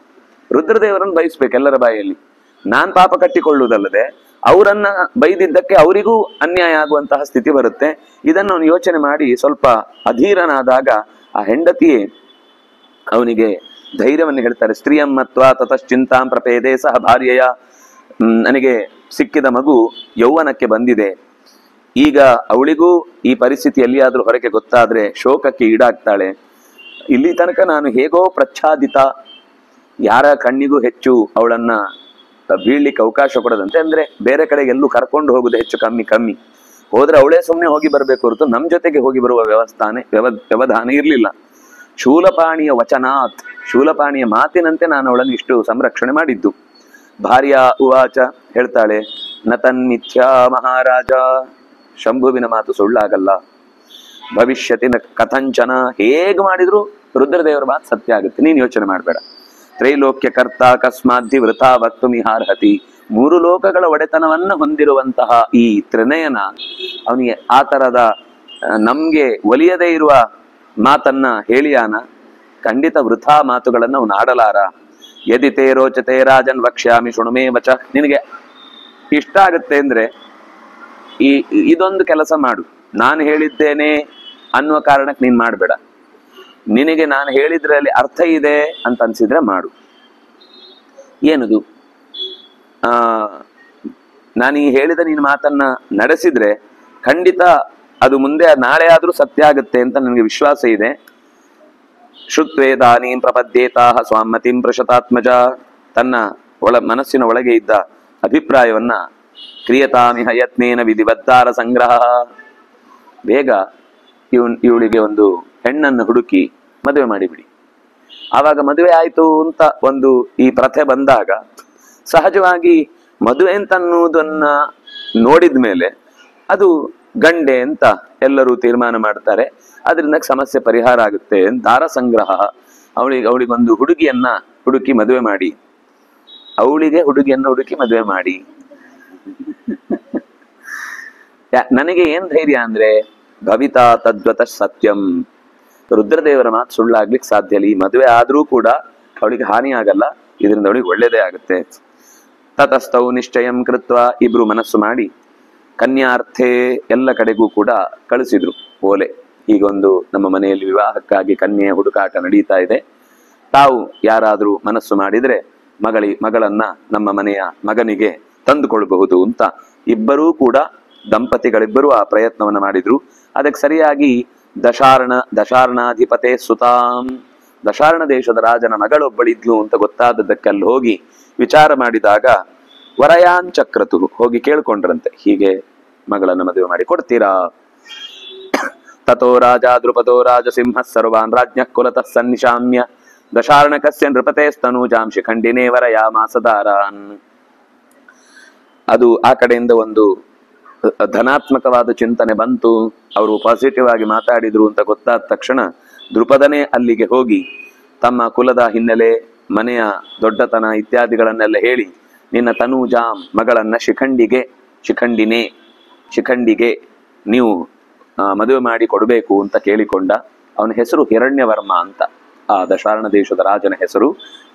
ರುದ್ರದೇವರನ್ನು ಬಯಸ್ಬೇಕು ಎಲ್ಲರ ಬಾಯಲ್ಲಿ. ನಾನ್ ಪಾಪ ಕಟ್ಟಿಕೊಳ್ಳುವುದಲ್ಲದೆ ಅವರನ್ನ ಬೈದಿದ್ದಕ್ಕೆ ಅವರಿಗೂ ಅನ್ಯಾಯ ಆಗುವಂತಹ ಸ್ಥಿತಿ ಬರುತ್ತೆ. ಇದನ್ನು ಅವನು ಯೋಚನೆ ಮಾಡಿ ಸ್ವಲ್ಪ ಅಧೀರನಾದಾಗ ಆ ಹೆಂಡತಿಯೇ ಅವನಿಗೆ ಧೈರ್ಯವನ್ನು ಹೇಳ್ತಾರೆ. ಸ್ತ್ರೀಯಮ್ಮತ್ವ ತತಶ್ಚಿಂತಾಂ ಪ್ರಪೇದೆ ಸಹ ಭಾರ್ಯೆಯ. ನನಗೆ ಸಿಕ್ಕಿದ ಮಗು ಯೌವನಕ್ಕೆ ಬಂದಿದೆ, ಈಗ ಅವಳಿಗೂ ಈ ಪರಿಸ್ಥಿತಿ ಎಲ್ಲಿಯಾದ್ರೂ ಹೊರಗೆ ಗೊತ್ತಾದ್ರೆ ಶೋಕಕ್ಕೆ ಈಡಾಗ್ತಾಳೆ. ಇಲ್ಲಿ ತನಕ ನಾನು ಹೇಗೋ ಪ್ರಚ್ಛಾದಿತ, ಯಾರ ಕಣ್ಣಿಗೂ ಹೆಚ್ಚು ಅವಳನ್ನ ಬೀಳ್ಲಿಕ್ಕೆ ಅವಕಾಶ ಕೊಡದಂತೆ, ಅಂದ್ರೆ ಬೇರೆ ಕಡೆಗೆ ಎಲ್ಲೂ ಕರ್ಕೊಂಡು ಹೋಗುದು ಹೆಚ್ಚು ಕಮ್ಮಿ ಹೋದ್ರೆ ಅವಳೇ ಸುಮ್ಮನೆ ಹೋಗಿ ಬರ್ಬೇಕು ಹೊರತು ನಮ್ ಜೊತೆಗೆ ಹೋಗಿ ಬರುವ ವ್ಯವಧಾನ ಇರ್ಲಿಲ್ಲ. ಶೂಲಪಾಣಿಯ ವಚನಾತ್, ಶೂಲಪಾಣಿಯ ಮಾತಿನಂತೆ ನಾನು ಅವಳನ್ನು ಇಷ್ಟು ಸಂರಕ್ಷಣೆ ಮಾಡಿದ್ದು. ಭಾರ್ಯ ಉವಾಚ ಹೇಳ್ತಾಳೆ, ನತನ್ಮಿಥ್ಯಾ ಮಹಾರಾಜ, ಶಂಭುವಿನ ಮಾತು ಸುಳ್ಳಾಗಲ್ಲ. ಭವಿಷ್ಯತಿನ ಕಥಂಚನ, ಹೇಗ್ ಮಾಡಿದ್ರು ರುದ್ರದೇವರ ಮಾತು ಸತ್ಯ ಆಗುತ್ತೆ, ನೀನ್ ಯೋಚನೆ ಮಾಡ್ಬೇಡ. ತ್ರೈಲೋಕ್ಯ ಕರ್ತ ಅಕಸ್ಮಾದ್ಧಿ ವೃಥಾ ವಕ್ತುಮಿಹಾರ್ಹತಿ. 3 ಲೋಕಗಳ ಒಡೆತನವನ್ನ ಹೊಂದಿರುವಂತಹ ಈ ತ್ರಿನಯನ ಅವನಿಗೆ ಆ ತರದ ನಮ್ಗೆ ಒಲಿಯದೇ ಇರುವ ಮಾತನ್ನ ಹೇಳಿಯಾನ. ಖಂಡಿತ ವೃಥಾ ಮಾತುಗಳನ್ನ ಅವನು ಆಡಲಾರ. ಯದಿ ತೇ ರೋಚತೆ ರಾಜನ್ ವಕ್ಷ್ಯಾಮಿ ಶೃಣುಮೇ ವಚ. ನಿನಗೆ ಇಷ್ಟ ಆಗುತ್ತೆ ಅಂದ್ರೆ ಇದೊಂದು ಕೆಲಸ ಮಾಡು, ನಾನು ಹೇಳಿದ್ದೇನೆ ಅನ್ನುವ ಕಾರಣಕ್ಕೆ ನೀನ್ ಮಾಡ್ಬೇಡ. ನಿನಗೆ ನಾನು ಹೇಳಿದ್ರಲ್ಲಿ ಅರ್ಥ ಇದೆ ಅಂತ ಅನ್ಸಿದ್ರೆ ಮಾಡು. ಏನದು? ನಾನು ಈ ಹೇಳಿದ ನಿನ್ನ ಮಾತನ್ನ ನಡೆಸಿದ್ರೆ ಖಂಡಿತ ಅದು ಮುಂದೆ ನಾಳೆ ಆದ್ರೂ ಸತ್ಯ ಆಗುತ್ತೆ ಅಂತ ನನಗೆ ವಿಶ್ವಾಸ ಇದೆ. ಶ್ರುತ್ವೇದಾನೀಂ ಪ್ರಪದ್ಯೇತಾಹ ಸ್ವಾಮತಿಂ ಪ್ರಶತಾತ್ಮಜ. ತನ್ನ ಮನಸ್ಸಿನ ಒಳಗೆ ಇದ್ದ ಅಭಿಪ್ರಾಯವನ್ನ ಕ್ರಿಯತಾಮಿಹ ಯತ್ನೇನ ವಿಧಿಬದ್ಧಾರ ಸಂಗ್ರಹ. ಬೇಗ ಇವಳಿಗೆ ಒಂದು ಹೆಣ್ಣನ್ನು ಹುಡುಕಿ ಮದುವೆ ಮಾಡಿಬಿಡಿ. ಆವಾಗ ಮದುವೆ ಆಯ್ತು ಅಂತ ಒಂದು ಈ ಪ್ರಥೆ ಬಂದಾಗ ಸಹಜವಾಗಿ ಮದುವೆ ಅಂತ ಅನ್ನೋದನ್ನ ನೋಡಿದ ಮೇಲೆ ಅದು ಗಂಡೆ ಅಂತ ಎಲ್ಲರೂ ತೀರ್ಮಾನ ಮಾಡ್ತಾರೆ. ಅದರಿಂದ ಸಮಸ್ಯೆ ಪರಿಹಾರ ಆಗುತ್ತೆ. ದಾರ ಸಂಗ್ರಹ. ಅವಳಿಗೊಂದು ಹುಡುಗಿಯನ್ನ ಹುಡುಕಿ ಮದುವೆ ಮಾಡಿ, ಅವಳಿಗೆ ಹುಡುಗಿಯನ್ನ ಹುಡುಕಿ ಮದುವೆ ಮಾಡಿ. ನನಗೆ ಏನ್ ಧೈರ್ಯ ಅಂದ್ರೆ ಭವಿತಾ ತದ್ವತ ಸತ್ಯಂ, ರುದ್ರದೇವರ ಮಾತು ಸುಳ್ಳಾಗ್ಲಿಕ್ಕೆ ಸಾಧ್ಯ ಇಲ್ಲ. ಈ ಮದುವೆ ಆದ್ರೂ ಕೂಡ ಅವಳಿಗೆ ಹಾನಿ ಆಗಲ್ಲ, ಇದರಿಂದ ಅವಳಿಗೆ ಒಳ್ಳೇದೇ ಆಗುತ್ತೆ. ತತಸ್ಥೌ ನಿಶ್ಚಯಂ ಕೃತ್ವ, ಇಬ್ರು ಮನಸ್ಸು ಮಾಡಿ ಕನ್ಯಾರ್ಥೆ ಎಲ್ಲ ಕಡೆಗೂ ಕೂಡ ಕಳಿಸಿದ್ರು ಓಲೆ. ಹೀಗೊಂದು ನಮ್ಮ ಮನೆಯಲ್ಲಿ ವಿವಾಹಕ್ಕಾಗಿ ಕನ್ಯೆಯ ಹುಡುಕಾಟ ನಡೀತಾ ಇದೆ, ತಾವು ಯಾರಾದ್ರೂ ಮನಸ್ಸು ಮಾಡಿದ್ರೆ ಮಗಳನ್ನ ನಮ್ಮ ಮನೆಯ ಮಗನಿಗೆ ತಂದುಕೊಳ್ಬಹುದು ಅಂತ ಇಬ್ಬರೂ ಕೂಡ ದಂಪತಿಗಳಿಬ್ಬರು ಆ ಪ್ರಯತ್ನವನ್ನ ಮಾಡಿದ್ರು. ಅದಕ್ಕೆ ಸರಿಯಾಗಿ ದಶಾರ್ಣಾಧಿಪತೆ ಸುತಾಂ, ದಶಾರ್ಣ ದೇಶದ ರಾಜನ ಮಗಳೊಬ್ಬಳಿದ್ಲು ಅಂತ ಗೊತ್ತಾದದ್ದಕ್ಕೆ ಅಲ್ಲಿ ಹೋಗಿ ವಿಚಾರ ಮಾಡಿದಾಗ ವರಯಾಂಚಕ್ರತು, ಹೋಗಿ ಕೇಳ್ಕೊಂಡ್ರಂತೆ, ಹೀಗೆ ಮಗಳನ್ನ ಮದುವೆ ಮಾಡಿ ಕೊಡ್ತೀರಾ? ತಥೋ ರಾಜ ದ್ರುಪದೋ ರಾಜ ಸಿಂಹ ಸರ್ವಾನ್ ರಾಜ್ಞ ಕುಲತಃ ಸನ್ನಿಶಾಮ್ಯ ದಶಾರ್ಣಕಸ್ಯ ನೃಪತೆ ಸ್ತನೂಜಾಂ ಶಿಖಂಡಿನೇ ವರಯಾಮಾಸದಾರಾನ್. ಅದು ಆ ಕಡೆಯಿಂದ ಒಂದು ಧನಾತ್ಮಕವಾದ ಚಿಂತನೆ ಬಂತು, ಅವರು ಪಾಸಿಟಿವ್ ಆಗಿ ಮಾತಾಡಿದ್ರು ಅಂತ ಗೊತ್ತಾದ ತಕ್ಷಣ ದ್ರುಪದನೇ ಅಲ್ಲಿಗೆ ಹೋಗಿ ತಮ್ಮ ಕುಲದ ಹಿನ್ನೆಲೆ, ಮನೆಯ ದೊಡ್ಡತನ ಇತ್ಯಾದಿಗಳನ್ನೆಲ್ಲ ಹೇಳಿ ನಿನ್ನ ತನೂಜಾಂ ಮಗಳನ್ನ ಶಿಖಂಡಿಗೆ ನೀವು ಮದುವೆ ಮಾಡಿ ಕೊಡಬೇಕು ಅಂತ ಕೇಳಿಕೊಂಡ. ಅವನ ಹೆಸರು ಹಿರಣ್ಯವರ್ಮ ಅಂತ. ಆ ದಶಾರ್ಣ ದೇಶದ ರಾಜನ ಹೆಸರು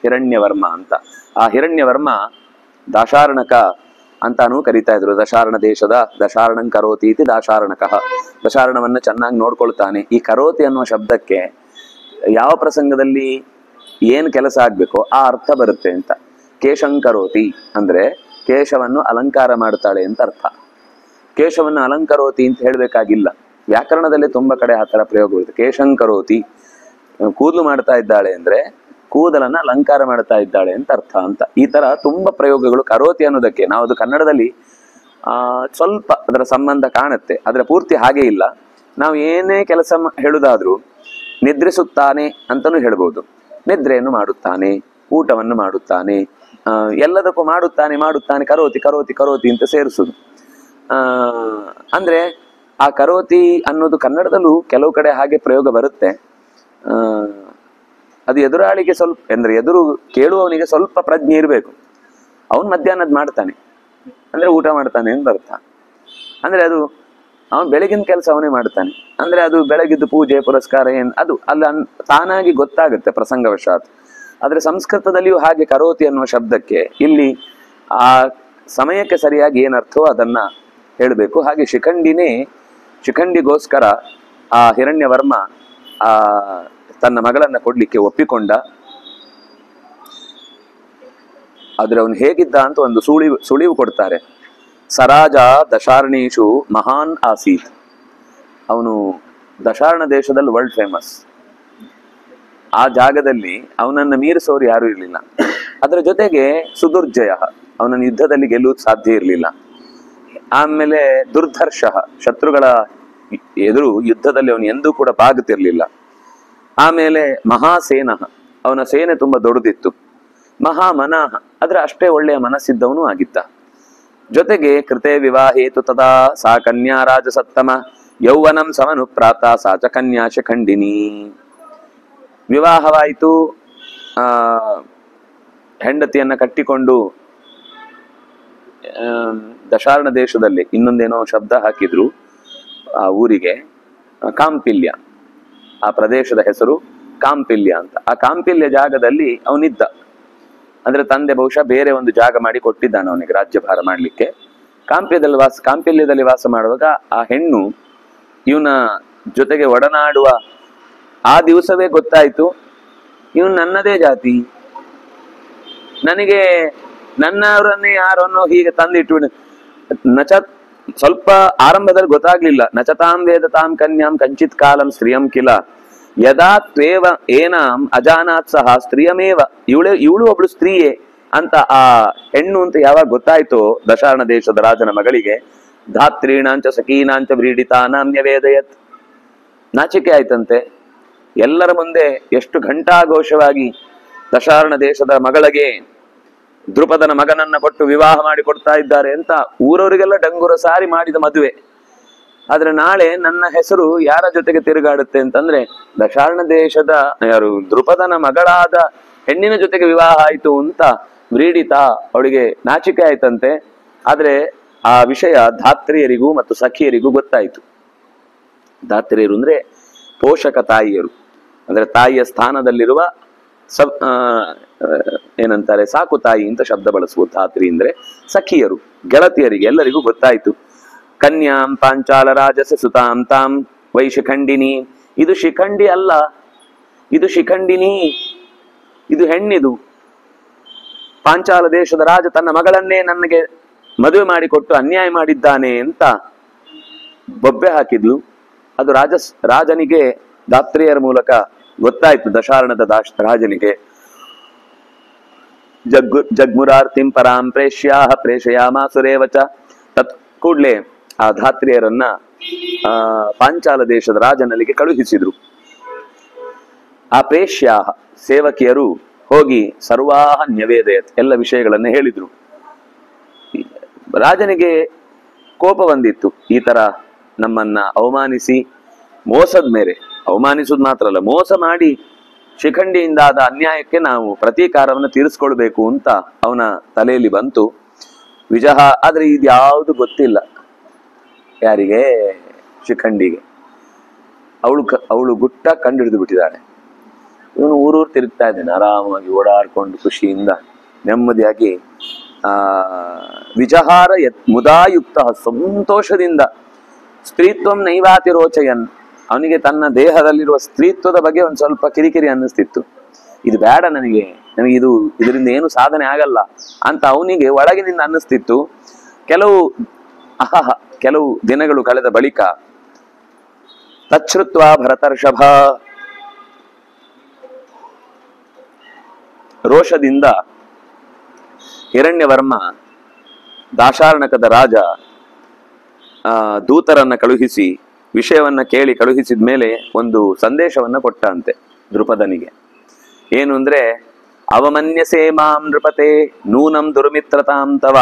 ಹಿರಣ್ಯವರ್ಮ ಅಂತ. ಆ ಹಿರಣ್ಯವರ್ಮ ದಾಶಾರ್ಣಕ ಅಂತಾನೂ ಕರಿತಾ ಇದ್ರು. ದಶಾರ್ಣ ದೇಶದ ದಶಾರ್ಣಂ ಕರೋತಿ ಇತಿ ದಾಶಾರ್ಣಕಃ, ದಶಾರ್ಣವನ್ನ ಚೆನ್ನಾಗಿ ನೋಡ್ಕೊಳ್ತಾನೆ. ಈ ಕರೋತಿ ಅನ್ನುವ ಶಬ್ದಕ್ಕೆ ಯಾವ ಪ್ರಸಂಗದಲ್ಲಿ ಏನ್ ಕೆಲಸ ಆಗ್ಬೇಕೋ ಆ ಅರ್ಥ ಬರುತ್ತೆ ಅಂತ. ಕೇಶಂಕರೋತಿ ಅಂದ್ರೆ ಕೇಶವನ್ನು ಅಲಂಕಾರ ಮಾಡ್ತಾಳೆ ಅಂತ ಅರ್ಥ. ಕೇಶವನ್ನು ಅಲಂಕರೋತಿ ಅಂತ ಹೇಳ್ಬೇಕಾಗಿಲ್ಲ, ವ್ಯಾಕರಣದಲ್ಲಿ ತುಂಬಾ ಕಡೆ ಆ ತರ ಪ್ರಯೋಗವಿರುತ್ತೆ. ಕೇಶಂಕರೋತಿ, ಕೂದಲು ಮಾಡ್ತಾ ಇದ್ದಾಳೆ ಅಂದ್ರೆ ಕೂದಲನ್ನ ಅಲಂಕಾರ ಮಾಡ್ತಾ ಇದ್ದಾಳೆ ಅಂತ ಅರ್ಥ ಅಂತ. ಈ ತರ ತುಂಬಾ ಪ್ರಯೋಗಗಳು ಕರೋತಿ ಅನ್ನೋದಕ್ಕೆ. ನಾವು ಅದು ಕನ್ನಡದಲ್ಲಿ ಸ್ವಲ್ಪ ಅದರ ಸಂಬಂಧ ಕಾಣುತ್ತೆ, ಅದರ ಪೂರ್ತಿ ಹಾಗೆ ಇಲ್ಲ. ನಾವು ಏನೇ ಕೆಲಸ ಹೇಳುದಾದ್ರೂ ನಿದ್ರಿಸುತ್ತಾನೆ ಅಂತಾನೂ ಹೇಳ್ಬೋದು, ನಿದ್ರೆಯನ್ನು ಮಾಡುತ್ತಾನೆ, ಊಟವನ್ನು ಮಾಡುತ್ತಾನೆ, ಎಲ್ಲದಕ್ಕೂ ಮಾಡುತ್ತಾನೆ ಕರೋತಿ ಕರೋತಿ ಕರೋತಿ ಅಂತ ಸೇರಿಸುದು. ಅಂದ್ರೆ ಆ ಕರೋತಿ ಅನ್ನೋದು ಕನ್ನಡದಲ್ಲೂ ಕೆಲವು ಕಡೆ ಹಾಗೆ ಪ್ರಯೋಗ ಬರುತ್ತೆ. ಅದು ಎದುರಾಳಿಗೆ ಸ್ವಲ್ಪ ಅಂದ್ರೆ ಎದುರು ಕೇಳುವವನಿಗೆ ಸ್ವಲ್ಪ ಪ್ರಜ್ಞೆ ಇರಬೇಕು. ಅವನು ಮಧ್ಯಾಹ್ನದ್ ಮಾಡ್ತಾನೆ ಅಂದ್ರೆ ಊಟ ಮಾಡ್ತಾನೆ ಅಂತ ಅರ್ಥ. ಅಂದ್ರೆ ಅದು ಅವನು ಬೆಳಗಿನ ಕೆಲಸ ಅವನೇ ಮಾಡ್ತಾನೆ ಅಂದ್ರೆ ಅದು ಬೆಳಗಿದ್ದು ಪೂಜೆ ಪುರಸ್ಕಾರ ಅದು ಅಲ್ಲ ತಾನಾಗಿ ಗೊತ್ತಾಗುತ್ತೆ ಪ್ರಸಂಗವಶಾತ್. ಆದ್ರೆ ಸಂಸ್ಕೃತದಲ್ಲಿಯೂ ಹಾಗೆ ಕರೋತಿ ಅನ್ನುವ ಶಬ್ದಕ್ಕೆ ಇಲ್ಲಿ ಆ ಸಮಯಕ್ಕೆ ಸರಿಯಾಗಿ ಏನರ್ಥವೋ ಅದನ್ನ ಹೇಳಬೇಕು. ಹಾಗೆ ಶಿಖಂಡಿಗೋಸ್ಕರ ಆ ಹಿರಣ್ಯವರ್ಮ ತನ್ನ ಮಗಳನ್ನ ಕೊಡ್ಲಿಕ್ಕೆ ಒಪ್ಪಿಕೊಂಡ. ಆದ್ರೆ ಅವನು ಹೇಗಿದ್ದ ಅಂತ ಒಂದು ಸುಳಿವು ಕೊಡ್ತಾರೆ. ಸರಾಜ ದಶಾರ್ಣೇಶು ಮಹಾನ್ ಆಸೀತ್. ಅವನು ದಶಾರ್ಣ ದೇಶದಲ್ಲಿ ವರ್ಲ್ಡ್ ಫೇಮಸ್. ಆ ಜಾಗದಲ್ಲಿ ಅವನನ್ನ ಮೀರಿಸೋರು ಯಾರು ಇರಲಿಲ್ಲ. ಅದರ ಜೊತೆಗೆ ಸುದುರ್ಜಯ, ಅವನನ್ನು ಯುದ್ಧದಲ್ಲಿ ಗೆಲ್ಲುವುದು ಸಾಧ್ಯ ಇರಲಿಲ್ಲ. ಆಮೇಲೆ ದುರ್ಧರ್ಷ, ಶತ್ರುಗಳ ಎದುರು ಯುದ್ಧದಲ್ಲಿ ಅವನು ಎಂದೂ ಕೂಡ ಬಾಗುತ್ತಿರ್ಲಿಲ್ಲ. ಆಮೇಲೆ ಮಹಾಸೇನ, ಅವನ ಸೇನೆ ತುಂಬಾ ದೊಡ್ಡದಿತ್ತು. ಮಹಾಮನಾಹ, ಆದ್ರೆ ಅಷ್ಟೇ ಒಳ್ಳೆಯ ಮನಸ್ಸಿದ್ದವನು ಆಗಿದ್ದ. ಜೊತೆಗೆ ಕೃತೆ ವಿವಾಹೇತು ತದಾ ಸಾ ಕನ್ಯಾ ರಾಜಸತ್ತಮ ಯೌವನಂ ಸಮನು ಪ್ರಾತ ಸಾಚ ಕನ್ಯಾ ಶಿಖಂಡಿನಿ. ವಿವಾಹವಾಯಿತು, ಹೆಂಡತಿಯನ್ನ ಕಟ್ಟಿಕೊಂಡು ದಶಾರ್ಣ ದೇಶದಲ್ಲಿ ಇನ್ನೊಂದೇನೋ ಶಬ್ದ ಹಾಕಿದ್ರು ಆ ಊರಿಗೆ, ಕಾಂಪಿಲ್ಯ, ಆ ಪ್ರದೇಶದ ಹೆಸರು ಕಾಂಪಿಲ್ಯ ಅಂತ. ಆ ಕಾಂಪಿಲ್ಯ ಜಾಗದಲ್ಲಿ ಅವನಿದ್ದ. ಅಂದ್ರೆ ತಂದೆ ಬಹುಶಃ ಬೇರೆ ಒಂದು ಜಾಗ ಮಾಡಿ ಕೊಟ್ಟಿದ್ದಾನೆ ಅವನಿಗೆ ರಾಜ್ಯಭಾರ ಮಾಡ್ಲಿಕ್ಕೆ. ಕಾಂಪಿಲ್ಯದಲ್ಲಿ ವಾಸ ಮಾಡುವಾಗ ಆ ಹೆಣ್ಣು ಇವನ ಜೊತೆಗೆ ಒಡನಾಡುವ ಆ ದಿವಸವೇ ಗೊತ್ತಾಯ್ತು, ಇವನು ನನ್ನದೇ ಜಾತಿ, ನನಗೆ ನನ್ನವರನ್ನೇ ಯಾರನ್ನೋ ಹೀಗೆ ತಂದಿಟ್ಟು ನಚ ಸ್ವಲ್ಪ ಆರಂಭದಲ್ಲಿ ಗೊತ್ತಾಗ್ಲಿಲ್ಲ. ನಚತಾಂ ವೇದ ತಾಂ ಕನ್ಯಾಂ ಕಂಚಿತ್ ಕಾಲಂ ಸ್ತ್ರೀಯಂ ಕಿಲ ಯದಾ ತ್ವೇವ ಏನಾಂ ಅಜಾನಾತ್ ಸಹ ಸ್ತ್ರೀಯಮೇವ. ಇವಳು ಒಬ್ಳು ಸ್ತ್ರೀಯೇ ಅಂತ ಆ ಹೆಣ್ಣು ಅಂತ ಯಾವಾಗ ಗೊತ್ತಾಯ್ತೋ ದಶಾರ್ಣ ದೇಶದ ರಾಜನ ಮಗಳಿಗೆ, ಧಾತ್ರೀಣಾಂಚ ಸಖೀನಾಂಚ ವ್ರೀಡಿತಾನಾಂ ನ್ಯವೇದಯತ್. ನಾಚಿಕೆ ಆಯ್ತಂತೆ. ಎಲ್ಲರ ಮುಂದೆ ಎಷ್ಟು ಘಂಟಾಘೋಷವಾಗಿ ದಶಾರ್ಣ ದೇಶದ ಮಗಳಿಗೆ ದ್ರುಪದನ ಮಗನನ್ನ ಕೊಟ್ಟು ವಿವಾಹ ಮಾಡಿ ಕೊಡ್ತಾ ಇದ್ದಾರೆ ಅಂತ ಊರವರಿಗೆಲ್ಲ ಡಂಗುರ ಸಾರಿ ಮಾಡಿದ ಮದುವೆ. ಆದ್ರೆ ನಾಳೆ ನನ್ನ ಹೆಸರು ಯಾರ ಜೊತೆಗೆ ತಿರುಗಾಡುತ್ತೆ ಅಂತಂದ್ರೆ ದಶಾರ್ಣ ದೇಶದ ಯಾರು ದ್ರುಪದನ ಮಗಳಾದ ಹೆಣ್ಣಿನ ಜೊತೆಗೆ ವಿವಾಹ ಆಯ್ತು ಅಂತ ವ್ರೀಡಿತ, ಅವಳಿಗೆ ನಾಚಿಕೆ ಆಯ್ತಂತೆ. ಆದ್ರೆ ಆ ವಿಷಯ ಧಾತ್ರಿಯರಿಗೂ ಮತ್ತು ಸಖಿಯರಿಗೂ ಗೊತ್ತಾಯ್ತು. ಧಾತ್ರಿಯರು ಅಂದ್ರೆ ಪೋಷಕ ತಾಯಿಯರು, ಅಂದ್ರೆ ತಾಯಿಯ ಸ್ಥಾನದಲ್ಲಿರುವ ಏನಂತಾರೆ ಸಾಕು ತಾಯಿ ಅಂತ ಶಬ್ದ ಬಳಸುವುದು. ಧಾತ್ರಿ ಅಂದ್ರೆ ಸಖಿಯರು, ಗೆಳತಿಯರಿಗೆ ಎಲ್ಲರಿಗೂ ಗೊತ್ತಾಯ್ತು. ಕನ್ಯಾಂ ಪಾಂಚಾಲ ರಾಜಸ ಸುತಾಂ ತಾಂ ವೈ ಶಿಖಂಡಿನಿ. ಇದು ಶಿಖಂಡಿ ಅಲ್ಲ, ಇದು ಶಿಖಂಡಿನಿ, ಇದು ಹೆಣ್ಣಿದು. ಪಾಂಚಾಲ ದೇಶದ ರಾಜ ತನ್ನ ಮಗಳನ್ನೇ ನನಗೆ ಮದುವೆ ಮಾಡಿಕೊಟ್ಟು ಅನ್ಯಾಯ ಮಾಡಿದ್ದಾನೆ ಅಂತ ಬೊಬ್ಬೆ ಹಾಕಿದ್ಲು. ಅದು ರಾಜನಿಗೆ ಧಾತ್ರಿಯರ ಮೂಲಕ ಗೊತ್ತಾಯ್ತು. ದಶಾರ್ಣದ ರಾಜನಿಗೆ ಜಗ್ಮುರಾರ್ತಿಂ ಪರಾಂ ಪ್ರೇಷ್ಯಾಹ ಪ್ರೇಷಯಾಮಾಸುರೇವಚ. ತತ್ ಕೂಡ್ಲೆ ಆ ಧಾತ್ರಿಯರನ್ನ ಪಾಂಚಾಲ ದೇಶದ ರಾಜನಲ್ಲಿಗೆ ಕಳುಹಿಸಿದ್ರು. ಆ ಪ್ರೇಷ್ಯಾಹ ಸೇವಕಿಯರು ಹೋಗಿ ಸರ್ವಾಹ ನ್ಯವೇದಯತ್, ಎಲ್ಲ ವಿಷಯಗಳನ್ನ ಹೇಳಿದ್ರು. ರಾಜನಿಗೆ ಕೋಪ ಬಂದಿತ್ತು. ಈ ತರ ನಮ್ಮನ್ನ ಅವಮಾನಿಸಿ, ಮೋಸದ ಮೇರೆ ಅವಮಾನಿಸುದು ಮಾತ್ರ ಅಲ್ಲ, ಮೋಸ ಮಾಡಿ ಶಿಖಂಡಿಯಿಂದಾದ ಅನ್ಯಾಯಕ್ಕೆ ನಾವು ಪ್ರತೀಕಾರವನ್ನು ತೀರಿಸ್ಕೊಳ್ಬೇಕು ಅಂತ ಅವನ ತಲೆಯಲ್ಲಿ ಬಂತು. ವಿಜಹ, ಆದ್ರೆ ಇದ್ಯಾವುದು ಗೊತ್ತಿಲ್ಲ ಯಾರಿಗೆ, ಶಿಖಂಡಿಗೆ. ಅವಳು ಗುಟ್ಟ ಕಂಡಿಡಿದು ಬಿಟ್ಟಿದ್ದಾಳೆ. ಇವನು ಊರೂರು ತಿರುಗ್ತಾ ಇದ್ದಾನೆ ಆರಾಮಾಗಿ, ಓಡಾಡ್ಕೊಂಡು ಖುಷಿಯಿಂದ ನೆಮ್ಮದಿಯಾಗಿ. ವಿಜಹಾರ ಮುದಾಯುಕ್ತ, ಸಂತೋಷದಿಂದ. ಸ್ತ್ರೀತ್ವಂ ನೈವಾತಿ ರೋಚಯನ್, ಅವನಿಗೆ ತನ್ನ ದೇಹದಲ್ಲಿರುವ ಸ್ತ್ರೀತ್ವದ ಬಗ್ಗೆ ಒಂದು ಸ್ವಲ್ಪ ಕಿರಿಕಿರಿ ಅನ್ನಿಸ್ತಿತ್ತು. ಇದು ಬೇಡ ನನಗೆ ಇದರಿಂದ ಏನು ಸಾಧನೆ ಆಗಲ್ಲ ಅಂತ ಅವನಿಗೆ ಒಳಗಿನಿಂದ ಅನ್ನಿಸ್ತಿತ್ತು. ಕೆಲವು ದಿನಗಳು ಕಳೆದ ಬಳಿಕ ತಚ್ಛ್ರುತ್ವ ಭರತರ್ಷಭ, ರೋಷದಿಂದ ಹಿರಣ್ಯವರ್ಮ ದಾಶಾರ್ಣಕದ ರಾಜ ದೂತರನ್ನ ಕಳುಹಿಸಿ ವಿಷಯವನ್ನ ಕೇಳಿ ಕಳುಹಿಸಿದ ಮೇಲೆ ಒಂದು ಸಂದೇಶವನ್ನ ಕೊಟ್ಟಂತೆ ದ್ರುಪದನಿಗೆ. ಏನು ಅಂದ್ರೆ ಅವಮನ್ಯಸೇ ಮಾಂ ನೃಪತೆ ನೂನಂ ದುರ್ಮಿತ್ರತಾಂ ತವ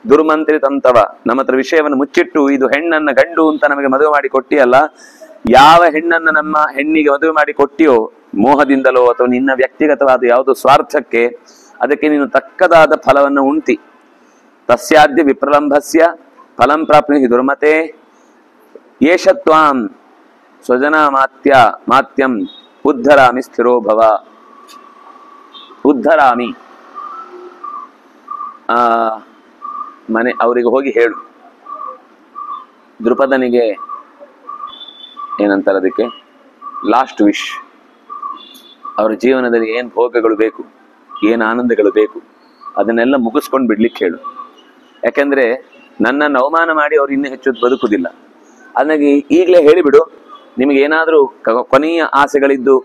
ದುರ್ಮಂತ್ರಿತಂತವ. ನಮ್ಮ ಹತ್ರ ವಿಷಯವನ್ನು ಮುಚ್ಚಿಟ್ಟು ಇದು ಹೆಣ್ಣನ್ನ ಗಂಡು ಅಂತ ನಮಗೆ ಮದುವೆ ಮಾಡಿ ಕೊಟ್ಟಿಯಲ್ಲ, ಯಾವ ಹೆಣ್ಣನ್ನ ನಮ್ಮ ಹೆಣ್ಣಿಗೆ ಮದುವೆ ಮಾಡಿ ಕೊಟ್ಟಿಯೋ ಮೋಹದಿಂದಲೋ ಅಥವಾ ನಿನ್ನ ವ್ಯಕ್ತಿಗತವಾದ ಯಾವುದೋ ಸ್ವಾರ್ಥಕ್ಕೆ, ಅದಕ್ಕೆ ನೀನು ತಕ್ಕದಾದ ಫಲವನ್ನು ಉಣ್ತಿ. ತಸ್ಯಾದ್ಯ ವಿಪ್ರಲಂಭಸ್ಯ ಫಲಂ ಪ್ರಾಪ್ನುಹಿ ದುರ್ಮತೆ ಯೇಷತ್ವಾಂ ಸ್ವಜನ ಮಾತ್ಯಂ ಉದ್ಧರಾಮಿ ಸ್ಥಿರೋ ಭವ. ಉದ್ಧರಾಮಿ ಮನೆ ಅವರಿಗೆ ಹೋಗಿ ಹೇಳು, ದೃಪದನಿಗೆ ಏನಂತಾರೆ ಅದಕ್ಕೆ ಲಾಸ್ಟ್ ವಿಶ್, ಅವರ ಜೀವನದಲ್ಲಿ ಏನು ಭೋಗಗಳು ಬೇಕು, ಏನು ಆನಂದಗಳು ಬೇಕು, ಅದನ್ನೆಲ್ಲ ಮುಗಿಸ್ಕೊಂಡು ಬಿಡ್ಲಿಕ್ಕೆ ಹೇಳು. ಯಾಕೆಂದ್ರೆ ನನ್ನನ್ನು ಅವಮಾನ ಮಾಡಿ ಅವ್ರು ಇನ್ನೂ ಹೆಚ್ಚು ಬದುಕುದಿಲ್ಲ. ಅದನ್ನಾಗಿ ಈಗಲೇ ಹೇಳಿಬಿಡು, ನಿಮಗೆ ಏನಾದರೂ ಕೊನೆಯ ಆಸೆಗಳಿದ್ದು,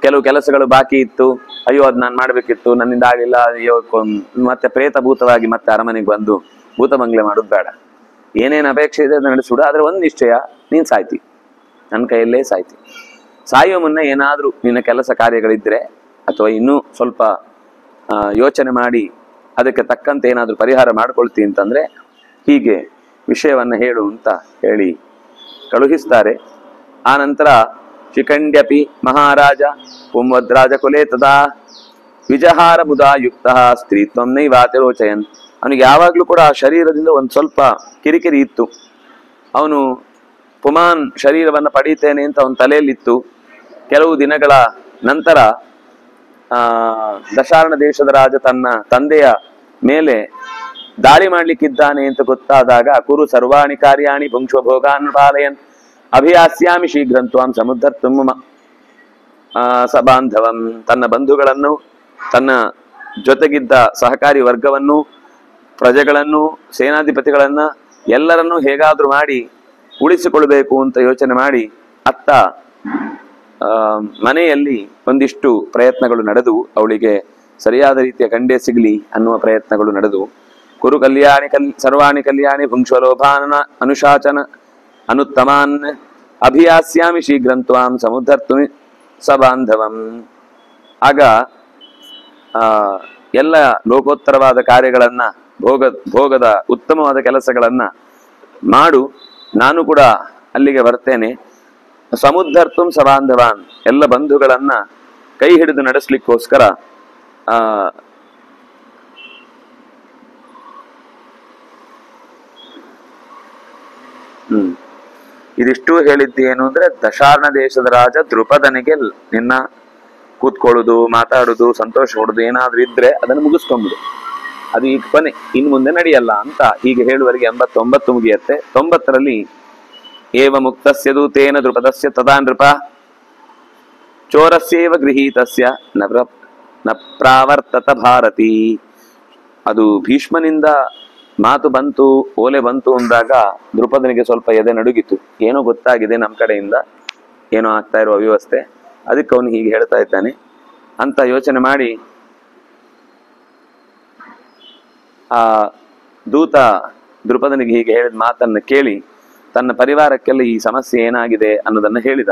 ಕೆಲವು ಕೆಲಸಗಳು ಬಾಕಿ ಇತ್ತು, ಅಯ್ಯೋ ಅದು ನಾನು ಮಾಡಬೇಕಿತ್ತು, ನನ್ನಿಂದ ಆಗಲಿಲ್ಲ, ಅಯ್ಯೋ ಮತ್ತೆ ಪ್ರೇತಭೂತವಾಗಿ ಮತ್ತೆ ಅರಮನೆಗೆ ಬಂದು ಭೂತಮಂಗ್ಲೆ ಮಾಡೋದು ಬೇಡ. ಏನೇನು ಅಪೇಕ್ಷೆ ಇದೆ ಅದನ್ನು ನಡೆಸ್ಬಿಡು. ಆದರೆ ಒಂದು ನಿಶ್ಚಯ, ನೀನು ಸಾಯ್ತಿ, ನನ್ನ ಕೈಯಲ್ಲೇ ಸಾಯ್ತಿ. ಸಾಯುವ ಮುನ್ನ ಏನಾದರೂ ನಿನ್ನ ಕೆಲಸ ಕಾರ್ಯಗಳಿದ್ದರೆ ಅಥವಾ ಇನ್ನೂ ಸ್ವಲ್ಪ ಯೋಚನೆ ಮಾಡಿ ಅದಕ್ಕೆ ತಕ್ಕಂತೆ ಏನಾದರೂ ಪರಿಹಾರ ಮಾಡ್ಕೊಳ್ತಿ ಅಂತಂದರೆ ಹೀಗೆ ವಿಷಯವನ್ನು ಹೇಳು ಅಂತ ಹೇಳಿ ಕಳುಹಿಸ್ತಾರೆ. ಆ ನಂತರ ಶಿಖಂಡ್ಯಪಿ ಮಹಾರಾಜ ಪುಂವದ್ರಾಜ ಕುಲೇ ತದಾ ವಿಜಹಾರ ಮುದಾ ಯುಕ್ತ ಸ್ತ್ರೀತ್ವಂ ನೈವಾತಿರೋಚಯನ್. ಅವನಿಗೆ ಯಾವಾಗಲೂ ಕೂಡ ಆ ಶರೀರದಿಂದ ಒಂದು ಸ್ವಲ್ಪ ಕಿರಿಕಿರಿ ಇತ್ತು. ಅವನು ಪುಮಾನ್ ಶರೀರವನ್ನು ಪಡೀತೇನೆ ಅಂತ ಅವನ ತಲೆಯಲ್ಲಿತ್ತು. ಕೆಲವು ದಿನಗಳ ನಂತರ ದಶಾರ್ಣ ದೇಶದ ರಾಜ ತನ್ನ ತಂದೆಯ ಮೇಲೆ ದಾಳಿ ಮಾಡ್ಲಿಕ್ಕಿದ್ದಾನೆ ಅಂತ ಗೊತ್ತಾದಾಗ ಕುರು ಸರ್ವಾಣಿ ಕಾರ್ಯಾಣಿ ಭುಂಕ್ಷ್ವ ಭೋಗಾನ್ ಪಾಲಯನ್ ಅಭಿಯಾಸ್ಯಾಮಿ ಶೀಘ್ರಂತ್ವಾಂ ಸಮುದ್ಧರ್ತುಂ ಸಬಾಂಧವಂ. ತನ್ನ ಬಂಧುಗಳನ್ನು, ತನ್ನ ಜೊತೆಗಿದ್ದ ಸಹಕಾರಿ ವರ್ಗವನ್ನು, ಪ್ರಜೆಗಳನ್ನು, ಸೇನಾಧಿಪತಿಗಳನ್ನ ಎಲ್ಲರನ್ನೂ ಹೇಗಾದ್ರೂ ಮಾಡಿ ಉಳಿಸಿಕೊಳ್ಬೇಕು ಅಂತ ಯೋಚನೆ ಮಾಡಿ ಅತ್ತ ಮನೆಯಲ್ಲಿ ಒಂದಿಷ್ಟು ಪ್ರಯತ್ನಗಳು ನಡೆದು ಅವಳಿಗೆ ಸರಿಯಾದ ರೀತಿಯ ಗಂಡೆ ಸಿಗಲಿ ಅನ್ನುವ ಪ್ರಯತ್ನಗಳು ನಡೆದು ಕುರು ಕಲ್ಯಾಣಿ ಸರ್ವಾಣಿ ಕಲ್ಯಾಣಿ ಭುಂಕ್ಷಲೋಭಾನ ಅನುಶಾಚನ ಅನುತ್ತಮಾನ್ ಅಭಿಯಾಸ್ಯಾಮಿ ಶೀಘ್ರಂತ್ವಾಂ ಸಮುದ್ಧರ್ತು ಸಬಾಂಧವಂ. ಆಗ ಎಲ್ಲ ಲೋಕೋತ್ತರವಾದ ಕಾರ್ಯಗಳನ್ನ, ಭೋಗದ ಉತ್ತಮವಾದ ಕೆಲಸಗಳನ್ನ ಮಾಡು, ನಾನು ಕೂಡ ಅಲ್ಲಿಗೆ ಬರ್ತೇನೆ. ಸಮುದ್ಧರ್ತುಂ ಸಬಾಂಧವಾನ್, ಎಲ್ಲ ಬಂಧುಗಳನ್ನ ಕೈ ಹಿಡಿದು ನಡೆಸಲಿಕ್ಕೋಸ್ಕರ ಇದಿಷ್ಟು ಹೇಳಿದ್ದೇನು ಅಂದ್ರೆ ದಶಾರ್ಣ ದೇಶದ ರಾಜ ದೃಪದನಿಗೆ ನಿನ್ನ ಕೂತ್ಕೊಳ್ಳುದು, ಮಾತಾಡುದು, ಸಂತೋಷ ಪಡುದು ಏನಾದ್ರೂ ಇದ್ರೆ ಅದನ್ನು ಮುಗಿಸ್ಕೊಂಡ್ಬಿಡು, ಅದು ಈಗ ಕೊನೆ, ಇನ್ನು ಮುಂದೆ ನಡೆಯಲ್ಲ ಅಂತ ಹೀಗೆ ಹೇಳುವವರೆಗೆ 89 ಮುಗಿಯತ್ತೆ. 90ರಲ್ಲಿ ಏವ ಮುಕ್ತಸ್ಯ ದೂತೇನ ದೃಪದಸ್ಯ ತದಾ ನೃಪ ಚೋರಸ್ಯೇವ ಗೃಹೀತಸ್ಯ ನ ಪ್ರಾವರ್ತತ ಭಾರತಿ. ಅದು ಭೀಷ್ಮನಿಂದ ಮಾತು ಬಂತು, ಓಲೆ ಬಂತು ಅಂದಾಗ ದೃಪದನಿಗೆ ಸ್ವಲ್ಪ ಎದೆ ನಡುಗಿತು. ಏನೋ ಗೊತ್ತಾಗಿದೆ ನಮ್ಮ ಕಡೆಯಿಂದ, ಏನೋ ಆಗ್ತಾ ಇರುವ ಅವ್ಯವಸ್ಥೆ, ಅದಕ್ಕೆ ಅವನು ಹೀಗೆ ಹೇಳ್ತಾ ಇದ್ದಾನೆ ಅಂತ ಯೋಚನೆ ಮಾಡಿ ಆ ದೂತ ದೃಪದನಿಗೆ ಹೀಗೆ ಹೇಳಿದ ಮಾತನ್ನು ಕೇಳಿ ತನ್ನ ಪರಿವಾರಕ್ಕೆಲ್ಲ ಈ ಸಮಸ್ಯೆ ಏನಾಗಿದೆ ಅನ್ನೋದನ್ನು ಹೇಳಿದ.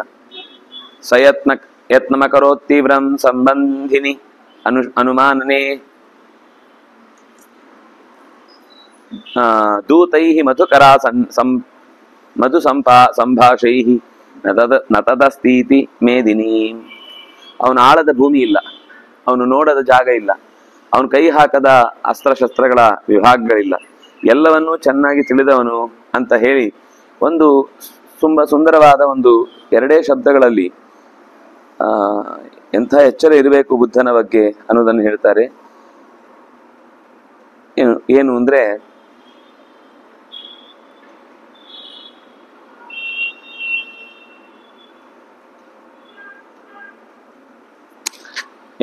ಯತ್ನಮಕರೋತ್ ತೀವ್ರಂ ಸಂಬಂಧಿನಿ ಅನುಮಾನನೆ ದೂತೈ ಮಧುಕರಾ ಮಧು ಸಂಭಾಷೈ ನತದಸ್ತೀತಿ ಮೇದಿನಿ. ಅವನು ಆಳದ ಭೂಮಿ ಇಲ್ಲ, ಅವನು ನೋಡದ ಜಾಗ ಇಲ್ಲ, ಅವನು ಕೈ ಹಾಕದ ಅಸ್ತ್ರಶಸ್ತ್ರಗಳ ವಿಭಾಗಗಳಿಲ್ಲ, ಎಲ್ಲವನ್ನೂ ಚೆನ್ನಾಗಿ ತಿಳಿದವನು ಅಂತ ಹೇಳಿ ಒಂದು ತುಂಬ ಸುಂದರವಾದ ಒಂದು 2 ಶಬ್ದಗಳಲ್ಲಿ ಎಂಥ ಎಚ್ಚರ ಇರಬೇಕು ಬುದ್ಧನ ಬಗ್ಗೆ ಅನ್ನೋದನ್ನು ಹೇಳ್ತಾರೆ. ಏನು ಅಂದ್ರೆ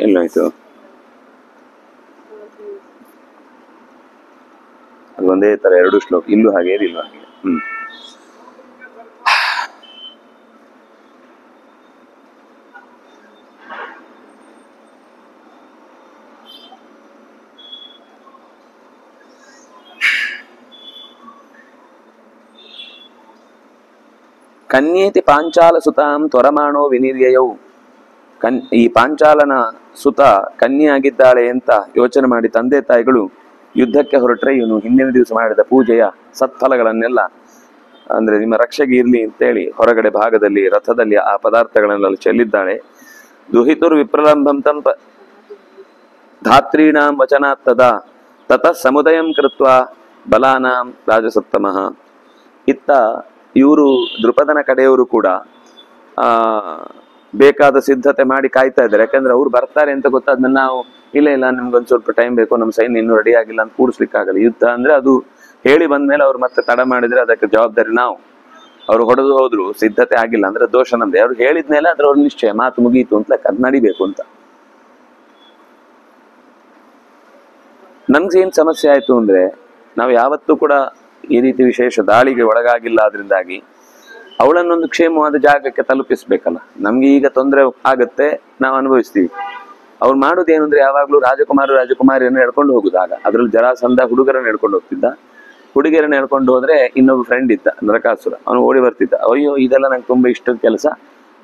ಎಲ್ಲೋಯ್ತು, ಅದು ಒಂದೇ ತರ 2 ಶ್ಲೋಕ, ಇಲ್ಲೂ ಹಾಗೆ ಇಲ್ಲೂ ಹಾಗೆ. ಕನ್ಯೇತಿ ಪಾಂಚಾಲ ಸುತಾಂ ತ್ವರಮಾಣೋ ವಿನಿರ್ಯಯೌ. ಈ ಪಾಂಚಾಲನ ಸುತ ಕನ್ಯೆಯಾಗಿದ್ದಾಳೆ ಅಂತ ಯೋಚನೆ ಮಾಡಿ ತಂದೆ ತಾಯಿಗಳು ಯುದ್ಧಕ್ಕೆ ಹೊರಟ್ರೆ ಇವನು ಹಿಂದಿನ ದಿವಸ ಮಾಡಿದ ಪೂಜೆಯ ಸತ್ಫಲಗಳನ್ನೆಲ್ಲ ಅಂದ್ರೆ ನಿಮ್ಮ ರಕ್ಷೆಗೆ ಇರ್ಲಿ ಅಂತೇಳಿ ಹೊರಗಡೆ ಭಾಗದಲ್ಲಿ ರಥದಲ್ಲಿ ಆ ಪದಾರ್ಥಗಳನ್ನೆಲ್ಲ ಚೆಲ್ಲಿದ್ದಾಳೆ. ದುಹಿತುರ್ ವಿಪ್ರಲಂಬಂ ತಂಪ ಧಾತ್ರೀಣಾಂ ವಚನಾತ್ ತದಾ ತತಃ ಸಮುದಯಂ ಕೃತ್ವ ಬಲಾನಾಂ ರಾಜಸತ್ತಮಃ. ಇತ್ತ ಇವರು ದೃಪದನ ಕಡೆಯವರು ಕೂಡ ಬೇಕಾದ ಸಿದ್ಧತೆ ಮಾಡಿ ಕಾಯ್ತಾ ಇದ್ದಾರೆ. ಯಾಕಂದ್ರೆ ಅವ್ರು ಬರ್ತಾರೆ ಅಂತ ಗೊತ್ತಾದ್ಮೇಲೆ ನಾವು ಇಲ್ಲ ನಿಮ್ಗೊಂದು ಸ್ವಲ್ಪ ಟೈಮ್ ಬೇಕು, ನಮ್ಮ ಸೈನ್ಯ ಇನ್ನೂ ರೆಡಿ ಆಗಿಲ್ಲ ಅಂತ ಕೂಡಿಸ್ಲಿಕ್ಕಾಗಲ್ಲ. ಯುದ್ಧ ಅಂದ್ರೆ ಅದು ಹೇಳಿ ಬಂದ್ಮೇಲೆ ಅವ್ರು ಮತ್ತೆ ತಡ ಮಾಡಿದ್ರೆ ಅದಕ್ಕೆ ಜವಾಬ್ದಾರಿ ನಾವು. ಅವ್ರು ಹೊಡೆದು ಹೋದ್ರು ಸಿದ್ಧತೆ ಆಗಿಲ್ಲ ಅಂದ್ರೆ ದೋಷ ನಮ್ದೆ. ಅವ್ರು ಹೇಳಿದ್ಮೇಲೆ ಅದ್ರ ಅವ್ರ ನಿಶ್ಚಯ ಮಾತು ಮುಗೀತು ಅಂತ ಅದ್ ನಡಿಬೇಕು ಅಂತ. ನಮ್ಗೆ ಏನ್ ಸಮಸ್ಯೆ ಆಯ್ತು ಅಂದ್ರೆ ನಾವು ಯಾವತ್ತೂ ಕೂಡ ಈ ರೀತಿ ವಿಶೇಷ ದಾಳಿಗೆ ಒಳಗಾಗಿಲ್ಲ. ಅದರಿಂದಾಗಿ ಅವಳನ್ನೊಂದು ಕ್ಷೇಮವಾದ ಜಾಗಕ್ಕೆ ತಲುಪಿಸ್ಬೇಕಲ್ಲ. ನಮ್ಗೆ ಈಗ ತೊಂದರೆ ಆಗತ್ತೆ, ನಾವು ಅನುಭವಿಸ್ತೀವಿ. ಅವ್ರು ಮಾಡೋದೇನು ಅಂದ್ರೆ ಯಾವಾಗ್ಲೂ ರಾಜಕುಮಾರಿಯನ್ನು ಎಳ್ಕೊಂಡು ಹೋಗುದಾಗ, ಅದ್ರಲ್ಲಿ ಜರಾಸಂಧ ಹುಡುಗರನ್ನ ಎಳ್ಕೊಂಡು ಹೋಗ್ತಿದ್ದ. ಹುಡುಗಿಯರನ್ನ ಎಳ್ಕೊಂಡು ಹೋದ್ರೆ ಇನ್ನೊಬ್ಬ ಫ್ರೆಂಡ್ ಇದ್ದ ನರಕಾಸುರ, ಅವನು ಓಡಿ ಬರ್ತಿದ್ದ. ಅಯ್ಯೋ ಇದೆಲ್ಲ ನಂಗೆ ತುಂಬಾ ಇಷ್ಟದ ಕೆಲಸ,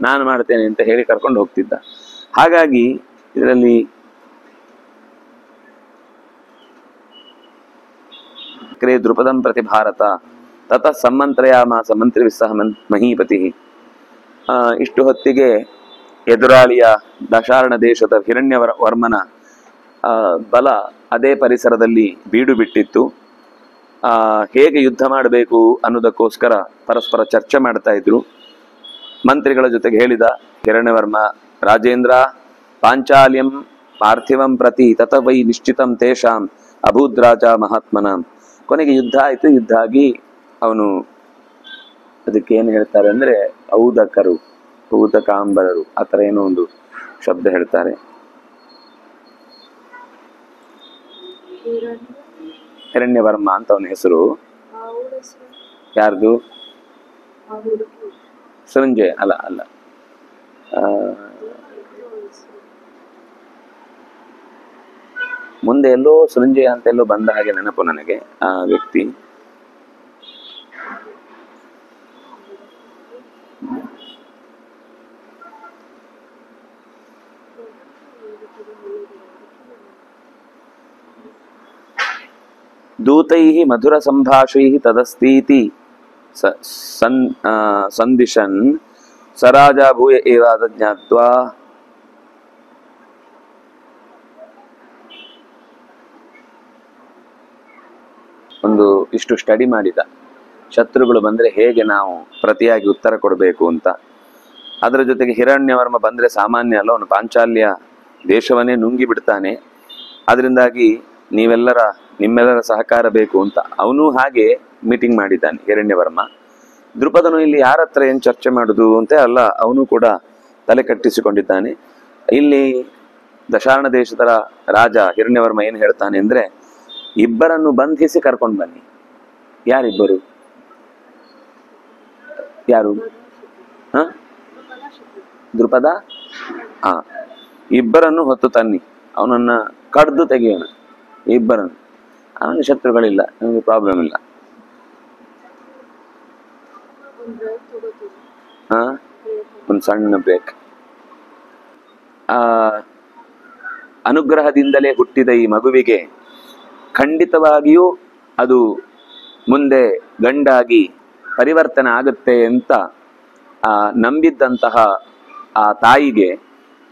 ನಾನು ಮಾಡ್ತೇನೆ ಅಂತ ಹೇಳಿ ಕರ್ಕೊಂಡು ಹೋಗ್ತಿದ್ದ. ಹಾಗಾಗಿ ಇದರಲ್ಲಿ ಕ್ರೇ ದೃಪದಂ ಪ್ರತಿ ಭಾರತ ತತಃ ಸಮ್ಮಂತ್ರಯಾಮಾಸ ಮಂತ್ರಿ ವಿಸ್ಸಹ ಮಹೀಪತಿ. ಇಷ್ಟು ಹೊತ್ತಿಗೆ ಎದುರಾಳಿಯ ದಶಾರ್ಣ ದೇಶದ ಹಿರಣ್ಯವರ್ಮನ ಬಲ ಅದೇ ಪರಿಸರದಲ್ಲಿ ಬೀಡು ಬಿಟ್ಟಿತ್ತು. ಹೇಗೆ ಯುದ್ಧ ಮಾಡಬೇಕು ಅನ್ನೋದಕ್ಕೋಸ್ಕರ ಪರಸ್ಪರ ಚರ್ಚೆ ಮಾಡ್ತಾ ಇದ್ರು. ಮಂತ್ರಿಗಳ ಜೊತೆಗೆ ಹೇಳಿದ ಹಿರಣ್ಯವರ್ಮ, ರಾಜೇಂದ್ರ ಪಾಂಚಾಲ್ಯಂ ಪಾರ್ಥಿವಂ ಪ್ರತಿ ತತ ವೈ ನಿಶ್ಚಿತಂ ತೇಷಾಂ ಅಭೂದ್ ರಾಜ ಮಹಾತ್ಮನಾಂ. ಕೊನೆಗೆ ಯುದ್ಧ ಆಯ್ತು. ಯುದ್ಧ ಆಗಿ ಅವನು ಅದಕ್ಕೆ ಏನು ಹೇಳ್ತಾರೆ ಅಂದ್ರೆ ಔದಕರು, ಔದಕಾಂಬರರು, ಆ ಥರ ಏನೋ ಒಂದು ಶಬ್ದ ಹೇಳ್ತಾರೆ. ಹಿರಣ್ಯವರ್ಮ ಅಂತ ಅವನ ಹೆಸರು. ಯಾರ್ದು? ಸಂಜಯ್ ಅಲ್ಲ ಅಲ್ಲ ಮುಂದೆ ಎಲ್ಲೋ ಸಂಜಯ್ ಅಂತ ಎಲ್ಲೋ ಬಂದ ಹಾಗೆ ನೆನಪು ನನಗೆ ಆ ವ್ಯಕ್ತಿ. ದೂತೈಃ ಮಧುರ ಸಂಭಾಷೈಃ ತದಸ್ತೀತಿ ಸಂದಿಶನ್ ಸರಾಜ ಭೂಯ ಏವಾದ ಜ್ಞಾತ್ವಾ. ಒಂದು ಇಷ್ಟು ಸ್ಟಡಿ ಮಾಡಿದ, ಶತ್ರುಗಳು ಬಂದ್ರೆ ಹೇಗೆ ನಾವು ಪ್ರತಿಯಾಗಿ ಉತ್ತರ ಕೊಡಬೇಕು ಅಂತ. ಅದರ ಜೊತೆಗೆ ಹಿರಣ್ಯವರ್ಮ ಬಂದ್ರೆ ಸಾಮಾನ್ಯ ಅಲ್ಲ, ಅವನು ಪಾಂಚಾಲ್ಯ ದೇಶವನ್ನೇ ನುಂಗಿ ಬಿಡ್ತಾನೆ. ಅದರಿಂದಾಗಿ ನಿಮ್ಮೆಲ್ಲರ ಸಹಕಾರ ಬೇಕು ಅಂತ ಅವನು ಹಾಗೆ ಮೀಟಿಂಗ್ ಮಾಡಿದ್ದಾನೆ ಹಿರಣ್ಯವರ್ಮ. ದೃಪದನು ಇಲ್ಲಿ ಯಾರ ಹತ್ರ ಏನ್ ಚರ್ಚೆ ಮಾಡುದು ಅಂತ ಅಲ್ಲ, ಅವನು ಕೂಡ ತಲೆ ಕಟ್ಟಿಸಿಕೊಂಡಿದ್ದಾನೆ. ಇಲ್ಲಿ ದಶಾರ್ಣ ದೇಶದ ರಾಜ ಹಿರಣ್ಯವರ್ಮ ಏನ್ ಹೇಳ್ತಾನೆ ಅಂದ್ರೆ, ಇಬ್ಬರನ್ನು ಬಂಧಿಸಿ ಕರ್ಕೊಂಡು ಬನ್ನಿ. ಯಾರಿಬ್ಬರು? ಯಾರು? ದೃಪದ. ಇಬ್ಬರನ್ನು ಹೊತ್ತು ತನ್ನಿ, ಅವನನ್ನ ಕಡ್ದು ತೆಗೆಯೋಣ ಇಬ್ಬರನ್ನು. ಅವನಿಗೆ ಶತ್ರುಗಳಿಲ್ಲ, ನಮಗೆ ಪ್ರಾಬ್ಲಮ್ ಇಲ್ಲ. ಒಂದು ಸಣ್ಣ ಬ್ರೇಕ್. ಅನುಗ್ರಹದಿಂದಲೇ ಹುಟ್ಟಿದ ಈ ಮಗುವಿಗೆ ಖಂಡಿತವಾಗಿಯೂ ಅದು ಮುಂದೆ ಗಂಡಾಗಿ ಪರಿವರ್ತನೆ ಆಗುತ್ತೆ ಅಂತ ನಂಬಿದ್ದಂತಹ ಆ ತಾಯಿಗೆ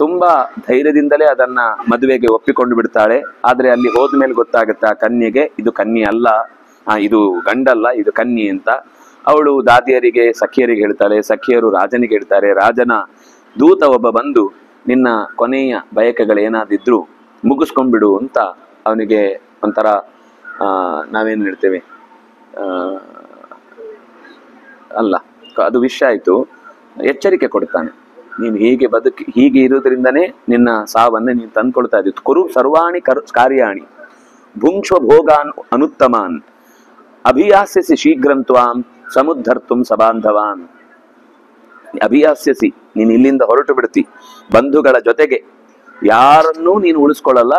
ತುಂಬಾ ಧೈರ್ಯದಿಂದಲೇ ಅದನ್ನ ಮದುವೆಗೆ ಒಪ್ಪಿಕೊಂಡು ಬಿಡ್ತಾಳೆ. ಆದ್ರೆ ಅಲ್ಲಿ ಹೋದ್ಮೇಲೆ ಗೊತ್ತಾಗುತ್ತೆ ಆ ಕನ್ಯೆಗೆ ಇದು ಕನ್ಯೆ ಅಲ್ಲ, ಇದು ಗಂಡಲ್ಲ, ಇದು ಕನ್ಯೆ ಅಂತ. ಅವಳು ದಾದಿಯರಿಗೆ ಸಖಿಯರಿಗೆ ಹೇಳ್ತಾಳೆ, ಸಖಿಯರು ರಾಜನಿಗೆ ಹೇಳ್ತಾರೆ. ರಾಜನ ದೂತ ಒಬ್ಬ ಬಂದು ನಿನ್ನ ಕೊನೆಯ ಬಯಕೆಗಳೇನಾದಿದ್ರು ಮುಗಿಸ್ಕೊಂಡ್ಬಿಡು ಅಂತ ಅವನಿಗೆ ಒಂಥರ ನಾವೇನು ಹೇಳ್ತೇವೆ ಅಲ್ಲ, ಅದು ವಿಷಯ ಆಯ್ತು, ಎಚ್ಚರಿಕೆ ಕೊಡ್ತಾನೆ. ನೀನು ಹೀಗೆ ಇರೋದ್ರಿಂದನೇ ನಿನ್ನ ಸಾವನ್ನೇ ನೀನು ತಂದ್ಕೊಳ್ತಾ ಇದ್ದಿತ್ತು. ಕುರು ಸರ್ವಾಣಿ ಕಾರ್ಯಾಣಿ ಭುಂಕ್ಷ್ವ ಭೋಗಾನ್ ಅನುತ್ತಮಾನ್ ಅಭಿಯಾಸ್ಯಸಿ ಶೀಘ್ರಂತ್ವಾಂ ಸಮುದ್ಧರ್ತುಂ ಸಬಾಂಧವಾನ್. ಅಭಿಯಾಸ್ಯಸಿ, ನೀನು ಇಲ್ಲಿಂದ ಹೊರಟು ಬಿಡ್ತಿ. ಬಂಧುಗಳ ಜೊತೆಗೆ ಯಾರನ್ನೂ ನೀನು ಉಳಿಸ್ಕೊಳ್ಳಲ್ಲ.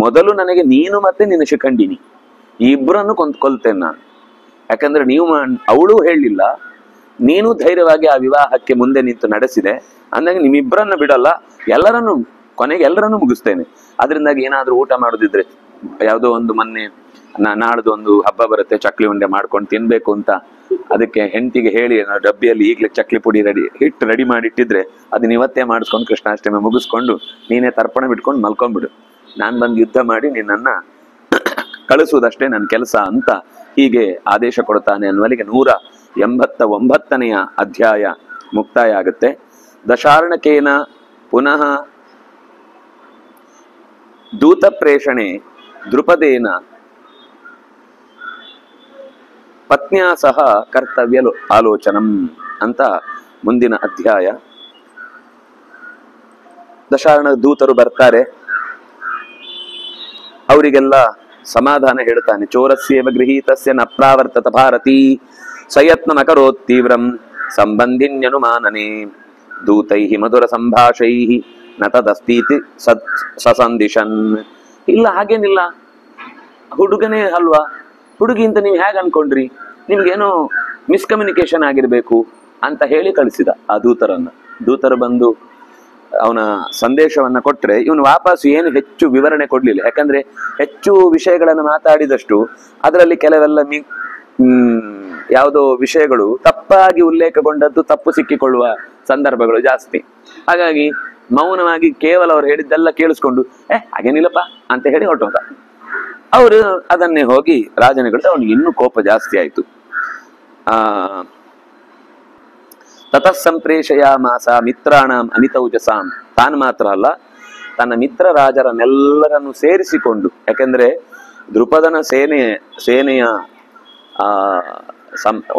ಮೊದಲು ನನಗೆ ನೀನು ಮತ್ತೆ ನಿನ್ನ ಶಿಖಂಡಿನಿ ಈ ಇಬ್ಬರನ್ನು ಕೊಲ್ತೇನೆ ನಾನು. ಯಾಕಂದ್ರೆ ಅವಳು ಹೇಳಲಿಲ್ಲ, ನೀನು ಧೈರ್ಯವಾಗಿ ಆ ವಿವಾಹಕ್ಕೆ ಮುಂದೆ ನಿಂತು ನಡೆಸಿದೆ ಅಂದಾಗ ನಿಮ್ಮಿಬ್ಬರನ್ನು ಬಿಡಲ್ಲ, ಎಲ್ಲರನ್ನು ಕೊನೆಗೆ ಎಲ್ಲರನ್ನೂ ಮುಗಿಸ್ತೇನೆ. ಅದರಿಂದಾಗಿ ಏನಾದ್ರೂ ಊಟ ಮಾಡೋದಿದ್ರೆ, ಯಾವುದೋ ಒಂದು ಮೊನ್ನೆ ನಾಳ್ದು ಒಂದು ಹಬ್ಬ ಬರುತ್ತೆ, ಚಕ್ಲಿ ಉಂಡೆ ಮಾಡ್ಕೊಂಡು ತಿನ್ಬೇಕು ಅಂತ, ಅದಕ್ಕೆ ಹೆಂಡತಿಗೆ ಹೇಳಿ ಡಬ್ಬಿಯಲ್ಲಿ ಈಗಲೇ ಚಕ್ಲಿ ಪುಡಿ ಹಿಟ್ಟು ರೆಡಿ ಮಾಡಿಟ್ಟಿದ್ರೆ ಅದನ್ನ ಇವತ್ತೇ ಮಾಡಿಸ್ಕೊಂಡು ಕೃಷ್ಣಾಷ್ಟಮಿ ಮುಗಿಸ್ಕೊಂಡು ನೀನೇ ತರ್ಪಣ ಬಿಟ್ಕೊಂಡು ಮಲ್ಕೊಂಡ್ಬಿಡು, ನಾನು ಬಂದು ಯುದ್ಧ ಮಾಡಿ ನಿನ್ನನ್ನ ಕಳಿಸುವುದಷ್ಟೇ ನನ್ನ ಕೆಲಸ ಅಂತ ಹೀಗೆ ಆದೇಶ ಕೊಡ್ತಾನೆ ಅನ್ನುವಲ್ಲಿಗೆ 189ನೆಯ ಅಧ್ಯಾಯ ಮುಕ್ತಾಯ ಆಗುತ್ತೆ. ದಶಾರ್ಣಕೇನ ಪುನಃ ದೂತ ಪ್ರೇಷಣೆ ದೃಪದೇನ ಪತ್ನಿಯ ಸಹ ಕರ್ತವ್ಯ ಆಲೋಚನಂ ಅಂತ ಮುಂದಿನ ಅಧ್ಯಾಯ. ದಶಾರ್ಣ ದೂತರು ಬರ್ತಾರೆ, ಅವರಿಗೆಲ್ಲ ಸಮಾಧಾನ ಹೇಳ್ತಾನೆ. ಚೋರಸ್ಯೇವ ಗೃಹೀತಸ್ಯ ನ ಪ್ರಾವರ್ತತ ಭಾರತೀ ಸಯತ್ನ ಅಕರೋತ್ ತೀವ್ರಂ ಸಂಬಂಧಿನ್ಯನುಮಾನನೆ ದೂತೈಃ ಮಧುರ ಸಂಭಾಷೈಃ ನ ತದಸ್ತೀತಿ ಸಸಂದಿಶನ್. ಇಲ್ಲ, ಹಾಗೇನಿಲ್ಲ, ಹುಡುಗನೇ ಅಲ್ವಾ, ಹುಡುಗಿ ಅಂತ ನೀವು ಹೇಗೆ ಅನ್ಕೊಂಡ್ರಿ, ನಿಮ್ಗೇನೋ ಮಿಸ್ಕಮ್ಯುನಿಕೇಶನ್ ಆಗಿರ್ಬೇಕು ಅಂತ ಹೇಳಿ ಕಳಿಸಿದ ಆ ದೂತರನ್ನ. ದೂತರು ಬಂದು ಅವನ ಸಂದೇಶವನ್ನ ಕೊಟ್ರೆ ಇವನು ವಾಪಸ್ ಏನು ಹೆಚ್ಚು ವಿವರಣೆ ಕೊಡ್ಲಿಲ್ಲ. ಯಾಕಂದ್ರೆ ಹೆಚ್ಚು ವಿಷಯಗಳನ್ನು ಮಾತಾಡಿದಷ್ಟು ಅದರಲ್ಲಿ ಕೆಲವೆಲ್ಲ ಯಾವುದೋ ವಿಷಯಗಳು ತಪ್ಪಾಗಿ ಉಲ್ಲೇಖಗೊಂಡದ್ದು ತಪ್ಪು ಸಿಕ್ಕಿಕೊಳ್ಳುವ ಸಂದರ್ಭಗಳು ಜಾಸ್ತಿ. ಹಾಗಾಗಿ ಮೌನವಾಗಿ ಕೇವಲ ಅವ್ರು ಹೇಳಿದ್ದೆಲ್ಲ ಕೇಳಿಸ್ಕೊಂಡು ಹಾಗೇನಿಲ್ಲಪ್ಪ ಅಂತ ಹೇಳಿ ಹೊರಟೋದ. ಅವರು ಅದನ್ನೇ ಹೋಗಿ ರಾಜನಿಗಳು, ಅವನಿಗೆ ಇನ್ನೂ ಕೋಪ ಜಾಸ್ತಿ ಆಯ್ತು. ತತಃ ಸಂಪ್ರೇಷಯಾಮಾಸ ಮಿತ್ರಾಣಾಂ ಅಮಿತೌಜಸಾಂ. ತಾನು ಮಾತ್ರ ಅಲ್ಲ, ತನ್ನ ಮಿತ್ರ ರಾಜರನ್ನೆಲ್ಲರನ್ನು ಸೇರಿಸಿಕೊಂಡು, ಯಾಕೆಂದ್ರೆ ದೃಪದನ ಸೇನೆಯ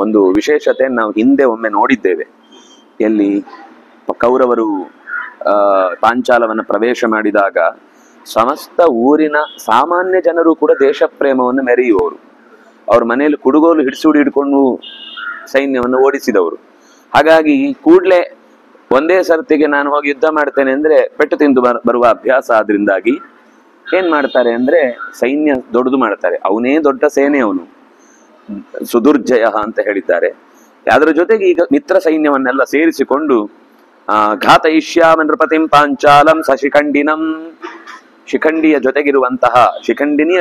ಒಂದು ವಿಶೇಷತೆ ನಾವು ಹಿಂದೆ ಒಮ್ಮೆ ನೋಡಿದ್ದೇವೆ. ಎಲ್ಲಿ ಕೌರವರು ಪಾಂಚಾಲವನ್ನು ಪ್ರವೇಶ ಮಾಡಿದಾಗ ಸಮಸ್ತ ಊರಿನ ಸಾಮಾನ್ಯ ಜನರು ಕೂಡ ದೇಶ ಪ್ರೇಮವನ್ನು ಮೆರೆಯುವವರು. ಅವ್ರ ಮನೆಯಲ್ಲಿ ಕುಡುಗೋಲು ಹಿಡಿಕೊಂಡು ಸೈನ್ಯವನ್ನು ಓಡಿಸಿದವರು. ಹಾಗಾಗಿ ಕೂಡ್ಲೆ ಒಂದೇ ಸರ್ತಿಗೆ ನಾನು ಹೋಗಿ ಯುದ್ಧ ಮಾಡ್ತೇನೆ ಅಂದ್ರೆ ಪೆಟ್ಟು ತಿಂದು ಬರುವ ಅಭ್ಯಾಸ. ಆದ್ರಿಂದಾಗಿ ಏನ್ ಮಾಡ್ತಾರೆ ಅಂದ್ರೆ ಸೈನ್ಯ ದೊಡ್ಡದು ಮಾಡ್ತಾರೆ. ಅವನೇ ದೊಡ್ಡ ಸೇನೆ, ಅವನು ಸುದುರ್ಜಯ ಅಂತ ಹೇಳಿದ್ದಾರೆ. ಅದರ ಜೊತೆಗೆ ಈಗ ಮಿತ್ರ ಸೈನ್ಯವನ್ನೆಲ್ಲ ಸೇರಿಸಿಕೊಂಡು ಘಾತಯಿಷ್ಯಾಮ ನೃಪತಿಂ ಪಾಂಚಾಲಂ ಸಶಿಖಂಡಿನಂ, ಶಿಖಂಡಿನಿಯ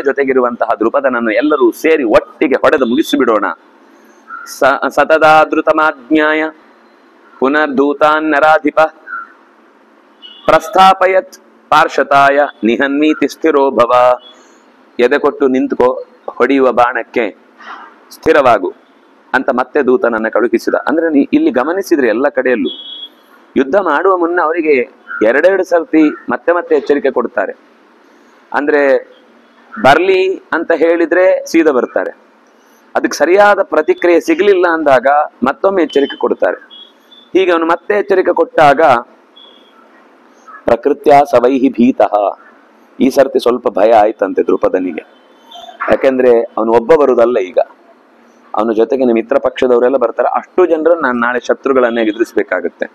ಜೊತೆಗಿರುವಂತಹ ದೃಪದನನ್ನು ಎಲ್ಲರೂ ಸೇರಿ ಒಟ್ಟಿಗೆ ಹೊಡೆದು ಮುಗಿಸಿಬಿಡೋಣ. ಸತದಾದೃತಮಾಜ್ಞಾಯ ಪುನರ್ದೂತಾನ್ನರಾಧಿಪ ಪ್ರಸ್ಥಾಪಯತ್ ಪಾರ್ಶತಾಯ ನಿಹನ್ಮೀತಿ ಸ್ಥಿರೋ ಭವ. ಎದೆ ಕೊಟ್ಟು ನಿಂತುಕೋ, ಹೊಡೆಯುವ ಬಾಣಕ್ಕೆ ಸ್ಥಿರವಾಗು ಅಂತ ಮತ್ತೆ ದೂತನನ್ನ ಕಳುಹಿಸಿದ. ಅಂದ್ರೆ ಇಲ್ಲಿ ಗಮನಿಸಿದ್ರೆ ಎಲ್ಲ ಕಡೆಯಲ್ಲೂ ಯುದ್ಧ ಮಾಡುವ ಮುನ್ನ ಅವರಿಗೆ ಎರಡೆರಡು ಸರ್ತಿ ಮತ್ತೆ ಮತ್ತೆ ಎಚ್ಚರಿಕೆ ಕೊಡ್ತಾರೆ. ಅಂದ್ರೆ ಬರ್ಲಿ ಅಂತ ಹೇಳಿದ್ರೆ ಸೀದಾ ಬರ್ತಾರೆ, ಅದಕ್ಕೆ ಸರಿಯಾದ ಪ್ರತಿಕ್ರಿಯೆ ಸಿಗಲಿಲ್ಲ ಅಂದಾಗ ಮತ್ತೊಮ್ಮೆ ಎಚ್ಚರಿಕೆ ಕೊಡ್ತಾರೆ. ಹೀಗೆ ಅವನು ಮತ್ತೆ ಎಚ್ಚರಿಕೆ ಕೊಟ್ಟಾಗ ಪ್ರಕೃತ್ಯ ಸವೈಹಿ ಭೀತಃ. ಈ ಸರ್ತಿ ಸ್ವಲ್ಪ ಭಯ ಆಯ್ತಂತೆ ದೃಪದನಿಗೆ. ಯಾಕೆಂದ್ರೆ ಅವನು ಒಬ್ಬ ಬರುವುದಲ್ಲ, ಈಗ ಅವನ ಜೊತೆಗೆ ಮಿತ್ರ ಪಕ್ಷದವರೆಲ್ಲ ಬರ್ತಾರೆ. ಅಷ್ಟು ಜನರನ್ನು ನಾನು ನಾಳೆ ಶತ್ರುಗಳನ್ನೇ ಎದುರಿಸಬೇಕಾಗುತ್ತೆ,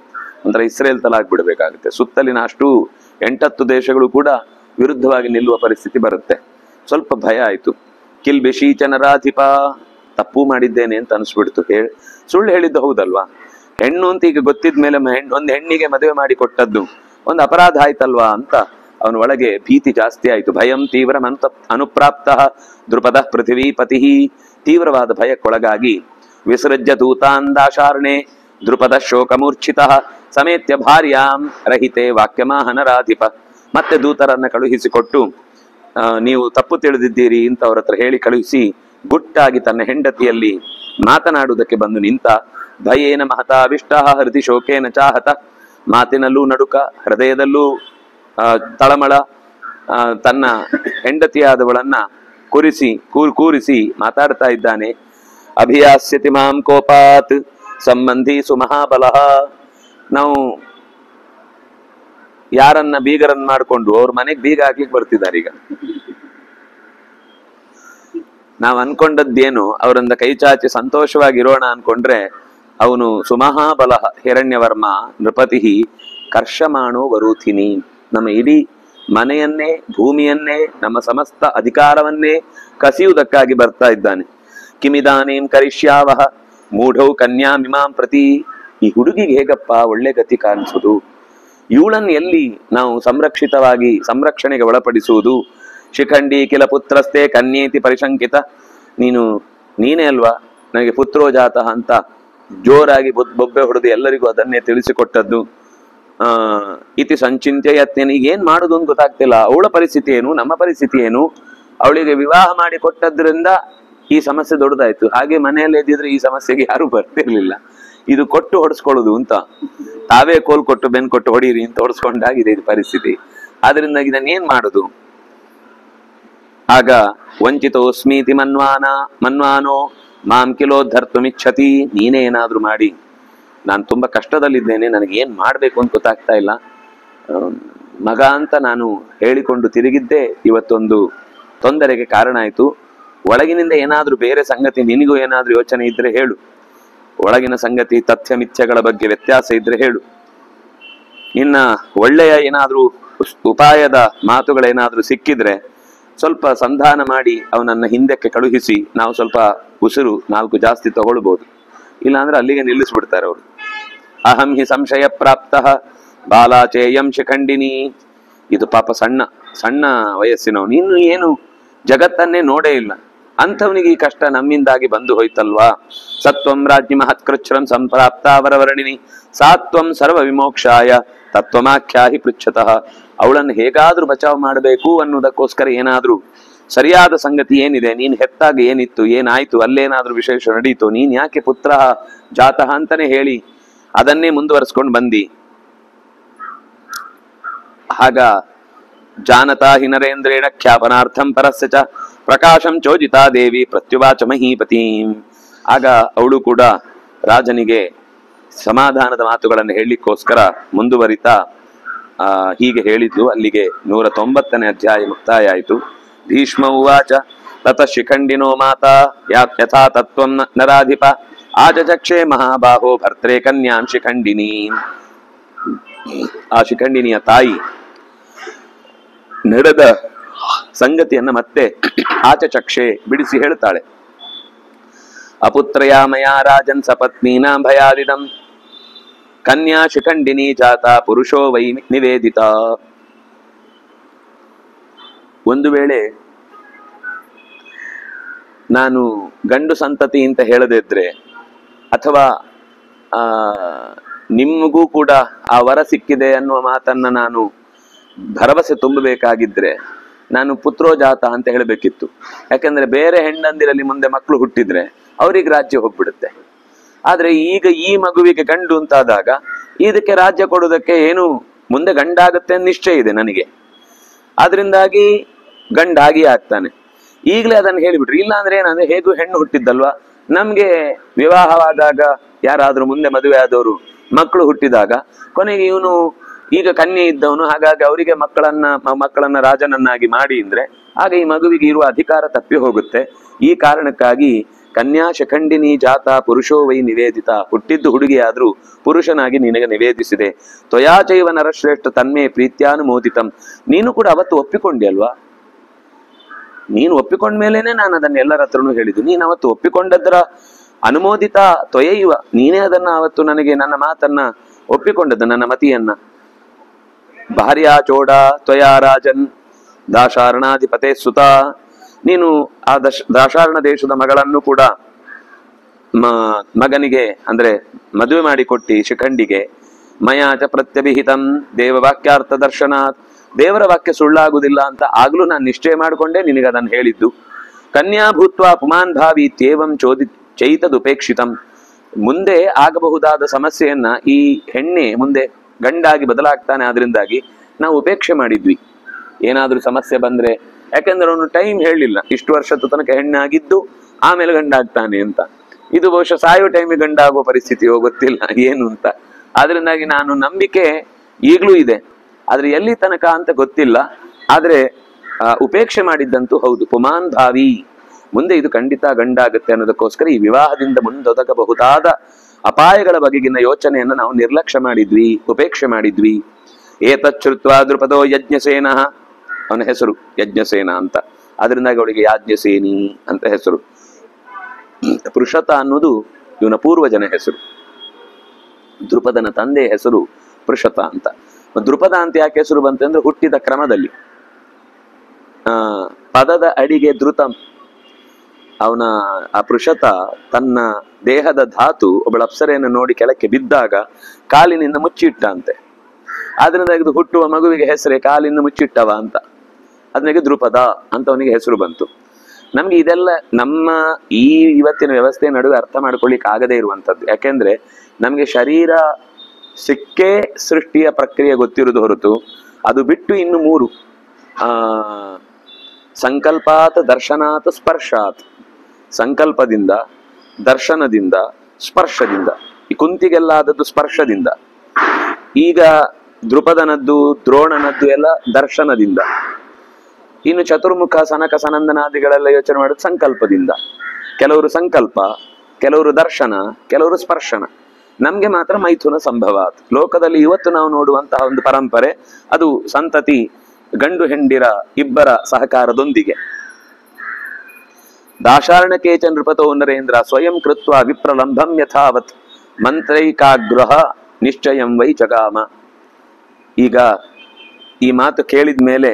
ಒಂಥರ ಇಸ್ರೇಲ್ ತಲಾಗ್ಬಿಡ್ಬೇಕಾಗುತ್ತೆ. ಸುತ್ತಲಿನ ಅಷ್ಟು 8-10 ದೇಶಗಳು ಕೂಡ ವಿರುದ್ಧವಾಗಿ ನಿಲ್ಲುವ ಪರಿಸ್ಥಿತಿ ಬರುತ್ತೆ. ಸ್ವಲ್ಪ ಭಯ ಆಯ್ತು. ಕಿಲ್ ಬೆಶೀಚನರಾಧಿಪ, ತಪ್ಪು ಮಾಡಿದ್ದೇನೆ ಅಂತ ಅನಿಸ್ಬಿಡ್ತು. ಸುಳ್ಳು ಹೇಳಿದ್ದು ಹೌದಲ್ವಾ, ಹೆಣ್ಣು ಅಂತ ಈಗ ಗೊತ್ತಿದ್ಮೇಲೆ ಒಂದು ಹೆಣ್ಣಿಗೆ ಮದುವೆ ಮಾಡಿ ಕೊಟ್ಟದ್ದು ಒಂದು ಅಪರಾಧ ಆಯ್ತಲ್ವಾ ಅಂತ ಅವನ ಒಳಗೆ ಭೀತಿ ಜಾಸ್ತಿ ಆಯ್ತು. ಭಯಂ ತೀವ್ರಂ ಅನುಪ್ರಾಪ್ತ ದೃಪದ ಪೃಥಿವೀಪತಿ. ತೀವ್ರವಾದ ಭಯಕ್ಕೊಳಗಾಗಿ ವಿಸೃಜ್ಯ ದೂತಾಂದಾಶಾರ್ಣೆ ದೃಪದ ಶೋಕಮೂರ್ಛಿತ ಸಮೇತ್ಯ ಭಾರ್ಯಾಂ ರಹಿತೆ ವಾಕ್ಯಮಾಹನರಾಧಿಪ. ಮತ್ತೆ ದೂತರನ್ನ ಕಳುಹಿಸಿಕೊಟ್ಟು ನೀವು ತಪ್ಪು ತಿಳಿದಿದ್ದೀರಿ ಅಂತ ಅವ್ರ ಹತ್ರ ಹೇಳಿ ಕಳುಹಿಸಿ ಗುಟ್ಟಾಗಿ ತನ್ನ ಹೆಂಡತಿಯಲ್ಲಿ ಮಾತನಾಡುವುದಕ್ಕೆ ಬಂದು ನಿಂತ. ಭಯೇನ ಮಹತಾವಿಷ್ಟ ಹೃದಯ ಶೋಕೇನ ಚಾಹತ. ಮಾತಿನಲ್ಲೂ ನಡುಕ, ಹೃದಯದಲ್ಲೂ ತಳಮಳ. ತನ್ನ ಹೆಂಡತಿಯಾದವಳನ್ನ ಕೂರಿಸಿ ಮಾತಾಡ್ತಾ ಇದ್ದಾನೆ. ಅಭಿಯಾಸ್ಯತಿ ಮಾಂ ಕೋಪಾತ್ ಸಂಬಂಧಿ ಸುಮಹಾಬಲಃ. ನಾವು ಯಾರನ್ನ ಬೀಗರನ್ನ ಮಾಡ್ಕೊಂಡು ಅವ್ರ ಮನೆಗೆ ಬೀಗ ಹಾಕ್ಲಿಕ್ಕೆ ಬರ್ತಿದ್ದಾರೆ. ಈಗ ನಾವ್ ಅನ್ಕೊಂಡದ್ದೇನು, ಅವರಿಂದ ಕೈ ಚಾಚಿ ಸಂತೋಷವಾಗಿರೋಣ ಅನ್ಕೊಂಡ್ರೆ ಅವನು ಸುಮಹಾಬಲ ಹಿರಣ್ಯವರ್ಮ ನೃಪತಿ ಕರ್ಷಮಾಣೋ ವರೂಥಿನಿ. ನಮ್ಮ ಇಡೀ ಮನೆಯನ್ನೇ, ಭೂಮಿಯನ್ನೇ, ನಮ್ಮ ಸಮಸ್ತ ಅಧಿಕಾರವನ್ನೇ ಕಸಿಯುವುದಕ್ಕಾಗಿ ಬರ್ತಾ ಇದ್ದಾನೆ. ಕಿಮಿದಾನೇಂ ಕರಿಷ್ಯಾವಹ ಮೂಢೌ ಕನ್ಯಾಮಿಮಾಂ ಪ್ರತಿ. ಈ ಹುಡುಗಿಗೆ ಹೇಗಪ್ಪ ಒಳ್ಳೆ ಗತಿ ಕಾಣಿಸುದು? ಇವಳನ್ನು ಎಲ್ಲಿ ನಾವು ಸಂರಕ್ಷಣೆಗೆ ಒಳಪಡಿಸುವುದು? ಶಿಖಂಡಿ ಕಿಲ ಪುತ್ರಸ್ಥೆ ಕನ್ಯೇತಿ ಪರಿಶಂಕಿತ. ನೀನೇ ಅಲ್ವಾ ನನಗೆ ಪುತ್ರೋಜಾತ ಅಂತ ಜೋರಾಗಿ ಬೊಬ್ಬೆ ಹೊಡೆದು ಎಲ್ಲರಿಗೂ ಅದನ್ನೇ ತಿಳಿಸಿಕೊಟ್ಟದ್ದು. ಇತಿ ಸಂಚಿಂತ್ಯ ಯತ್ನೇನು. ಈಗ ಏನ್ ಮಾಡುದು ಅಂತ ಗೊತ್ತಾಗ್ತಿಲ್ಲ. ಅವಳ ಪರಿಸ್ಥಿತಿ ಏನು, ನಮ್ಮ ಪರಿಸ್ಥಿತಿ ಏನು? ಅವಳಿಗೆ ವಿವಾಹ ಮಾಡಿ ಕೊಟ್ಟದ್ರಿಂದ ಈ ಸಮಸ್ಯೆ ದೊಡ್ಡದಾಯ್ತು. ಹಾಗೆ ಮನೆಯಲ್ಲಿ ಇದ್ದಿದ್ರೆ ಈ ಸಮಸ್ಯೆಗೆ ಯಾರು ಬರ್ತಿರ್ಲಿಲ್ಲ. ಇದು ಕೊಟ್ಟು ಹೊಡೆಸ್ಕೊಳ್ಳುದು ಅಂತ, ತಾವೇ ಕೋಲ್ ಕೊಟ್ಟು ಬೆನ್ ಕೊಟ್ಟು ಹೊಡೀರಿ ಅಂತ ಹೊಡೆಸ್ಕೊಂಡಾಗಿದೆ ಇದು ಪರಿಸ್ಥಿತಿ. ಆದ್ರಿಂದ ಇದನ್ನೇನ್ ಮಾಡುದು? ಆಗ ವಂಚಿತೋಸ್ಮೀತಿ ಮನ್ವಾನೋ ಮಾಂ ಕಿಲೋದ್ಧರ್ತುಮಿಚ್ಛತಿ. ನೀನೇ ಏನಾದ್ರೂ ಮಾಡಿ, ನಾನು ತುಂಬಾ ಕಷ್ಟದಲ್ಲಿದ್ದೇನೆ, ನನಗೆ ಏನ್ ಮಾಡ್ಬೇಕು ಅಂತ ಗೊತ್ತಾಗ್ತಾ ಇಲ್ಲ. ಮಗ ಅಂತ ನಾನು ಹೇಳಿಕೊಂಡು ತಿರುಗಿದ್ದೆ ಇವತ್ತೊಂದು ತೊಂದರೆಗೆ ಕಾರಣ ಆಯ್ತು. ಒಳಗಿನಿಂದ ಏನಾದ್ರೂ ಬೇರೆ ಸಂಗತಿ ನಿನಗೂ ಏನಾದ್ರೂ ಯೋಚನೆ ಇದ್ರೆ ಹೇಳು. ಒಳಗಿನ ಸಂಗತಿ ತಥ್ಯ ಮಿಥ್ಯಗಳ ಬಗ್ಗೆ ವ್ಯತ್ಯಾಸ ಇದ್ರೆ ಹೇಳು. ಇನ್ನ ಒಳ್ಳೆಯ ಏನಾದ್ರೂ ಉಪಾಯದ ಮಾತುಗಳೇನಾದ್ರೂ ಸಿಕ್ಕಿದ್ರೆ ಸ್ವಲ್ಪ ಸಂಧಾನ ಮಾಡಿ ಅವನನ್ನ ಹಿಂದಕ್ಕೆ ಕಳುಹಿಸಿ ನಾವು ಸ್ವಲ್ಪ ಉಸಿರು 4 ಜಾಸ್ತಿ ತಗೊಳ್ಬಹುದು. ಇಲ್ಲಾಂದ್ರೆ ಅಲ್ಲಿಗೆ ನಿಲ್ಲಿಸ್ಬಿಡ್ತಾರೆ ಅವರು. ಅಹಂ ಹಿ ಸಂಶಯ ಪ್ರಾಪ್ತ ಬಾಲಾಚೇಯಂ ಶಿಖಂಡಿನಿ. ಇದು ಪಾಪ ಸಣ್ಣ ವಯಸ್ಸಿನವನು, ಇನ್ನು ಏನು ಜಗತ್ತನ್ನೇ ನೋಡೇ ಇಲ್ಲ, ಅಂಥವನಿಗೆ ಈ ಕಷ್ಟ ನಮ್ಮಿಂದಾಗಿ ಬಂದು ಹೋಯ್ತಲ್ವಾ. ಸತ್ವಂ ರಾಜ್ಞಿ ಮಹತ್ಕೃಚ್ಛ್ರಂ ಸಂಪ್ರಾಪ್ತ ವರವರ್ಣಿನಿ ಸಾತ್ವಂ ಸರ್ವ ವಿಮೋಕ್ಷಾಯ ತತ್ವಮಾಖ್ಯಾಹಿ ಪೃಚ್ಛತಃ. ಅವಳನ್ನು ಹೇಗಾದ್ರೂ ಬಚಾವ್ ಮಾಡಬೇಕು ಅನ್ನೋದಕ್ಕೋಸ್ಕರ ಏನಾದ್ರೂ ಸರಿಯಾದ ಸಂಗತಿ ಏನಿದೆ, ನೀನ್ ಹೆತ್ತಾಗ ಏನಿತ್ತು, ಏನಾಯ್ತು, ಅಲ್ಲೇನಾದ್ರೂ ವಿಶೇಷ ನಡೀತು, ನೀನ್ ಯಾಕೆ ಪುತ್ರ ಜಾತಃ ಅಂತಾನೆ ಹೇಳಿ ಅದನ್ನೇ ಮುಂದುವರಿಸ್ಕೊಂಡು ಬಂದಿ. ಆಗ ಜಾನತಾ ಹಿ ನರೇಂದ್ರೇಣ ಖ್ಯಾಪನಾರ್ಥಂ ಪರಸ್ಯ ಚ ಪ್ರಕಾಶಂ ಚೋಜಿತಾ ದೇವಿ ಪ್ರತ್ಯುವಾಚ ಮಹೀಪತೀಂ. ಆಗ ಅವಳು ಕೂಡ ರಾಜನಿಗೆ ಸಮಾಧಾನದ ಮಾತುಗಳನ್ನು ಹೇಳಲಿಕ್ಕೋಸ್ಕರ ಮುಂದುವರಿತಾ ಹೀಗೆ ಹೇಳಿದ್ಲು. ಅಲ್ಲಿಗೆ 190ನೇ ಅಧ್ಯಾಯ ಮುಕ್ತಾಯ ಆಯಿತು. ಭೀಷ್ಮ ಉವಾಚ ತತ ಶಿಖಂಡಿನೋ ಮಾತಾ ಯಥಾ ತತ್ವಂ ನರಾಧಿಪ ಆಚಚಕ್ಷೆ ಮಹಾಬಾಹೋ ಭರ್ತ್ರೆ ಕನ್ಯಾಂ ಶಿಖಂಡಿನಿ. ಆ ಶಿಖಂಡಿನಿಯ ತಾಯಿ ನಡೆದ ಸಂಗತಿಯನ್ನ ಮತ್ತೆ ಆಚಚಕ್ಷೆ ಬಿಡಿಸಿ ಹೇಳ್ತಾಳೆ. ಅಪುತ್ರಯ ಮಯಾ ರಾಜನ್ ಸಪತ್ನೀನಾಂ ಭಯಾದಿದಂ ಕನ್ಯಾ ಶಿಖಂಡಿನಿ ಜಾತ ಪುರುಷೋ ವೈ ನಿವೇದಿತ. ಒಂದು ವೇಳೆ ನಾನು ಗಂಡು ಸಂತತಿ ಅಂತ ಹೇಳದಿದ್ರೆ, ಅಥವಾ ನಿಮಗೂ ಕೂಡ ಆ ವರ ಸಿಕ್ಕಿದೆ ಅನ್ನುವ ಮಾತನ್ನ ನಾನು ಭರವಸೆ ತುಂಬಬೇಕಾಗಿದ್ರೆ ನಾನು ಪುತ್ರೋಜಾತ ಅಂತ ಹೇಳಬೇಕಿತ್ತು. ಯಾಕಂದ್ರೆ ಬೇರೆ ಹೆಣ್ಣಂದಿರಲ್ಲಿ ಮುಂದೆ ಮಕ್ಕಳು ಹುಟ್ಟಿದ್ರೆ ಅವ್ರಿಗೆ ರಾಜ್ಯ ಹೋಗ್ಬಿಡುತ್ತೆ. ಆದ್ರೆ ಈಗ ಈ ಮಗುವಿಗೆ ಗಂಡು ಅಂತಾದಾಗ ಇದಕ್ಕೆ ರಾಜ್ಯ ಕೊಡೋದಕ್ಕೆ ಏನು ಮುಂದೆ ಗಂಡಾಗತ್ತೆ ನಿಶ್ಚಯ ಇದೆ ನನಗೆ. ಆದ್ರಿಂದಾಗಿ ಗಂಡಾಗಿ ಆಗ್ತಾನೆ. ಈಗಲೇ ಅದನ್ನು ಹೇಳಿಬಿಟ್ರಿ. ಇಲ್ಲ ಅಂದ್ರೆ ಏನಂದ್ರೆ ಹೇಗೂ ಹೆಣ್ಣು ಹುಟ್ಟಿದ್ದಲ್ವಾ, ನಮ್ಗೆ ವಿವಾಹವಾದಾಗ ಯಾರಾದ್ರೂ ಮುಂದೆ ಮದುವೆ ಮಕ್ಕಳು ಹುಟ್ಟಿದಾಗ ಕೊನೆಗೆ ಇವನು ಈಗ ಕನ್ಯೆ ಇದ್ದವನು, ಹಾಗಾಗಿ ಅವರಿಗೆ ಮಕ್ಕಳನ್ನ ರಾಜನನ್ನಾಗಿ ಮಾಡಿ ಅಂದ್ರೆ ಆಗ ಈ ಮಗುವಿಗೆ ಇರುವ ಅಧಿಕಾರ ತಪ್ಪಿ ಹೋಗುತ್ತೆ. ಈ ಕಾರಣಕ್ಕಾಗಿ ಕನ್ಯಾ ಶಿಖಂಡಿನಿ ಜಾತ ಪುರುಷೋ ವೈ ನಿವೇದಿತ. ಹುಟ್ಟಿದ್ದು ಹುಡುಗಿಯಾದ್ರೂ ಪುರುಷನಾಗಿ ನಿನಗೆ ನಿವೇದಿಸಿದೆ. ತ್ವಯಾಚೈವ ನರಶ್ರೇಷ್ಠ ತನ್ಮೇ ಪ್ರೀತ್ಯಾನುಮೋದಿತಂ. ನೀನು ಕೂಡ ಅವತ್ತು ಒಪ್ಪಿಕೊಂಡಿ ಅಲ್ವಾ. ನೀನು ಒಪ್ಪಿಕೊಂಡ ಮೇಲೇನೆ ನಾನು ಅದನ್ನ ಎಲ್ಲರ ಹತ್ರನೂ ಹೇಳಿದ್ದು. ನೀನು ಅವತ್ತು ಒಪ್ಪಿಕೊಂಡದ್ರ ಅನುಮೋದಿತ ತ್ವಯೈವ. ನೀನೇ ಅದನ್ನ ಅವತ್ತು ನನಗೆ ನನ್ನ ಮಾತನ್ನ ಒಪ್ಪಿಕೊಂಡದ್ದು, ನನ್ನ ಮತಿಯನ್ನ. ಭಾರ್ಯಾ ಚೋಡ ತ್ವಯಾ ರಾಜನ್ ದಾಶಾರಣಾಧಿಪತೆ ಸುತ. ನೀನು ಆ ದಾಶಾರಣ ದೇಶದ ಮಗಳನ್ನು ಕೂಡ ಮಗನಿಗೆ ಅಂದ್ರೆ ಮದುವೆ ಮಾಡಿಕೊಟ್ಟಿ ಶಿಖಂಡಿಗೆ. ಮಯಾಚ ಪ್ರತ್ಯಭಿಹಿತಂ ದೇವವಾಕ್ಯಾರ್ಥ ದರ್ಶನಾತ್. ದೇವರ ವಾಕ್ಯ ಸುಳ್ಳಾಗುವುದಿಲ್ಲ ಅಂತ ಆಗ್ಲೂ ನಾನು ನಿಶ್ಚಯ ಮಾಡಿಕೊಂಡೇ ನಿನಗೆ ಅದನ್ನು ಹೇಳಿದ್ದು. ಕನ್ಯಾ ಭೂತ್ವ ಪುಮಾನ್ ಭಾವಿ ತೇವಂ ಚೈತದುಪೇಕ್ಷಿತಂ. ಮುಂದೆ ಆಗಬಹುದಾದ ಸಮಸ್ಯೆಯನ್ನ ಈ ಹೆಣ್ಣೆ ಮುಂದೆ ಗಂಡಾಗಿ ಬದಲಾಗ್ತಾನೆ, ಆದ್ರಿಂದಾಗಿ ನಾವು ಉಪೇಕ್ಷೆ ಮಾಡಿದ್ವಿ. ಏನಾದ್ರೂ ಸಮಸ್ಯೆ ಬಂದ್ರೆ, ಯಾಕಂದ್ರೆ ಅವನು ಟೈಮ್ ಹೇಳಲಿಲ್ಲ, ಇಷ್ಟು ವರ್ಷದ ತನಕ ಹೆಣ್ಣಾಗಿದ್ದು ಆಮೇಲೆ ಗಂಡಾಗ್ತಾನೆ ಅಂತ. ಇದು ಬಹುಶಃ ಸಾಯೋ ಟೈಮಿಗೆ ಗಂಡಾಗುವ ಪರಿಸ್ಥಿತಿಯೋ ಗೊತ್ತಿಲ್ಲ ಏನು ಅಂತ. ಆದ್ರಿಂದಾಗಿ ನಾನು ನಂಬಿಕೆ ಈಗಲೂ ಇದೆ, ಆದ್ರೆ ಎಲ್ಲಿ ತನಕ ಅಂತ ಗೊತ್ತಿಲ್ಲ. ಆದ್ರೆ ಉಪೇಕ್ಷೆ ಮಾಡಿದ್ದಂತೂ ಹೌದು. ಪುಮಾನ್ ಭಾವಿ, ಮುಂದೆ ಇದು ಖಂಡಿತ ಗಂಡಾಗುತ್ತೆ ಅನ್ನೋದಕ್ಕೋಸ್ಕರ ಈ ವಿವಾಹದಿಂದ ಮುಂದೊದಗಬಹುದಾದ ಅಪಾಯಗಳ ಬಗೆಗಿನ ಯೋಚನೆಯನ್ನು ನಾವು ನಿರ್ಲಕ್ಷ್ಯ ಮಾಡಿದ್ವಿ, ಉಪೇಕ್ಷೆ ಮಾಡಿದ್ವಿ. ಏತಚ್ಛ್ರುತ್ವ ದೃಪದೋ ಯಜ್ಞಸೇನ, ಅವನ ಹೆಸರು ಯಜ್ಞಸೇನ ಅಂತ, ಅದರಿಂದಾಗಿ ಅವಳಿಗೆ ಯಾಜ್ಞಸೇನಿ ಅಂತ ಹೆಸರು. ಪೃಷತ ಅನ್ನೋದು ಇವನ ಪೂರ್ವಜನ ಹೆಸರು. ದೃಪದನ ತಂದೆಯ ಹೆಸರು ಪೃಷತ ಅಂತ. ದೃಪದ ಅಂತ ಯಾಕೆ ಹೆಸರು ಬಂತು ಅಂದ್ರೆ ಹುಟ್ಟಿದ ಕ್ರಮದಲ್ಲಿ. ಪದದ ಅಡಿಗೆ ಧೃತಂ, ಅವನ ಆ ಪೃಷತ ತನ್ನ ದೇಹದ ಧಾತು ಒಬ್ಬಳ ಅಪ್ಸರೆಯನ್ನು ನೋಡಿ ಕೆಳಕ್ಕೆ ಬಿದ್ದಾಗ ಕಾಲಿನಿಂದ ಮುಚ್ಚಿಟ್ಟ ಅಂತೆ. ಆದ್ರಿಂದ ಇದು ಹುಟ್ಟುವ ಮಗುವಿಗೆ ಹೆಸರೇ ಕಾಲಿಂದ ಮುಚ್ಚಿಟ್ಟವ ಅಂತ, ಅದನಿಗೆ ದೃಪದ ಅಂತ ಅವನಿಗೆ ಹೆಸರು ಬಂತು. ನಮ್ಗೆ ಇದೆಲ್ಲ ನಮ್ಮ ಈ ಇವತ್ತಿನ ವ್ಯವಸ್ಥೆಯ ನಡುವೆ ಅರ್ಥ ಮಾಡ್ಕೊಳ್ಳಿಕ್ಕೆ ಆಗದೇ ಇರುವಂಥದ್ದು. ಯಾಕೆಂದ್ರೆ ನಮ್ಗೆ ಶರೀರ ಸಿಕ್ಕೇ ಸೃಷ್ಟಿಯ ಪ್ರಕ್ರಿಯೆ ಗೊತ್ತಿರುವುದು ಹೊರತು ಅದು ಬಿಟ್ಟು ಇನ್ನು ಮೂರು ಸಂಕಲ್ಪಾತ್ ದರ್ಶನಾತ್ ಸ್ಪರ್ಶಾತ್, ಸಂಕಲ್ಪದಿಂದ ದರ್ಶನದಿಂದ ಸ್ಪರ್ಶದಿಂದ. ಈ ಕುಂತಿಗೆಲ್ಲ ಆದದ್ದು ಸ್ಪರ್ಶದಿಂದ. ಈಗ ದೃಪದನದ್ದು ದ್ರೋಣನದ್ದು ಎಲ್ಲ ದರ್ಶನದಿಂದ. ಇನ್ನು ಚತುರ್ಮುಖ ಸನಕ ಸನಂದನಾದಿಗಳೆಲ್ಲ ಯೋಚನೆ ಮಾಡೋದು ಸಂಕಲ್ಪದಿಂದ. ಕೆಲವರು ಸಂಕಲ್ಪ, ಕೆಲವರು ದರ್ಶನ, ಕೆಲವರು ಸ್ಪರ್ಶನ. ನಮ್ಗೆ ಮಾತ್ರ ಮೈಥುನ ಸಂಭವಾತ್. ಲೋಕದಲ್ಲಿ ಇವತ್ತು ನಾವು ನೋಡುವಂತಹ ಒಂದು ಪರಂಪರೆ ಅದು ಸಂತತಿ ಗಂಡು ಹೆಂಡಿರ ಇಬ್ಬರ ಸಹಕಾರದೊಂದಿಗೆ. ದಾಶಾರ್ಣಕೇಚ ನೃಪತೋ ನರೇಂದ್ರ ಸ್ವಯಂ ಕೃತ್ವ ವಿಪ್ರಲಂಭಂ ಯಥಾವತ್ ಮಂತ್ರೈಕಾಗ್ರಹ ನಿಶ್ಚಯಂ ವೈ ಜಗಾಮ. ಈಗ ಈ ಮಾತು ಕೇಳಿದ ಮೇಲೆ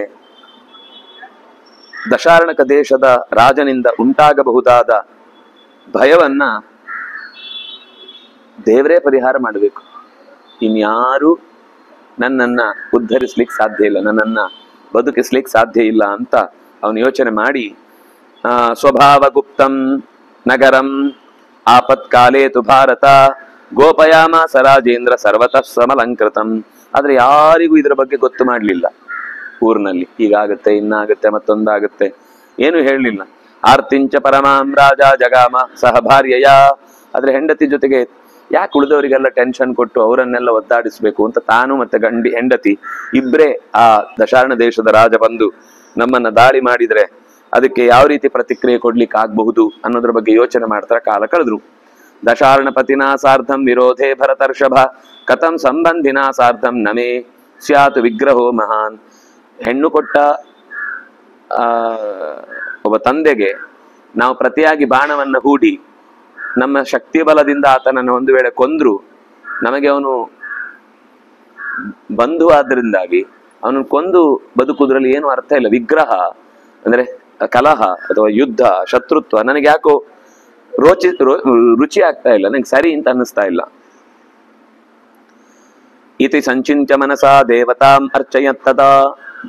ದಶಾರ್ಣಕ ದೇಶದ ರಾಜನಿಂದ ಉಂಟಾಗಬಹುದಾದ ಭಯವನ್ನ ದೇವರೇ ಪರಿಹಾರ ಮಾಡಬೇಕು. ಇನ್ಯಾರು ನನ್ನನ್ನ ಉದ್ಧರಿಸ್ಲಿಕ್ಕೆ ಸಾಧ್ಯ ಇಲ್ಲ, ನನ್ನನ್ನ ಬದುಕಿಸ್ಲಿಕ್ಕೆ ಸಾಧ್ಯ ಇಲ್ಲ ಅಂತ ಅವನು ಯೋಚನೆ ಮಾಡಿ ಸ್ವಭಾವ ಗುಪ್ತಂ ನಗರಂ ಆಪತ್ಕಾಲೇ ತು ಭಾರತ ಗೋಪಯಾಮಾಸ ರಾಜೇಂದ್ರ ಸರ್ವತಃ ಸಮಲಂಕೃತಂ. ಆದ್ರೆ ಯಾರಿಗೂ ಇದರ ಬಗ್ಗೆ ಗೊತ್ತು ಮಾಡಲಿಲ್ಲ. ಊರಿನಲ್ಲಿ ಹೀಗಾಗುತ್ತೆ, ಇನ್ನಾಗುತ್ತೆ, ಮತ್ತೊಂದಾಗುತ್ತೆ, ಏನು ಹೇಳಲಿಲ್ಲ. ಆರ್ತಿಂಚ ಪರಮಾಂ ರಾಜ ಜಗಾಮ ಸಹ ಭಾರ್ಯಯ. ಆದ್ರೆ ಹೆಂಡತಿ ಜೊತೆಗೆ ಯಾಕೆ ಉಳಿದವರಿಗೆಲ್ಲ ಟೆನ್ಷನ್ ಕೊಟ್ಟು ಅವರನ್ನೆಲ್ಲ ಒದ್ದಾಡಿಸ್ಬೇಕು ಅಂತ ತಾನು ಮತ್ತೆ ಹೆಂಡತಿ ಇಬ್ರೇ ಆ ದಶಾರ್ಣ ದೇಶದ ರಾಜ ಬಂದು ನಮ್ಮನ್ನ ದಾಳಿ ಮಾಡಿದ್ರೆ ಅದಕ್ಕೆ ಯಾವ ರೀತಿ ಪ್ರತಿಕ್ರಿಯೆ ಕೊಡ್ಲಿಕ್ಕೆ ಆಗಬಹುದು ಅನ್ನೋದ್ರ ಬಗ್ಗೆ ಯೋಚನೆ ಮಾಡ್ತಾ ಕಾಲ ಕಳೆದ್ರು. ದಶಾರ್ಣ ಪತಿನಾ ಸಾರ್ಧಂ ವಿರೋಧೇ ಭರತರ್ಷಭ ಕಥಂ ಸಂಬಂಧಿನಾ ಸಾರ್ಧಂ ನಮೇ ಸ್ಯಾತ್ ವಿಗ್ರಹೋ ಮಹಾನ್. ಹೆಣ್ಣು ಕೊಟ್ಟ ಒಬ್ಬ ತಂದೆಗೆ ನಾವು ಪ್ರತಿಯಾಗಿ ಬಾಣವನ್ನ ಹೂಡಿ ನಮ್ಮ ಶಕ್ತಿ ಬಲದಿಂದ ಆತನನ್ನು ಒಂದು ವೇಳೆ ಕೊಂದ್ರು ನಮಗೆ ಅವನು ಬಂಧು ಆದ್ರಿಂದಾಗಿ ಅವನನ್ನು ಕೊಂದು ಬದುಕುದ್ರಲ್ಲಿ ಏನು ಅರ್ಥ ಇಲ್ಲ. ವಿಗ್ರಹ ಅಂದ್ರೆ ಕಲಹ ಅಥವಾ ಯುದ್ಧ ಶತ್ರುತ್ವ ನನಗೆ ಯಾಕೋ ರುಚಿ ಆಗ್ತಾ ಇಲ್ಲ, ನನಗೆ ಸರಿ ಅಂತ ಅನ್ನಿಸ್ತಾ ಇಲ್ಲ. ಇತಿ ಸಂಚಿಂತ್ಯ ಮನಸಾ ದೇವತಾಂ ಅರ್ಚಯತ್ತದಾ.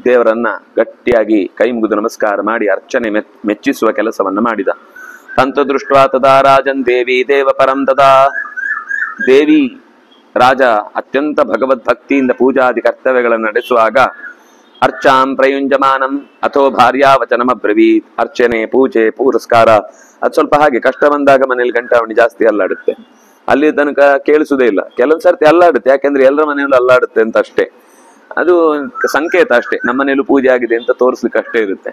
ದೇವರನ್ನ ಗಟ್ಟಿಯಾಗಿ ಕೈ ಮುಗಿದು ನಮಸ್ಕಾರ ಮಾಡಿ ಅರ್ಚನೆ ಮೆಚ್ಚಿಸುವ ಕೆಲಸವನ್ನ ಮಾಡಿದ. ತಂತು ದೃಷ್ಟ ತದಾ ರಾಜನ್ ದೇವಿ ದೇವ ಪರಂ ತದಾ. ದೇವಿ ರಾಜ ಅತ್ಯಂತ ಭಗವದ್ಭಕ್ತಿಯಿಂದ ಪೂಜಾದಿ ಕರ್ತವ್ಯಗಳನ್ನು ನಡೆಸುವಾಗ ಅರ್ಚಾಂ ಪ್ರಯುಂಜಮಾನಂ ಅಥೋ ಭಾರ್ಯಾವಚನಮಬ್ರವೀತ್. ಅರ್ಚನೆ, ಪೂಜೆ, ಪುರಸ್ಕಾರ ಅದು ಸ್ವಲ್ಪ ಹಾಗೆ ಕಷ್ಟ ಬಂದಾಗ ಮನೇಲಿ ಗಂಟಾವಣಿ ಜಾಸ್ತಿ ಅಲ್ಲಾಡುತ್ತೆ. ಅಲ್ಲಿ ತನಕ ಕೇಳಿಸುದೇ ಇಲ್ಲ. ಕೆಲವೊಂದು ಸರ್ತಿ ಅಲ್ಲಾಡುತ್ತೆ, ಯಾಕೆಂದ್ರೆ ಎಲ್ಲರ ಮನೆಯಲ್ಲೂ ಅಲ್ಲಾಡುತ್ತೆ ಅಂತ ಅಷ್ಟೇ. ಅದು ಸಂಕೇತ ಅಷ್ಟೇ, ನಮ್ಮ ಮನೆಯಲ್ಲೂ ಪೂಜೆ ಆಗಿದೆ ಅಂತ ತೋರಿಸ್ಲಿಕ್ಕೆ ಅಷ್ಟೇ ಇರುತ್ತೆ.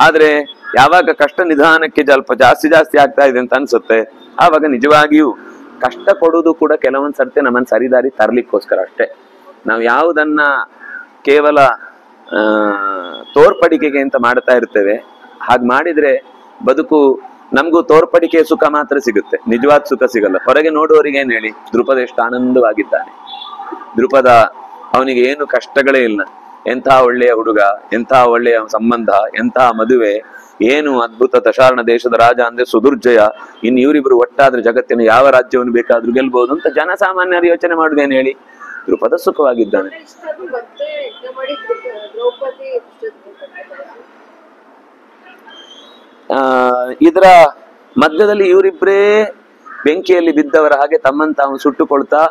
ಆದ್ರೆ ಯಾವಾಗ ಕಷ್ಟ ನಿಧಾನಕ್ಕೆ ಸ್ವಲ್ಪ ಜಾಸ್ತಿ ಆಗ್ತಾ ಇದೆ ಅಂತ ಅನ್ಸುತ್ತೆ, ಆವಾಗ ನಿಜವಾಗಿಯೂ ಕಷ್ಟ ಕೊಡುವುದು ಕೂಡ ಕೆಲವೊಂದ್ ಸರ್ತಿ ನಮ್ಮನ್ನು ಸರಿದಾರಿ ತರ್ಲಿಕ್ಕೋಸ್ಕರ ಅಷ್ಟೇ. ನಾವು ಯಾವುದನ್ನ ಕೇವಲ ತೋರ್ಪಡಿಕೆಗೆ ಅಂತ ಮಾಡ್ತಾ ಇರ್ತೇವೆ, ಹಾಗೆ ಮಾಡಿದ್ರೆ ಬದುಕು ನಮಗೂ ತೋರ್ಪಡಿಕೆಯ ಸುಖ ಮಾತ್ರ ಸಿಗುತ್ತೆ, ನಿಜವಾದ ಸುಖ ಸಿಗಲ್ಲ. ಹೊರಗೆ ನೋಡುವವರಿಗೆ ಏನ್ ಹೇಳಿ, ದೃಪದ ಎಷ್ಟು ಆನಂದವಾಗಿದ್ದಾನೆ. ದೃಪದ ಅವನಿಗೆ ಏನು ಕಷ್ಟಗಳೇ ಇಲ್ಲ. ಎಂಥ ಒಳ್ಳೆಯ ಹುಡುಗ, ಎಂಥ ಒಳ್ಳೆಯ ಸಂಬಂಧ, ಎಂಥ ಮದುವೆ, ಏನು ಅದ್ಭುತ. ದಶಾರ್ಣ ದೇಶದ ರಾಜ ಅಂದ್ರೆ ಸುದುರ್ಜಯ. ಇನ್ನು ಇವರಿಬ್ರು ಒಟ್ಟಾದ್ರೆ ಜಗತ್ತಿನ ಯಾವ ರಾಜ್ಯವನ್ನು ಬೇಕಾದ್ರೂ ಗೆಲ್ಬಹುದು ಅಂತ ಜನಸಾಮಾನ್ಯರು ಯೋಚನೆ ಮಾಡುದೇನು ಹೇಳಿ. ದೃಪದ ಸುಖವಾಗಿದ್ದಾನೆ. ಇದರ ಮಧ್ಯದಲ್ಲಿ ಇವರಿಬ್ಬರೇ ಬೆಂಕಿಯಲ್ಲಿ ಬಿದ್ದವರ ಹಾಗೆ ತಮ್ಮನ್ನು ತಾವು ಸುಟ್ಟುಕೊಳ್ತಾ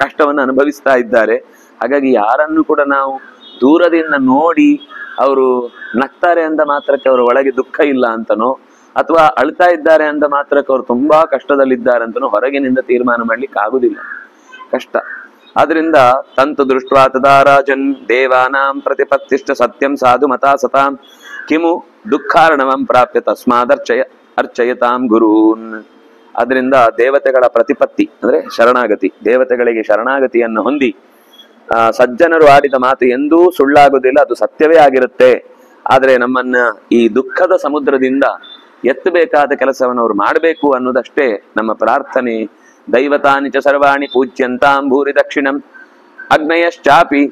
ಕಷ್ಟವನ್ನು ಅನುಭವಿಸ್ತಾ ಇದ್ದಾರೆ. ಹಾಗಾಗಿ ಯಾರನ್ನು ಕೂಡ ನಾವು ದೂರದಿಂದ ನೋಡಿ ಅವರು ನಗ್ತಾರೆ ಅಂದ ಮಾತ್ರಕ್ಕೆ ಅವರ ಒಳಗೆ ದುಃಖ ಇಲ್ಲ ಅಂತನೋ, ಅಥವಾ ಅಳ್ತಾ ಇದ್ದಾರೆ ಅಂದ ಮಾತ್ರಕ್ಕೆ ಅವರು ತುಂಬಾ ಕಷ್ಟದಲ್ಲಿದ್ದಾರೆ ಅಂತನೋ ಹೊರಗಿನಿಂದ ತೀರ್ಮಾನ ಮಾಡ್ಲಿಕ್ಕೆ ಆಗುದಿಲ್ಲ, ಕಷ್ಟ. ಆದ್ರಿಂದ ತಂತು ದೃಷ್ಟ ತದಾ ರಾಜನ್ ದೇವಾನಾಂ ಪ್ರತಿಪತ್ತಿಷ್ಟ ಸತ್ಯಂ ಸಾಧು ಮತಾ ಸತಾಂ ಕಿಮು ದುಃಖಾರ್ಣವಂ ಪ್ರಾಪ್ಯ ಅರ್ಚಯತಾಂ ಗುರೂನ್. ಅದರಿಂದ ದೇವತೆಗಳ ಪ್ರತಿಪತ್ತಿ ಅಂದ್ರೆ ಶರಣಾಗತಿ, ದೇವತೆಗಳಿಗೆ ಶರಣಾಗತಿಯನ್ನು ಹೊಂದಿ ಸಜ್ಜನರು ಆಡಿದ ಮಾತು ಎಂದೂ ಸುಳ್ಳಾಗುವುದಿಲ್ಲ, ಅದು ಸತ್ಯವೇ ಆಗಿರುತ್ತೆ. ಆದ್ರೆ ನಮ್ಮನ್ನ ಈ ದುಃಖದ ಸಮುದ್ರದಿಂದ ಎತ್ತಬೇಕಾದ ಕೆಲಸವನ್ನು ಅವರು ಮಾಡಬೇಕು ಅನ್ನೋದಷ್ಟೇ ನಮ್ಮ ಪ್ರಾರ್ಥನೆ. ದೈವತಾನಿ ಚ ಸರ್ವಾಣಿ ಪೂಜ್ಯಂತಾಂ ಭೂರಿ ದಕ್ಷಿಣಂ ಅಗ್ನಯಶ್ಚಾಪಿ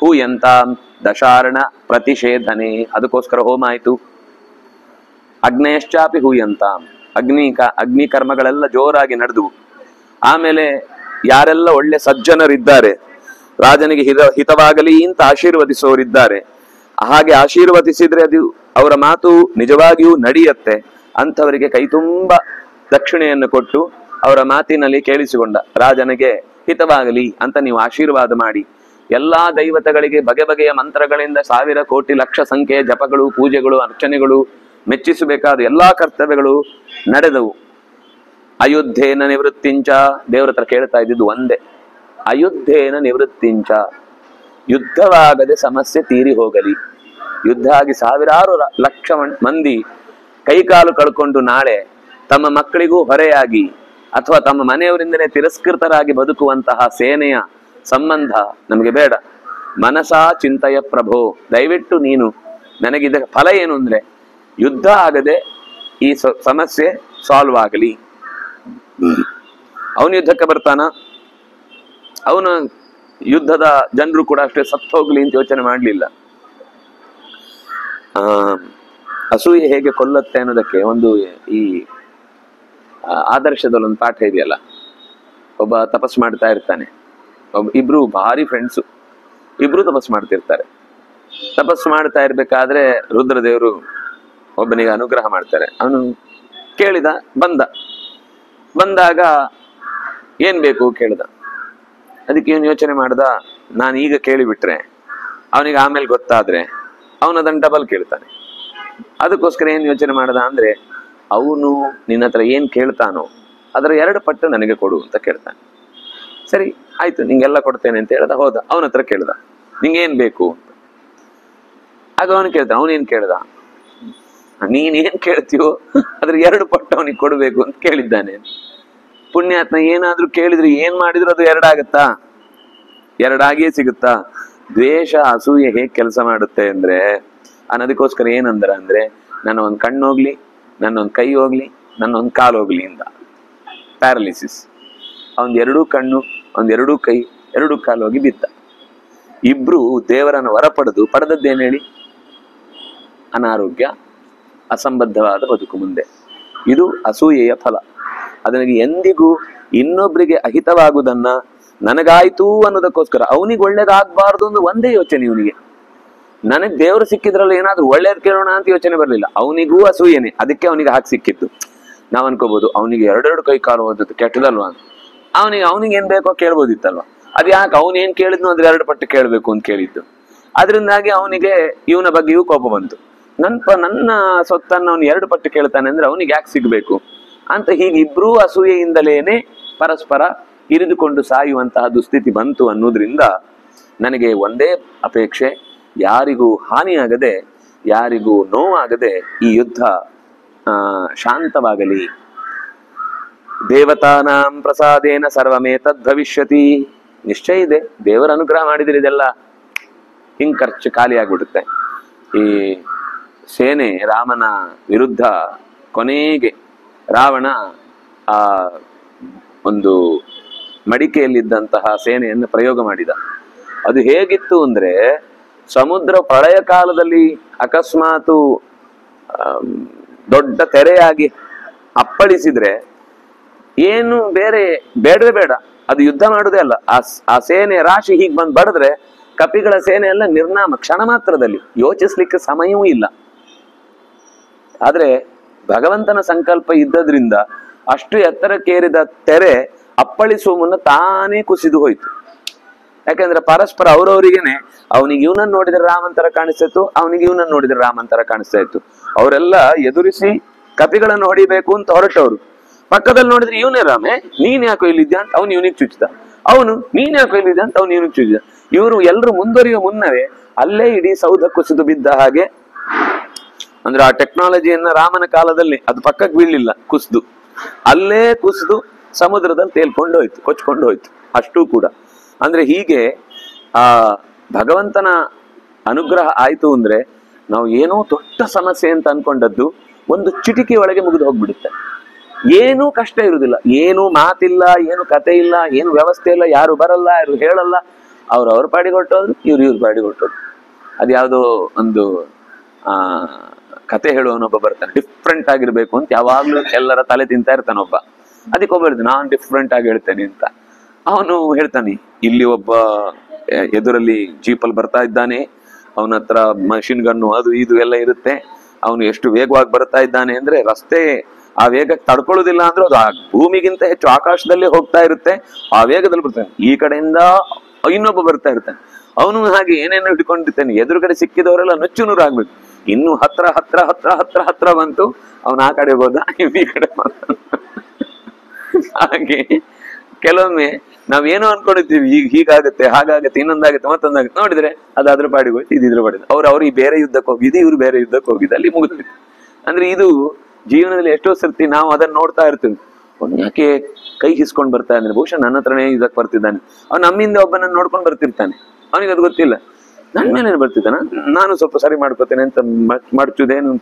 ಹೂಯಂತಾಂ ದಶಾರ್ಣ ಪ್ರತಿಷೇಧನೆ, ಅದಕ್ಕೋಸ್ಕರ ಹೋಮ ಆಯ್ತು. ಅಗ್ನೇಶ್ಚಾಪಿ ಹೂಯಂತಾಂ, ಅಗ್ನಿ ಕರ್ಮಗಳೆಲ್ಲ ಜೋರಾಗಿ ನಡೆದವು. ಆಮೇಲೆ ಯಾರೆಲ್ಲ ಒಳ್ಳೆ ಸಜ್ಜನರಿದ್ದಾರೆ, ರಾಜನಿಗೆ ಹಿತವಾಗಲಿ ಅಂತ ಆಶೀರ್ವದಿಸೋರಿದ್ದಾರೆ, ಹಾಗೆ ಆಶೀರ್ವದಿಸಿದ್ರೆ ಅದು ಅವರ ಮಾತು ನಿಜವಾಗಿಯೂ ನಡೆಯುತ್ತೆ. ಅಂಥವರಿಗೆ ಕೈತುಂಬ ದಕ್ಷಿಣೆಯನ್ನು ಕೊಟ್ಟು ಅವರ ಮಾತಿನಲ್ಲಿ ಕೇಳಿಸಿಕೊಂಡ ರಾಜನಿಗೆ ಹಿತವಾಗಲಿ ಅಂತ ನೀವು ಆಶೀರ್ವಾದ ಮಾಡಿ. ಎಲ್ಲಾ ದೈವತೆಗಳಿಗೆ ಬಗೆ ಬಗೆಯ ಮಂತ್ರಗಳಿಂದ 1000 ಕೋಟಿ ಲಕ್ಷ ಸಂಖ್ಯೆಯ ಜಪಗಳು, ಪೂಜೆಗಳು, ಅರ್ಚನೆಗಳು, ಮೆಚ್ಚಿಸಬೇಕಾದ ಎಲ್ಲಾ ಕರ್ತವ್ಯಗಳು ನಡೆದವು. ಅಯುದ್ಧೇನ ನಿವೃತ್ತಿಂಚ, ದೇವರ ಹತ್ರ ಕೇಳ್ತಾ ಇದ್ದಿದ್ದು ಒಂದೇ, ಅಯುದ್ಧೇನ ನಿವೃತ್ತಿಂಚ, ಯುದ್ಧವಾಗದೆ ಸಮಸ್ಯೆ ತೀರಿ ಹೋಗಲಿ. ಯುದ್ಧ ಆಗಿ 1000 ಲಕ್ಷ ಮಂದಿ ಕೈಕಾಲು ಕಳ್ಕೊಂಡು ನಾಳೆ ತಮ್ಮ ಮಕ್ಕಳಿಗೂ ಹೊರೆಯಾಗಿ ಅಥವಾ ತಮ್ಮ ಮನೆಯವರಿಂದಲೇ ತಿರಸ್ಕೃತರಾಗಿ ಬದುಕುವಂತಹ ಸೇನೆಯ ಸಂಬಂಧ ನಮಗೆ ಬೇಡ. ಮನಸಾ ಚಿಂತೆಯ ಪ್ರಭೋ, ದಯವಿಟ್ಟು ನೀನು ನನಗಿದ ಫಲ ಏನು ಅಂದ್ರೆ ಯುದ್ಧ ಆಗದೆ ಈ ಸಮಸ್ಯೆ ಸಾಲ್ವ್ ಆಗಲಿ. ಅವನು ಯುದ್ಧಕ್ಕೆ ಬರ್ತಾನ, ಅವನ ಯುದ್ಧದ ಜನರು ಕೂಡ ಅಷ್ಟೇ ಸತ್ತು ಹೋಗ್ಲಿ ಅಂತ ಯೋಚನೆ ಮಾಡಲಿಲ್ಲ. ಅಸೂಯೆ ಹೇಗೆ ಕೊಲ್ಲತ್ತೆ ಅನ್ನೋದಕ್ಕೆ ಒಂದು ಈ ಆದರ್ಶದಲ್ಲಿ ಒಂದು ಪಾಠ ಇದೆಯಲ್ಲ. ಒಬ್ಬ ತಪಸ್ ಮಾಡ್ತಾ ಇರ್ತಾನೆ, ಇಬ್ರು ಭಾರಿ ಫ್ರೆಂಡ್ಸು, ಇಬ್ರು ತಪಸ್ ಮಾಡ್ತಿರ್ತಾರೆ. ತಪಸ್ಸು ಮಾಡ್ತಾ ಇರ್ಬೇಕಾದ್ರೆ ರುದ್ರದೇವರು ಒಬ್ಬನಿಗೆ ಅನುಗ್ರಹ ಮಾಡ್ತಾರೆ. ಅವನು ಕೇಳಿದ, ಬಂದಾಗ ಏನ್ ಬೇಕು ಕೇಳಿದ. ಅದಕ್ಕೆ ಇವನು ಯೋಚನೆ ಮಾಡ್ದ, ನಾನು ಈಗ ಕೇಳಿಬಿಟ್ರೆ ಅವನಿಗೆ ಆಮೇಲೆ ಗೊತ್ತಾದ್ರೆ ಅವನು ಅದನ್ನು ಡಬಲ್ ಕೇಳ್ತಾನೆ. ಅದಕ್ಕೋಸ್ಕರ ಏನ್ ಯೋಚನೆ ಮಾಡ್ದ ಅಂದ್ರೆ, ಅವನು ನಿನ್ನ ಹತ್ರ ಏನ್ ಕೇಳ್ತಾನೋ ಅದರ 2 ಪಟ್ಟು ನನಗೆ ಕೊಡು ಅಂತ ಕೇಳ್ತಾನೆ. ಸರಿ ಆಯ್ತು, ನಿಂಗೆಲ್ಲ ಕೊಡ್ತೇನೆ ಅಂತ ಹೇಳ್ದ. ಹೋದ, ಅವನ ಹತ್ರ ಕೇಳ್ದ, ನಿಂಗೇನ್ ಬೇಕು ಅಂತ. ಆಗ ಅವನು ಕೇಳ್ತಾನೆ, ಅವನೇನ್ ಕೇಳ್ದ, ನೀನೇನ್ ಕೇಳ್ತೀವೋ ಅದ್ರ 2 ಪಟ್ಟು ಅವನಿಗೆ ಕೊಡ್ಬೇಕು ಅಂತ ಕೇಳಿದ್ದಾನೆ. ಪುಣ್ಯಾತ್ಮ, ಏನಾದ್ರೂ ಕೇಳಿದ್ರೆ ಏನ್ ಮಾಡಿದ್ರು ಅದು 2 ಆಗುತ್ತಾ? 2 ಆಗಿಯೇ ಸಿಗುತ್ತಾ? ದ್ವೇಷ ಅಸೂಯೆ ಹೇಗ್ ಕೆಲಸ ಮಾಡುತ್ತೆ ಅಂದ್ರೆ, ಅನ್ನೋದಕ್ಕೋಸ್ಕರ ಏನಂದ್ರ ಅಂದ್ರೆ, ನನ್ನ ಒಂದು ಕಣ್ಣು ಹೋಗ್ಲಿ, ನನ್ನೊಂದು ಕೈ ಹೋಗ್ಲಿ, ನನ್ನೊಂದು ಕಾಲು ಹೋಗ್ಲಿ ಇಂದ ಪ್ಯಾರಲಿಸಿಸ್. ಅವನ್ 2 ಕಣ್ಣು, 2 ಕೈ, 2 ಕಾಲು ಹೋಗಿ ಬಿದ್ದ. ಇಬ್ರು ದೇವರನ್ನು ವರ ಪಡೆದದ್ದೇನು ಹೇಳಿ? ಅನಾರೋಗ್ಯ, ಅಸಂಬದ್ಧವಾದ ಬದುಕು ಮುಂದೆ. ಇದು ಅಸೂಯೆಯ ಫಲ. ಅದನಿಗೆ ಎಂದಿಗೂ ಇನ್ನೊಬ್ರಿಗೆ ಅಹಿತವಾಗುವುದನ್ನ ನನಗಾಯ್ತು ಅನ್ನೋದಕ್ಕೋಸ್ಕರ ಅವನಿಗೆ ಒಳ್ಳೇದಾಗಬಾರ್ದು ಒಂದು ಒಂದೇ ಯೋಚನೆ ಇವನಿಗೆ. ನನಗ್ ದೇವರು ಸಿಕ್ಕಿದ್ರಲ್ಲಿ ಏನಾದ್ರೂ ಒಳ್ಳೇದ್ ಕೇಳೋಣ ಅಂತ ಯೋಚನೆ ಬರ್ಲಿಲ್ಲ. ಅವನಿಗೂ ಅಸೂಯೆನೆ, ಅದಕ್ಕೆ ಅವನಿಗೆ ಹಾಗೆ ಸಿಕ್ಕಿತ್ತು. ನಾವ್ ಅನ್ಕೋಬಹುದು ಅವನಿಗೆ 2 ಕೈ ಕಾಲು ಹೋದದ್ದು ಕೆಟ್ಟದಲ್ವಾ ಅಂತ. ಅವನಿಗೆ ಏನ್ ಬೇಕೋ ಕೇಳ್ಬೋದಿತ್ತಲ್ವಾ. ಅದ್ ಯಾಕೆ ಅವನೇನ್ ಕೇಳಿದ್ನು ಅದ್ರ 2 ಪಟ್ಟು ಕೇಳ್ಬೇಕು ಅಂತ ಕೇಳಿದ್ದು. ಅದರಿಂದಾಗಿ ಅವನಿಗೆ ಇವನ ಬಗ್ಗೆಯೂ ಕೋಪ ಬಂತು. ನನ್ನ ಸೊತ್ತನ್ನು ಅವನು 2 ಪಟ್ಟು ಕೇಳ್ತಾನೆ ಅಂದ್ರೆ ಅವನಿಗೆ ಯಾಕೆ ಸಿಗ್ಬೇಕು ಅಂತ. ಹೀಗೆ ಇಬ್ರೂ ಅಸೂಯೆಯಿಂದಲೇನೆ ಪರಸ್ಪರ ಇರಿದುಕೊಂಡು ಸಾಯುವಂತಹ ದುಸ್ಥಿತಿ ಬಂತು ಅನ್ನೋದ್ರಿಂದ ನನಗೆ ಒಂದೇ ಅಪೇಕ್ಷೆ, ಯಾರಿಗೂ ಹಾನಿಯಾಗದೆ, ಯಾರಿಗೂ ನೋವಾಗದೆ ಈ ಯುದ್ಧ ಶಾಂತವಾಗಲಿ. ದೇವತಾನಾಂ ಪ್ರಸಾದೇನ ಸರ್ವಮೇತದ್ ಭವಿಷ್ಯತಿ. ನಿಶ್ಚಯ ಇದೆ, ದೇವರ ಅನುಗ್ರಹ ಮಾಡಿದ್ರೆ ಇದೆಲ್ಲ ಹಿಂಗ್ ಖರ್ಚು ಖಾಲಿ ಆಗ್ಬಿಡುತ್ತೆ. ಈ ಸೇನೆ ರಾಮನ ವಿರುದ್ಧ ಕೊನೆಗೆ ರಾವಣ ಆ ಒಂದು ಮಡಿಕೆಯಲ್ಲಿದ್ದಂತಹ ಸೇನೆಯನ್ನು ಪ್ರಯೋಗ ಮಾಡಿದ. ಅದು ಹೇಗಿತ್ತು ಅಂದ್ರೆ, ಸಮುದ್ರ ಪ್ರಳಯ ಕಾಲದಲ್ಲಿ ಅಕಸ್ಮಾತು ದೊಡ್ಡ ತೆರೆಯಾಗಿ ಅಪ್ಪಳಿಸಿದ್ರೆ ಏನು ಬೇಡವೇ ಬೇಡ, ಅದು ಯುದ್ಧ ಮಾಡುದೇ ಅಲ್ಲ. ಆ ಸೇನೆ ರಾಶಿ ಹೀಗೆ ಬಂದು ಬಡಿದ್ರೆ ಕಪಿಗಳ ಸೇನೆ ಎಲ್ಲ ನಿರ್ನಾಮ, ಕ್ಷಣ ಮಾತ್ರದಲ್ಲಿ, ಯೋಚಿಸ್ಲಿಕ್ಕೆ ಸಮಯವೂ ಇಲ್ಲ. ಆದ್ರೆ ಭಗವಂತನ ಸಂಕಲ್ಪ ಇದ್ದದ್ರಿಂದ ಅಷ್ಟು ಎತ್ತರಕ್ಕೇರಿದ ತೆರೆ ಅಪ್ಪಳಿಸುವ ಮುನ್ನ ತಾನೇ ಕುಸಿದು ಹೋಯ್ತು. ಯಾಕಂದ್ರೆ ಪರಸ್ಪರ ಅವರವರಿಗೇನೆ, ಅವನಿಗೆ ಇವನನ್ನು ನೋಡಿದ್ರೆ ರಾಮಂತರ ಕಾಣಿಸ್ತಾ ಇತ್ತು, ಅವನಿಗೆ ಇವನನ್ನು ನೋಡಿದ್ರೆ ರಾಮಂತರ ಕಾಣಿಸ್ತಾ ಇತ್ತು. ಅವರೆಲ್ಲ ಎದುರಿಸಿ ಕಪಿಗಳನ್ನು ಹೊಡಿಬೇಕು ಅಂತ ಹೊರಟವರು. ಪಕ್ಕದಲ್ಲಿ ನೋಡಿದ್ರೆ ಇವನೇ ರಾಮೇ, ನೀನ್ ಯಾಕೋ ಇಲ್ಲಿದ್ಯಾ ಅಂತ ಅವನು ಇವನಿಗೆ ಚುಚ್ಚಿದ. ಅವನು ನೀನ್ ಯಾಕೋ ಇಲ್ಲಿದ್ಯಾ ಅಂತ ಅವನು ಇವನಿಗೆ ಚುಚ್ಚಿದ. ಇವರು ಎಲ್ಲರೂ ಮುಂದುವರಿಯುವ ಮುನ್ನವೇ ಅಲ್ಲೇ ಇಡೀ ಸೌಧ ಕುಸಿದು ಬಿದ್ದ ಹಾಗೆ. ಅಂದ್ರೆ ಆ ಟೆಕ್ನಾಲಜಿಯನ್ನ ರಾಮನ ಕಾಲದಲ್ಲಿ ಅದು ಪಕ್ಕಕ್ಕೆ ಬೀಳಲಿಲ್ಲ, ಕುಸಿದು ಅಲ್ಲೇ ಕುಸಿದು ಸಮುದ್ರದಲ್ಲಿ ತೇಲ್ಕೊಂಡು ಹೋಯ್ತು, ಕೊಚ್ಕೊಂಡು ಹೋಯ್ತು. ಅಷ್ಟೂ ಕೂಡ ಅಂದ್ರೆ ಹೀಗೆ ಆ ಭಗವಂತನ ಅನುಗ್ರಹ ಆಯ್ತು ಅಂದ್ರೆ ನಾವು ಏನೋ ದೊಡ್ಡ ಸಮಸ್ಯೆ ಅಂತ ಅನ್ಕೊಂಡದ್ದು ಒಂದು ಚಿಟಿಕೆ ಒಳಗೆ ಮುಗಿದು ಹೋಗ್ಬಿಡುತ್ತೆ. ಏನೂ ಕಷ್ಟ ಇರುವುದಿಲ್ಲ, ಏನು ಮಾತಿಲ್ಲ, ಏನು ಕತೆ ಇಲ್ಲ, ಏನು ವ್ಯವಸ್ಥೆ ಇಲ್ಲ, ಯಾರು ಬರಲ್ಲ, ಯಾರು ಹೇಳಲ್ಲ, ಅವ್ರ ಪಾಡಿಗೆ ಹೊರಟೋದ್ರು, ಇವ್ರ ಪಾಡಿಗೆ ಹೊರಟೋದ್ರು. ಅದ್ಯಾವುದೋ ಒಂದು ಕತೆ ಹೇಳುವನೊಬ್ಬ ಬರ್ತಾನೆ, ಡಿಫ್ರೆಂಟ್ ಆಗಿರ್ಬೇಕು ಅಂತ ಯಾವಾಗ್ಲೂ ಎಲ್ಲರ ತಲೆ ತಿಂತಾ ಇರ್ತಾನೊಬ್ಬ. ಅದಕ್ಕೆ ಒಬ್ಬ ಹೇಳ್ತಾನೆ, ನಾನು ಡಿಫ್ರೆಂಟ್ ಆಗಿ ಹೇಳ್ತೇನೆ ಅಂತ. ಅವನು ಹೇಳ್ತಾನೆ, ಇಲ್ಲಿ ಒಬ್ಬ ಎದುರಲ್ಲಿ ಜೀಪಲ್ಲಿ ಬರ್ತಾ ಇದ್ದಾನೆ, ಅವನ ಹತ್ರ ಮಷಿನ್ ಗನ್ನು ಅದು ಇದು ಎಲ್ಲ ಇರುತ್ತೆ. ಅವನು ಎಷ್ಟು ವೇಗವಾಗಿ ಬರ್ತಾ ಇದ್ದಾನೆ ಅಂದ್ರೆ ರಸ್ತೆ ಆ ವೇಗಕ್ಕೆ ತಡ್ಕೊಳ್ಳೋದಿಲ್ಲ ಅಂದ್ರೆ ಅದು ಆ ಭೂಮಿಗಿಂತ ಹೆಚ್ಚು ಆಕಾಶದಲ್ಲೇ ಹೋಗ್ತಾ ಇರುತ್ತೆ, ಆ ವೇಗದಲ್ಲಿ ಬರ್ತಾನೆ. ಈ ಕಡೆಯಿಂದ ಇನ್ನೊಬ್ಬ ಬರ್ತಾ ಇರ್ತಾನೆ, ಅವನು ಹಾಗೆ ಏನೇನು ಹಿಡ್ಕೊಂಡಿರ್ತಾನೆ. ಎದುರುಗಡೆ ಸಿಕ್ಕಿದವರೆಲ್ಲ ನುಚ್ಚು ನೂರು ಆಗ್ಬೇಕು. ಇನ್ನು ಹತ್ರ ಹತ್ರ ಹತ್ರ ಹತ್ರ ಹತ್ರ ಬಂತು, ಅವನು ಆ ಕಡೆ ಹೋದ, ಈ ಕಡೆ ಹಾಗೆ ಕೆಲವೊಮ್ಮೆ ನಾವೇನೋ ಅನ್ಕೊಂಡಿರ್ತೀವಿ, ಹೀಗಾಗುತ್ತೆ, ಹಾಗಾಗತ್ತೆ, ಇನ್ನೊಂದಾಗುತ್ತೆ, ಮತ್ತೊಂದಾಗುತ್ತೆ. ನೋಡಿದ್ರೆ ಅದಾದ್ರೂ ಪಾಡಿಗೆ ಹೋಯ್ತು, ಇದಿದ್ರು ಪಾಡಿಗೆ. ಅವ್ರು ಈ ಬೇರೆ ಯುದ್ಧಕ್ಕೆ ಹೋಗಿದ್ದು, ಇವ್ರು ಬೇರೆ ಯುದ್ಧಕ್ಕೆ ಹೋಗಿದ್ದು, ಅಲ್ಲಿ ಮುಗಿದು. ಅಂದ್ರೆ ಇದು ಜೀವನದಲ್ಲಿ ಎಷ್ಟೋ ಸರ್ತಿ ನಾವು ಅದನ್ನ ನೋಡ್ತಾ ಇರ್ತೀವಿ. ಅವ್ನು ಯಾಕೆ ಕೈ ಹಿಸ್ಕೊಂಡ್ ಬರ್ತಾ ಇದ್ದಾನೆ, ಬಹುಶಃ ನನ್ನ ಹತ್ರನೇ ಯುದ್ಧಕ್ಕೆ ಬರ್ತಿದ್ದಾನೆ. ಅವ್ನು ನಮ್ಮಿಂದ ಒಬ್ಬನನ್ನ ನೋಡ್ಕೊಂಡು ಬರ್ತಿರ್ತಾನೆ, ಅವನಿಗೆ ಅದು ಗೊತ್ತಿಲ್ಲ. ನನ್ನ ಮೇಲೆ ಬರ್ತಿದ್ದಾನ, ನಾನು ಸ್ವಲ್ಪ ಸರಿ ಮಾಡ್ಕೋತೇನೆ ಅಂತ ಮಡ್ಚುದೇನು,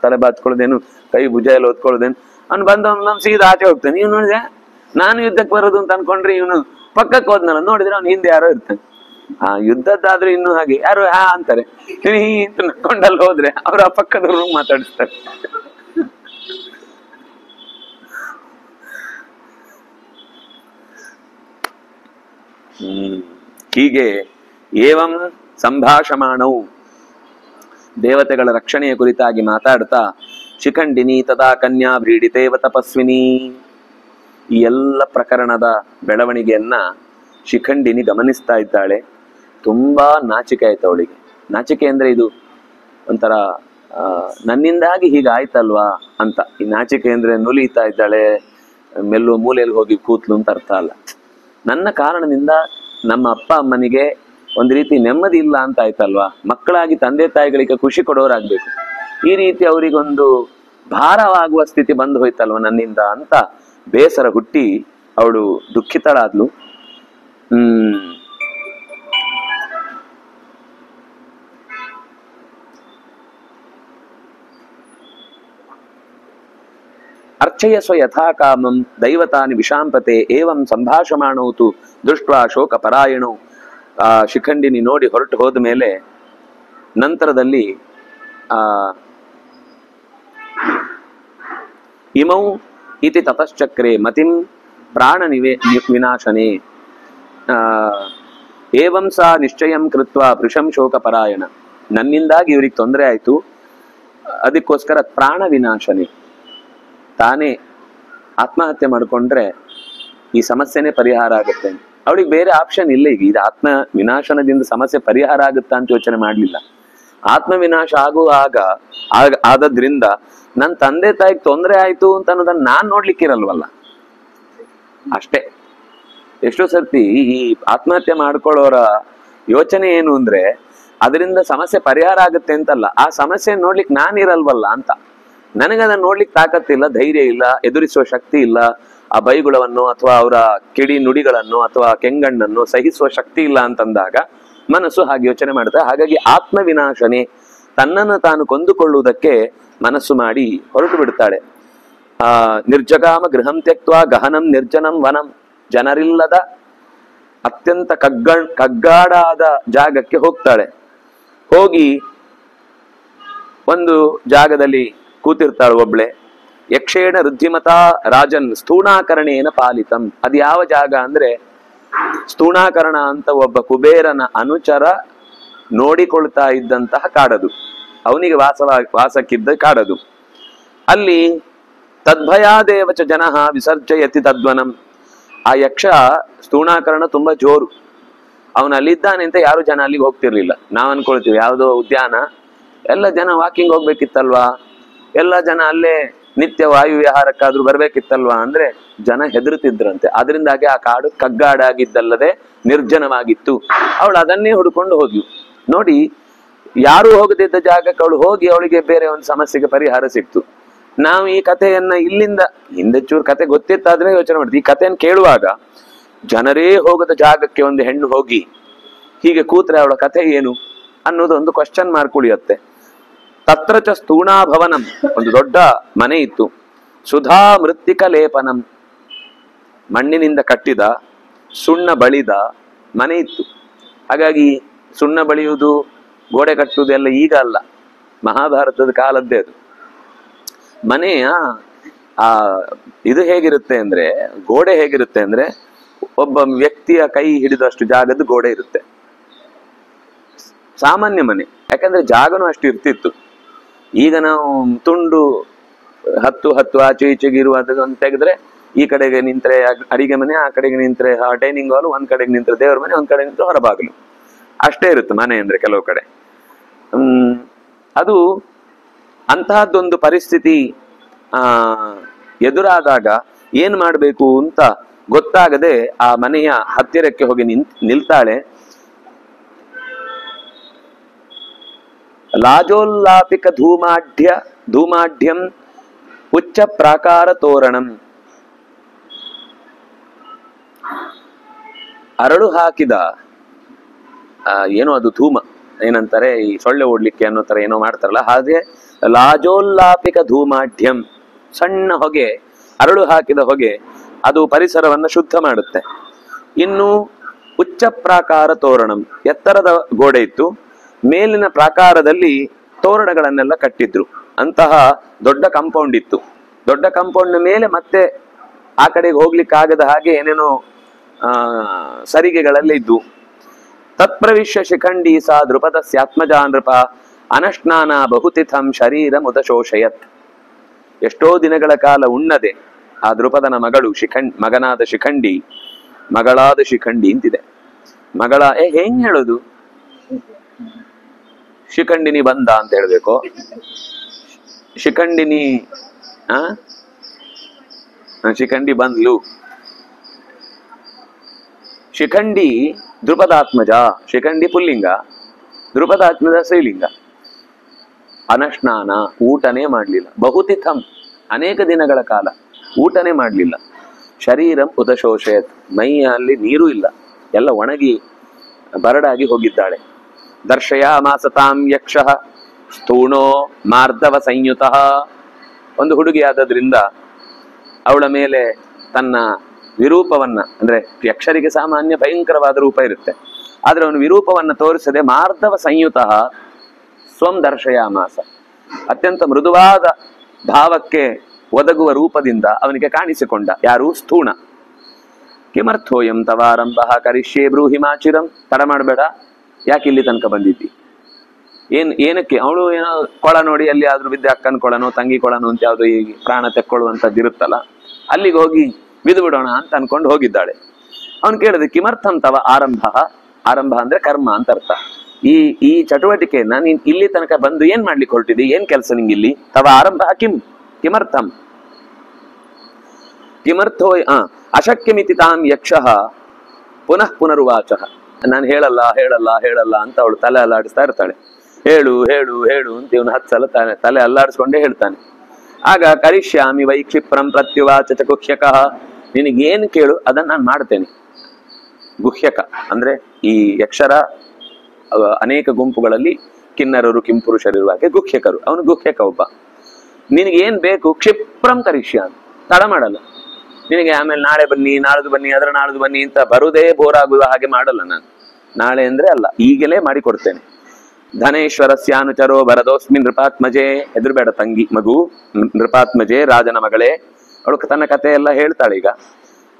ತಲೆ ಬಾಚ್ಕೊಳ್ಳೋದೇನು, ಕೈ ಭುಜ ಎಲ್ಲ ಹೊತ್ಕೊಳ್ಳೋದೇನು. ಅವ್ನು ಬಂದವನು ನಾನು ಸೀದಾ ಆಚೆ ಹೋಗ್ತಾನೆ. ನೀವು ನೋಡಿದೆ ನಾನು ಯುದ್ಧಕ್ಕೆ ಬರೋದು ಅಂತ ಅನ್ಕೊಂಡ್ರೆ ಇವನು ಪಕ್ಕಕ್ಕೆ ಹೋದ್ನಲ್ಲ, ನೋಡಿದ್ರೆ ಅವ್ನು ಹಿಂದೆ ಯಾರೋ ಇರ್ತಾನೆ. ಆ ಯುದ್ಧದ್ದಾದ್ರೂ ಇನ್ನು ಹಾಗೆ ಯಾರು ಅಂತಾರೆ, ಅಂತ ನಡ್ಕೊಂಡಲ್ಲಿ ಹೋದ್ರೆ ಅವ್ರ ಆ ಪಕ್ಕದವ್ರು ಮಾತಾಡಿಸ್ತಾರೆ. ಹೀಗೆ ಏವಂ ಸಂಭಾಷಮಾಣವು ದೇವತೆಗಳ ರಕ್ಷಣೆಯ ಕುರಿತಾಗಿ ಮಾತಾಡ್ತಾ, ಶಿಖಂಡಿನಿ ತದಾ ಕನ್ಯಾ ಭ್ರೀಡಿತೇವ ತಪಸ್ವಿನಿ, ಈ ಎಲ್ಲ ಪ್ರಕರಣದ ಬೆಳವಣಿಗೆಯನ್ನ ಶಿಖಂಡಿನಿ ಗಮನಿಸ್ತಾ ಇದ್ದಾಳೆ. ತುಂಬಾ ನಾಚಿಕೆ ಆಯ್ತು ಅವಳಿಗೆ. ನಾಚಿಕೆ ಅಂದ್ರೆ ಇದು ಒಂಥರ ನನ್ನಿಂದಾಗಿ ಹೀಗಾಯ್ತಲ್ವಾ ಅಂತ. ಈ ನಾಚಿಕೆ ಅಂದ್ರೆ ನುಲಿತಾ ಇದ್ದಾಳೆ, ಮೆಲ್ಲುವ ಮೂಲೆಯಲ್ಲಿ ಹೋಗಿ ಕೂತ್ಲು ಅಂತ ಅರ್ಥ ಅಲ್ಲ. ನನ್ನ ಕಾರಣದಿಂದ ನಮ್ಮ ಅಪ್ಪ ಅಮ್ಮನಿಗೆ ಒಂದು ರೀತಿ ನೆಮ್ಮದಿ ಇಲ್ಲ ಅಂತ ಆಯ್ತಲ್ವಾ, ಮಕ್ಕಳಾಗಿ ತಂದೆ ತಾಯಿಗಳಿಗೆ ಖುಷಿ ಕೊಡೋರಾಗ್ಬೇಕು. ಈ ರೀತಿ ಅವರಿಗೊಂದು ಭಾರವಾಗುವ ಸ್ಥಿತಿ ಬಂದು ಹೋಯ್ತಲ್ವ ನನ್ನಿಂದ ಅಂತ ಬೇಸರ ಹುಟ್ಟಿ ಅವಳು ದುಃಖಿತಳಾದ್ಲು. ಅರ್ಚಯಸ್ವ ಯಥಾ ಕಾಮಂ ದೈವತಾನಿ ವಿಷಾಂಪತೆ ಏವಂ ಸಂಭಾಷಮಾಣೌತು ದೃಷ್ಟ್ವಾ ಶೋಕ ಪರಾಯಣೌ. ಶಿಖಂಡಿನಿ ನೋಡಿ ಹೊರಟು ಹೋದ ಮೇಲೆ ನಂತರದಲ್ಲಿ ಇಮೌ ಇತಿ ತತಶ್ಚಕ್ರೆ ಮತಿಂ ಪ್ರಾಣ ವಿನಾಶನೆ ಏವಂ ಸಾ ನಿಶ್ಚಯಂ ಕೃತ್ವ ಪೃಷಂ ಶೋಕ ಪರಾಯಣ. ನನ್ನಿಂದಾಗಿ ಇವ್ರಿಗೆ ತೊಂದರೆ ಆಯ್ತು, ಅದಕ್ಕೋಸ್ಕರ ಪ್ರಾಣ ವಿನಾಶನೆ, ತಾನೇ ಆತ್ಮಹತ್ಯೆ ಮಾಡಿಕೊಂಡ್ರೆ ಈ ಸಮಸ್ಯೆನೇ ಪರಿಹಾರ ಆಗುತ್ತೆ. ಅವಳಿಗೆ ಬೇರೆ ಆಪ್ಷನ್ ಇಲ್ಲ. ಈಗ ಇದು ಆತ್ಮ ವಿನಾಶನದಿಂದ ಸಮಸ್ಯೆ ಪರಿಹಾರ ಆಗುತ್ತಾ ಅಂತ ಯೋಚನೆ ಮಾಡ್ಲಿಲ್ಲ. ಆತ್ಮ ವಿನಾಶ ಆದದ್ರಿಂದ ನನ್ನ ತಂದೆ ತಾಯಿಗೆ ತೊಂದರೆ ಆಯ್ತು ಅಂತ ಅನ್ನೋದನ್ನ ನಾನ್ ನೋಡ್ಲಿಕ್ಕಿರಲ್ವಲ್ಲ, ಅಷ್ಟೇ. ಎಷ್ಟೋ ಸರ್ತಿ ಈ ಆತ್ಮಹತ್ಯೆ ಮಾಡ್ಕೊಳ್ಳೋರ ಯೋಚನೆ ಏನು ಅಂದ್ರೆ ಅದರಿಂದ ಸಮಸ್ಯೆ ಪರಿಹಾರ ಆಗುತ್ತೆ ಅಂತಲ್ಲ, ಆ ಸಮಸ್ಯೆ ನೋಡ್ಲಿಕ್ಕೆ ನಾನಿರಲ್ವಲ್ಲ ಅಂತ. ನನಗದನ್ನ ನೋಡ್ಲಿಕ್ಕೆ ತಾಕತ್ತಿಲ್ಲ, ಧೈರ್ಯ ಇಲ್ಲ, ಎದುರಿಸುವ ಶಕ್ತಿ ಇಲ್ಲ, ಆ ಬೈಗುಳವನ್ನು ಅಥವಾ ಅವರ ಕಿಡಿ ನುಡಿಗಳನ್ನು ಅಥವಾ ಕೆಂಗಣ್ಣನ್ನು ಸಹಿಸುವ ಶಕ್ತಿ ಇಲ್ಲ ಅಂತಂದಾಗ ಮನಸ್ಸು ಹಾಗೆ ಯೋಚನೆ ಮಾಡುತ್ತೆ. ಹಾಗಾಗಿ ಆತ್ಮ ವಿನಾಶನೆ, ತನ್ನನ್ನು ತಾನು ಕೊಂದುಕೊಳ್ಳುವುದಕ್ಕೆ ಮನಸ್ಸು ಮಾಡಿ ಹೊರಟು ಬಿಡ್ತಾಳೆ. ನಿರ್ಜಗಾಮ ಗೃಹಂ ತ್ಯಕ್ತ್ವಾ ಗಹನಂ ನಿರ್ಜನಂ ವನಂ, ಜನರಿಲ್ಲದ ಅತ್ಯಂತ ಕಗ್ಗಾಡಾದ ಜಾಗಕ್ಕೆ ಹೋಗ್ತಾಳೆ. ಹೋಗಿ ಒಂದು ಜಾಗದಲ್ಲಿ ಕೂತಿರ್ತಾಳೆ ಒಬ್ಳೆ. ಯಕ್ಷೇಣ ರುದ್ಧಿಮತಾ ರಾಜನ್ ಸ್ಥೂಣಾಕರಣೇನ ಪಾಲಿತಂ. ಅದು ಯಾವ ಜಾಗ ಅಂದ್ರೆ ಸ್ಥೂಣಾಕರಣ ಅಂತ ಒಬ್ಬ ಕುಬೇರನ ಅನುಚರ ನೋಡಿಕೊಳ್ತಾ ಇದ್ದಂತಹ ಕಾಡದು, ಅವನಿಗೆ ವಾಸಕ್ಕಿದ್ದ ಕಾಡದು. ಅಲ್ಲಿ ತದ್ಭಯಾದೇವಚ ಜನಃ ವಿಸರ್ಜಯತಿ ತದ್ವನಂ. ಆ ಯಕ್ಷ ಸ್ಥೂಣಾಕರಣ ತುಂಬಾ ಜೋರು, ಅವನು ಅಲ್ಲಿದ್ದಾನೆ ಅಂತ ಯಾರು ಜನ ಅಲ್ಲಿಗೆ ಹೋಗ್ತಿರ್ಲಿಲ್ಲ. ನಾವ್ ಅನ್ಕೊಳ್ತೀವಿ ಯಾವುದೋ ಉದ್ಯಾನ, ಎಲ್ಲ ಜನ ವಾಕಿಂಗ್ ಹೋಗ್ಬೇಕಿತ್ತಲ್ವಾ, ಎಲ್ಲ ಜನ ಅಲ್ಲೇ ನಿತ್ಯ ವಾಯು ವಿಹಾರಕ್ಕಾದ್ರೂ ಬರ್ಬೇಕಿತ್ತಲ್ವಾ ಅಂದ್ರೆ ಜನ ಹೆದರುತ್ತಿದ್ರಂತೆ. ಅದರಿಂದಾಗಿ ಆ ಕಾಡು ಕಗ್ಗಾಡಾಗಿದ್ದಲ್ಲದೆ ನಿರ್ಜನವಾಗಿತ್ತು. ಅವಳು ಅದನ್ನೇ ಹುಡ್ಕೊಂಡು ಹೋದ್ಲು. ನೋಡಿ, ಯಾರು ಹೋಗದಿದ್ದ ಜಾಗಕ್ಕೆ ಅವಳು ಹೋಗಿ ಅವಳಿಗೆ ಬೇರೆ ಒಂದು ಸಮಸ್ಯೆಗೆ ಪರಿಹಾರ ಸಿಕ್ತು. ನಾವು ಈ ಕಥೆಯನ್ನ ಇಲ್ಲಿಂದ ಹಿಂದೆ ಚೂರು ಕತೆ ಗೊತ್ತಿತ್ತಾದ್ರೆ ಯೋಚನೆ ಮಾಡ್ತೀವಿ. ಈ ಕಥೆಯನ್ನು ಕೇಳುವಾಗ ಜನರೇ ಹೋಗದ ಜಾಗಕ್ಕೆ ಒಂದು ಹೆಣ್ಣು ಹೋಗಿ ಹೀಗೆ ಕೂತ್ರೆ ಅವಳ ಕಥೆ ಏನು ಅನ್ನೋದು ಒಂದು ಕ್ವಶನ್ ಮಾರ್ಕ್ ಉಳಿಯುತ್ತೆ. ತತ್ರ ಚ ಸ್ಥೂಣಾಭವನಂ, ಒಂದು ದೊಡ್ಡ ಮನೆ ಇತ್ತು. ಸುಧಾ ಮೃತ್ತಿಕ ಲೇಪನಂ, ಮಣ್ಣಿನಿಂದ ಕಟ್ಟಿದ ಸುಣ್ಣ ಬಳಿದ ಮನೆ ಇತ್ತು. ಹಾಗಾಗಿ ಸುಣ್ಣ ಬಳಿಯುವುದು, ಗೋಡೆ ಕಟ್ಟುವುದು ಎಲ್ಲ ಈಗ ಅಲ್ಲ, ಮಹಾಭಾರತದ ಕಾಲದ್ದೇ ಅದು. ಮನೆಯ ಆ ಇದು ಹೇಗಿರುತ್ತೆ ಅಂದ್ರೆ, ಗೋಡೆ ಹೇಗಿರುತ್ತೆ ಅಂದ್ರೆ, ಒಬ್ಬ ವ್ಯಕ್ತಿಯ ಕೈ ಹಿಡಿದಷ್ಟು ಜಾಗದ ಗೋಡೆ ಇರುತ್ತೆ ಸಾಮಾನ್ಯ ಮನೆ. ಯಾಕಂದ್ರೆ ಜಾಗನೂ ಅಷ್ಟು ಇರ್ತಿತ್ತು. ಈಗ ನಾವು ತುಂಡು 10 ಆಚೆ ಈಚೆಗೆ ಇರುವಂತದ್ದು ತೆಗೆದ್ರೆ, ಈ ಕಡೆಗೆ ನಿಂತ್ರೆ ಅಡಿಗೆ ಮನೆ, ಆ ಕಡೆಗೆ ನಿಂತ್ರೆ ಡೈನಿಂಗ್ ಹಾಲ್, ಒಂದ್ ಕಡೆಗೆ ನಿಂತ್ರೆ ದೇವರ ಮನೆ, ಒಂದ್ ಕಡೆ ನಿಂತ್ರೆ ಹೊರಬಾಗಿಲು, ಅಷ್ಟೇ ಇರುತ್ತೆ ಮನೆ ಅಂದ್ರೆ ಕೆಲವು ಕಡೆ. ಅದು ಅಂತಹದ್ದೊಂದು ಪರಿಸ್ಥಿತಿ ಎದುರಾದಾಗ ಏನ್ ಮಾಡ್ಬೇಕು ಅಂತ ಗೊತ್ತಾಗದೆ ಆ ಮನೆಯ ಹತ್ತಿರಕ್ಕೆ ಹೋಗಿ ನಿಲ್ತಾಳೆ. ಲಾಜೋಲ್ಲಾಪಿಕ ಧೂಮಾಢ್ಯಂ ಉಚ್ಚ ಪ್ರಾಕಾರ ತೋರಣಂ. ಅರಳು ಹಾಕಿದ ಏನೋ ಅದು ಧೂಮ, ಏನಂತಾರೆ ಈ ಸೊಳ್ಳೆ ಓಡ್ಲಿಕ್ಕೆ ಅನ್ನೋ ತರ ಏನೋ ಮಾಡ್ತಾರಲ್ಲ, ಹಾಗೆ ಲಾಜೋಲ್ಲಾಪಿಕ ಧೂಮಾಢ್ಯಂ, ಸಣ್ಣ ಹೊಗೆ, ಅರಳು ಹಾಕಿದ ಹೊಗೆ, ಅದು ಪರಿಸರವನ್ನ ಶುದ್ಧ ಮಾಡುತ್ತೆ. ಇನ್ನು ಉಚ್ಚ ಪ್ರಾಕಾರ ತೋರಣಂ, ಎತ್ತರದ ಗೋಡೆ ಇತ್ತು, ಮೇಲಿನ ಪ್ರಾಕಾರದಲ್ಲಿ ತೋರಣಗಳನ್ನೆಲ್ಲ ಕಟ್ಟಿದ್ರು. ಅಂತಹ ದೊಡ್ಡ ಕಾಂಪೌಂಡ್ ಇತ್ತು. ದೊಡ್ಡ ಕಾಂಪೌಂಡ್ ಮೇಲೆ ಮತ್ತೆ ಆ ಕಡೆಗೆ ಹೋಗ್ಲಿಕ್ಕಾಗದ ಹಾಗೆ ಏನೇನೋ ಸರಿಗೆಗಳೆಲ್ಲ ಇದ್ವು. ತತ್ಪ್ರವಿಶ್ಯ ಶಿಖಂಡಿ ಸಾ ದೃಪದಸ್ಯಾತ್ಮಜಾ ನೃಪ ಅನಶ್ನಾನ ಬಹುತಿಥಂ ಶರೀರ ಮುದಶೋಷಯತ್. ಎಷ್ಟೋ ದಿನಗಳ ಕಾಲ ಉಣ್ಣದೆ ಆ ದೃಪದನ ಮಗಳು ಮಗನಾದ ಶಿಖಂಡಿ, ಮಗಳಾದ ಶಿಖಂಡಿ ಅಂತಿದೆ. ಮಗಳ ಹೆಂಗ್ ಹೇಳೋದು? ಶಿಖಂಡಿನಿ ಬಂದ ಅಂತ ಹೇಳ್ಬೇಕು. ಶಿಖಂಡಿನಿ ಶಿಖಂಡಿ ಬಂದ್ಲು. ಶಿಖಂಡಿ ದೃಪದಾತ್ಮಜ, ಶಿಖಂಡಿ ಪುಲ್ಲಿಂಗ, ದೃಪದಾತ್ಮಜ ಸ್ತ್ರೀಲಿಂಗ. ಅನಶ್ನಾನ, ಊಟನೇ ಮಾಡ್ಲಿಲ್ಲ. ಬಹುತಿಥಂ, ಅನೇಕ ದಿನಗಳ ಕಾಲ ಊಟನೇ ಮಾಡ್ಲಿಲ್ಲ. ಶರೀರಂ ಉದಶೋಷಯತ್, ಮೈಯಲ್ಲಿ ನೀರು ಇಲ್ಲ, ಎಲ್ಲ ಒಣಗಿ ಬರಡಾಗಿ ಹೋಗಿದ್ದಾಳೆ. ದರ್ಶಯಾಮಾಸ ತಾಂ ಯಕ್ಷಃ ಸ್ಥೂಣೋ ಮಾರ್ದವ ಸಂಯುತಃ. ಒಂದು ಹುಡುಗಿ ಆದದ್ರಿಂದ ಅವಳ ಮೇಲೆ ತನ್ನ ವಿರೂಪವನ್ನ, ಅಂದ್ರೆ ಯಕ್ಷರಿಗೆ ಸಾಮಾನ್ಯ ಭಯಂಕರವಾದ ರೂಪ ಇರುತ್ತೆ, ಆದ್ರೆ ಅವನು ವಿರೂಪವನ್ನ ತೋರಿಸದೆ ಮಾರ್ದವ ಸಂಯುತಃ ಸ್ವಂ ದರ್ಶಯಾಮಾಸ, ಅತ್ಯಂತ ಮೃದುವಾದ ಭಾವಕ್ಕೆ ಒದಗುವ ರೂಪದಿಂದ ಅವನಿಗೆ ಕಾಣಿಸಿಕೊಂಡ. ಯಾರು? ಸ್ಥೂಣ. ಕಿಮರ್ಥೋಯಂ ತವಾರಂಭ ಕರಿಷ್ಯೇ ಬ್ರೂಹಿಮಾಚಿರಂ. ತಡ ಮಾಡಬೇಡ, ಯಾಕೆ ಇಲ್ಲಿ ತನಕ ಬಂದಿದ್ದಿ? ಏನಕ್ಕೆ? ಅವಳು ಏನೋ ಕೊಳ ನೋಡಿ ಅಲ್ಲಿ ಆದ್ರೂ ಬಿದ್ದೆ, ಅಕ್ಕನ ಕೊಳನೋ ತಂಗಿ ಕೊಳನೋ ಅಂತ ಯಾವ್ದು ಈ ಪ್ರಾಣ ತೆಕ್ಕೊಳ್ಳುವಂಥದ್ದು ಇರುತ್ತಲ್ಲ, ಅಲ್ಲಿಗೆ ಹೋಗಿ ಬಿದು ಬಿಡೋಣ ಅಂತ ಅನ್ಕೊಂಡು ಹೋಗಿದ್ದಾಳೆ. ಅವನು ಕೇಳಿದ ಕಿಮರ್ಥಂ ತವ ಆರಂಭ. ಆರಂಭ ಅಂದ್ರೆ ಕರ್ಮ ಅಂತ ಅರ್ಥ. ಈ ಚಟುವಟಿಕೆಯನ್ನ ನೀನ್ ಇಲ್ಲಿ ತನಕ ಬಂದು ಏನ್ ಮಾಡ್ಲಿಕ್ಕೆ ಹೊರಟಿದಿ? ಏನ್ ಕೆಲಸ ನಿಂಗಿಲ್ಲಿ? ತವ ಆರಂಭ ಕಿಮರ್ಥಂ ಕಿಮರ್ಥೋ ಅಶಕ್ಯಮಿತಿ ತಾಂ ಯಕ್ಷಃ ಪುನಃ ಪುನರುವಾಚಃ. ನಾನು ಹೇಳಲ್ಲ ಹೇಳಲ್ಲ ಹೇಳಲ್ಲ ಅಂತ ಅವಳು ತಲೆ ಅಲ್ಲಾಡಿಸ್ತಾ ಇರ್ತಾಳೆ. ಹೇಳು ಹೇಳು ಹೇಳು ಅಂತ ಇವನು 10 ಸಲ ತಲೆ ಅಲ್ಲಾಡಿಸ್ಕೊಂಡೇ ಹೇಳ್ತಾನೆ. ಆಗ ಕರಿಷ್ಯಾಮಿ ವೈ ಕ್ಷಿಪ್ರಂ ಪ್ರತ್ಯುವಾಚ ಚ ಗುಹ್ಯಕಃ. ನಿನಗೇನು ಕೇಳು ಅದನ್ನ ನಾನು ಮಾಡ್ತೇನೆ. ಗುಹ್ಯಕ ಅಂದ್ರೆ ಈ ಯಕ್ಷರ ಅನೇಕ ಗುಂಪುಗಳಲ್ಲಿ ಕಿನ್ನರರು ಕಿಂಪುರುಷರಿರುವ ಹಾಗೆ ಗುಹ್ಯಕರು, ಅವನು ಗುಹ್ಯಕ ಒಬ್ಬ. ನಿನಗೇನ್ ಬೇಕು? ಕ್ಷಿಪ್ರಂ ಕರಿಷ್ಯಾಮಿ, ತಡ ಮಾಡಲ್ಲ ನಿನಗೆ. ಆಮೇಲೆ ನಾಳೆ ಬನ್ನಿ, ನಾಳ್ದು ಬನ್ನಿ, ಅದರ ನಾಳ್ದು ಬನ್ನಿ ಅಂತ ಬರುದೇ ಬೋರ್ ಆಗುವ ಹಾಗೆ ಮಾಡಲ್ಲ ನಾನು. ನಾಳೆ ಅಂದ್ರೆ ಅಲ್ಲ, ಈಗಲೇ ಮಾಡಿಕೊಡ್ತೇನೆ. ಧನೇಶ್ವರಸ್ಯಾನುಚರೋ ಭರದೋಸ್ಮಿ ನೃಪಾತ್ಮಜೆ. ಹೆದರ್ಬೇಡ ತಂಗಿ, ಮಗು ನೃಪಾತ್ಮಜೆ, ರಾಜನ ಮಗಳೇ. ಅವಳು ತನ್ನ ಕಥೆ ಎಲ್ಲ ಹೇಳ್ತಾಳೆ. ಈಗ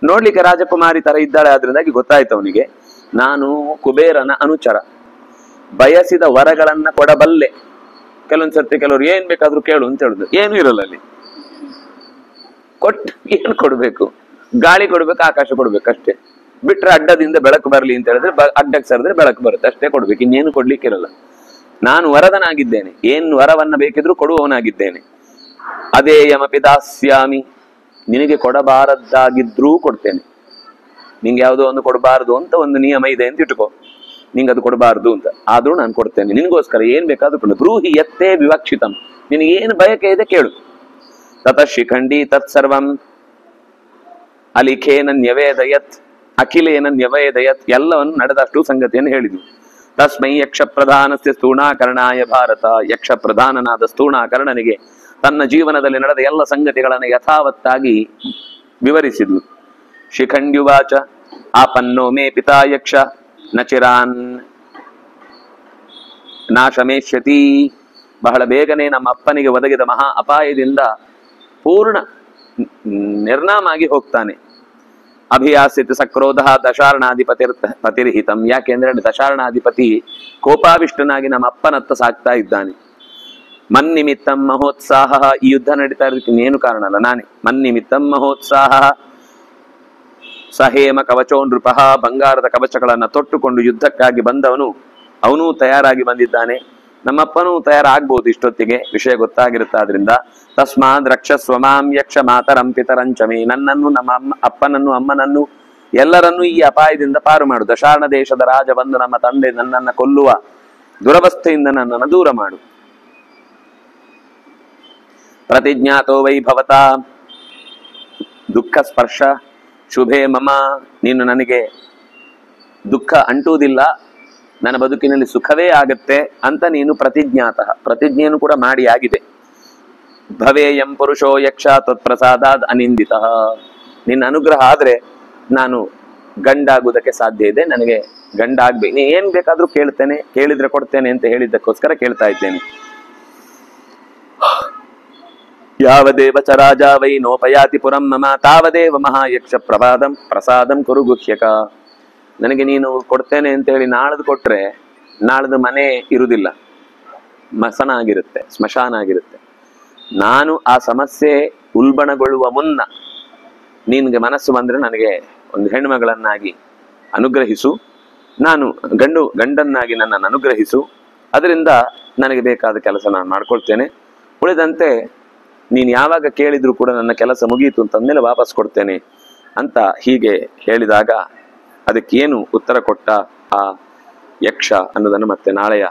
ನೋಡ್ಲಿಕ್ಕೆ ರಾಜಕುಮಾರಿ ತರ ಇದ್ದಾಳೆ, ಆದ್ರಿಂದಾಗಿ ಗೊತ್ತಾಯ್ತು ಅವನಿಗೆ, ನಾನು ಕುಬೇರನ ಅನುಚರ, ಬಯಸಿದ ವರಗಳನ್ನ ಕೊಡಬಲ್ಲೆ. ಕೆಲವೊಂದ್ಸರ್ತಿ ಕೆಲವ್ರು ಏನ್ ಬೇಕಾದ್ರೂ ಕೇಳು ಅಂತ ಹೇಳುದು, ಏನು ಇರಲ್ಲ ಅಲ್ಲಿ. ಕೊಟ್ಟು ಏನ್ ಕೊಡ್ಬೇಕು? ಗಾಳಿ ಕೊಡ್ಬೇಕು, ಆಕಾಶ ಕೊಡ್ಬೇಕು ಅಷ್ಟೇ. ಬಿಟ್ರೆ ಅಡ್ಡದಿಂದ ಬೆಳಕು ಬರ್ಲಿ ಅಂತ ಹೇಳಿದ್ರೆ ಅಡ್ಡಕ್ಕೆ ಸರಿದ್ರೆ ಬೆಳಕು ಬರುತ್ತೆ, ಅಷ್ಟೇ ಕೊಡ್ಬೇಕು, ಇನ್ನೇನು ಕೊಡ್ಲಿಕ್ಕೆ ಇರಲ್ಲ. ನಾನು ವರದನಾಗಿದ್ದೇನೆ, ಏನ್ ವರವನ್ನ ಬೇಕಿದ್ರು ಕೊಡುವವನಾಗಿದ್ದೇನೆ. ಅದೇ ಯಮಪಿ ದಾಸ್ಯಾಮಿ, ನಿನಗೆ ಕೊಡಬಾರದ್ದಾಗಿದ್ರೂ ಕೊಡ್ತೇನೆ. ನಿಂಗೆ ಯಾವುದೋ ಒಂದು ಕೊಡಬಾರದು ಅಂತ ಒಂದು ನಿಯಮ ಇದೆ ಅಂತ ಇಟ್ಕೋ, ನಿಂಗೆ ಅದು ಕೊಡಬಾರ್ದು ಅಂತ, ಆದ್ರೂ ನಾನು ಕೊಡ್ತೇನೆ. ನಿನ್ಗೋಸ್ಕರ ಏನ್ ಬೇಕಾದ್ರೂ ಕೊಡು. ಬ್ರೂಹಿ ಯತ್ತೇ ವಿವಕ್ಷಿತಂ, ನಿನಗೇನು ಬಯಕೆ ಇದೆ ಕೇಳು. ತತಃ ಶಿಖಂಡಿ ತತ್ಸರ್ವಂ ಅಲಿಖೇನ ನ್ಯವೇದಯತ್ ಅಖಿಲೇನ ನ್ಯವೇದಯತ್. ಎಲ್ಲವನ್ನು ನಡೆದಷ್ಟು ಸಂಗತಿಯನ್ನು ಹೇಳಿದ್ವಿ. ತಸ್ಮೈ ಯಕ್ಷ ಪ್ರಧಾನಸ್ಯ ಸ್ಥೂಣಾಕರಣಾಯ ಭಾರತ. ಯಕ್ಷ ಪ್ರಧಾನನಾದ ಸ್ಥೂಣಾಕರ್ಣನಿಗೆ ತನ್ನ ಜೀವನದಲ್ಲಿ ನಡೆದ ಎಲ್ಲ ಸಂಗತಿಗಳನ್ನು ಯಥಾವತ್ತಾಗಿ ವಿವರಿಸಿದ್ಲು. ಶಿಖಂಡ್ಯುವಾಚ ಆಪನ್ನೋ ಮೇ ಪಿತಾ ಯಕ್ಷ ನಚಿರಾನ್ ನಾಶಮೇಷ್ಯತಿ, ಬಹಳ ಬೇಗನೆ ನಮ್ಮ ಅಪ್ಪನಿಗೆ ಒದಗಿದ ಮಹಾ ಅಪಾಯದಿಂದ ಪೂರ್ಣ ನಿರ್ನಾಮ ಆಗಿ ಹೋಗ್ತಾನೆ. ಅಭಿಯಾಸಿತ ಸಕ್ರೋಧ ಪತಿರ್ಹಿತಂ, ಯಾಕೆಂದ್ರೆ ದಶಾರ್ಣಾಧಿಪತಿ ಕೋಪಾವಿಷ್ಟನಾಗಿ ನಮ್ಮ ಅಪ್ಪನತ್ತ ಸಾಕ್ತಾ ಇದ್ದಾನೆ. ಮನ್ನಿಮಿತ್ತಂ ಮಹೋತ್ಸಾಹ, ಈ ಯುದ್ಧ ನಡೀತಾ ಇರೋದಕ್ಕೆ ಇನ್ನೇನು ಕಾರಣ ಅಲ್ಲ, ನಾನೇ. ಮನ್ನಿಮಿತ್ತಂ ಮಹೋತ್ಸಾಹ ಸಹೇಮ ಕವಚೋ ನೃಪಃ, ಬಂಗಾರದ ಕವಚಗಳನ್ನ ತೊಟ್ಟುಕೊಂಡು ಯುದ್ಧಕ್ಕಾಗಿ ಬಂದವನು, ಅವನೂ ತಯಾರಾಗಿ ಬಂದಿದ್ದಾನೆ. ನಮ್ಮಪ್ಪನೂ ತಯಾರಾಗ್ಬೋದು ಇಷ್ಟೊತ್ತಿಗೆ, ವಿಷಯ ಗೊತ್ತಾಗಿರುತ್ತೆ. ಆದ್ರಿಂದ ತಸ್ಮಾದ್ ರಕ್ಷಸ್ವ ಮಾಂ ಯಕ್ಷ ಮಾತರಂ ಪಿತರಂಚಮಿ, ನನ್ನನ್ನು, ನಮ್ಮ ಅಪ್ಪನನ್ನು, ಅಮ್ಮನನ್ನು, ಎಲ್ಲರನ್ನೂ ಈ ಅಪಾಯದಿಂದ ಪಾರು ಮಾಡು. ದಶಾರ್ಣ ದೇಶದ ರಾಜ ಬಂದು ನಮ್ಮ ತಂದೆ ನನ್ನನ್ನು ಕೊಲ್ಲುವ ದುರವಸ್ಥೆಯಿಂದ ನನ್ನನ್ನು ದೂರ ಮಾಡು. ಪ್ರತಿಜ್ಞಾತೋ ವೈಭವತ ದುಃಖ ಸ್ಪರ್ಶ ಶುಭೇ ಮಮ, ನೀನು ನನಗೆ ದುಃಖ ಅಂಟುವುದಿಲ್ಲ, ನನ್ನ ಬದುಕಿನಲ್ಲಿ ಸುಖವೇ ಆಗತ್ತೆ ಅಂತ ನೀನು ಪ್ರತಿಜ್ಞಾತಃ, ಪ್ರತಿಜ್ಞೆಯನ್ನು ಕೂಡ ಮಾಡಿ ಆಗಿದೆ. ಭವೇಯಂ ಪುರುಷೋ ಯಕ್ಷ ತ್ವತ್ಪ್ರಸಾದಾದ್ ಅನಿಂದಿತ, ನಿನ್ನ ಅನುಗ್ರಹ ಆದ್ರೆ ನಾನು ಗಂಡಾಗುವುದಕ್ಕೆ ಸಾಧ್ಯ ಇದೆ, ನನಗೆ ಗಂಡ ಆಗ್ಬೇಕು, ನೀ ಏನ್ ಬೇಕಾದ್ರೂ ಕೇಳ್ತೇನೆ, ಕೇಳಿದ್ರೆ ಕೊಡ್ತೇನೆ ಅಂತ ಹೇಳಿದ್ದಕ್ಕೋಸ್ಕರ ಕೇಳ್ತಾ ಇದ್ದೇನೆ. ಯಾವದೇವ ಚ ರಾಜ ವೈ ನೋಪಯಾತಿ ಪುರಂ ಮಮ ತಾವದೇವ ಮಹಾಯಕ್ಷ ಪ್ರಸಾದಂ ಕುರು ಗುಹ್ಯಕ, ನನಗೆ ನೀನು ಕೊಡ್ತೇನೆ ಅಂತ ಹೇಳಿ ನಾಳದು ಕೊಟ್ರೆ ನಾಳದು ಮನೆ ಇರುವುದಿಲ್ಲ, ಮಸನ ಆಗಿರುತ್ತೆ, ಸ್ಮಶಾನ ಆಗಿರುತ್ತೆ. ನಾನು ಆ ಸಮಸ್ಯೆ ಉಲ್ಬಣಗೊಳ್ಳುವ ಮುನ್ನ ನಿನ್ಗೆ ಮನಸ್ಸು ಬಂದ್ರೆ ನನಗೆ ಒಂದು ಹೆಣ್ಮಗಳನ್ನಾಗಿ ಅನುಗ್ರಹಿಸು, ನಾನು ಗಂಡನ್ನಾಗಿ ನನ್ನನ್ನು ಅನುಗ್ರಹಿಸು, ಅದರಿಂದ ನನಗೆ ಬೇಕಾದ ಕೆಲಸ ನಾನು ಮಾಡ್ಕೊಳ್ತೇನೆ, ಉಳಿದಂತೆ ನೀನು ಯಾವಾಗ ಕೇಳಿದ್ರು ಕೂಡ ನನ್ನ ಕೆಲಸ ಮುಗಿಯಿತು ಅಂತಂದ್ಮೇಲೆ ವಾಪಸ್ ಕೊಡ್ತೇನೆ ಅಂತ ಹೀಗೆ ಹೇಳಿದಾಗ ಅದಕ್ಕೇನು ಉತ್ತರ ಕೊಟ್ಟ ಆ ಯಕ್ಷ ಅನ್ನೋದನ್ನು ಮತ್ತೆ ನಾಳೆಯ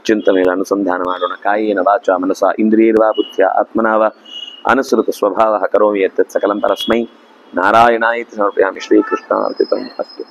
ಚಿಂತನೆಯಲ್ಲಿ ಅನುಸಂಧಾನ ಮಾಡೋಣ. ಕಾಯೇನ ವಾಚ ಮನಸ ಇಂದ್ರಿಯರ್ವಾ ಬುದ್ಧಿಯ ಆತ್ಮನಾವ ಅನುಸೃತ ಸ್ವಭಾವ ಕರೋಮಿ ಯತ್ ಸಕಲಂ ಪರಸ್ಮೈ ನಾರಾಯಣಾಯಿತಿ ಸಮರ್ಪಯಾಮಿ. ಶ್ರೀಕೃಷ್ಣಾರ್ಪಿತಂ ಅಸ್ತು.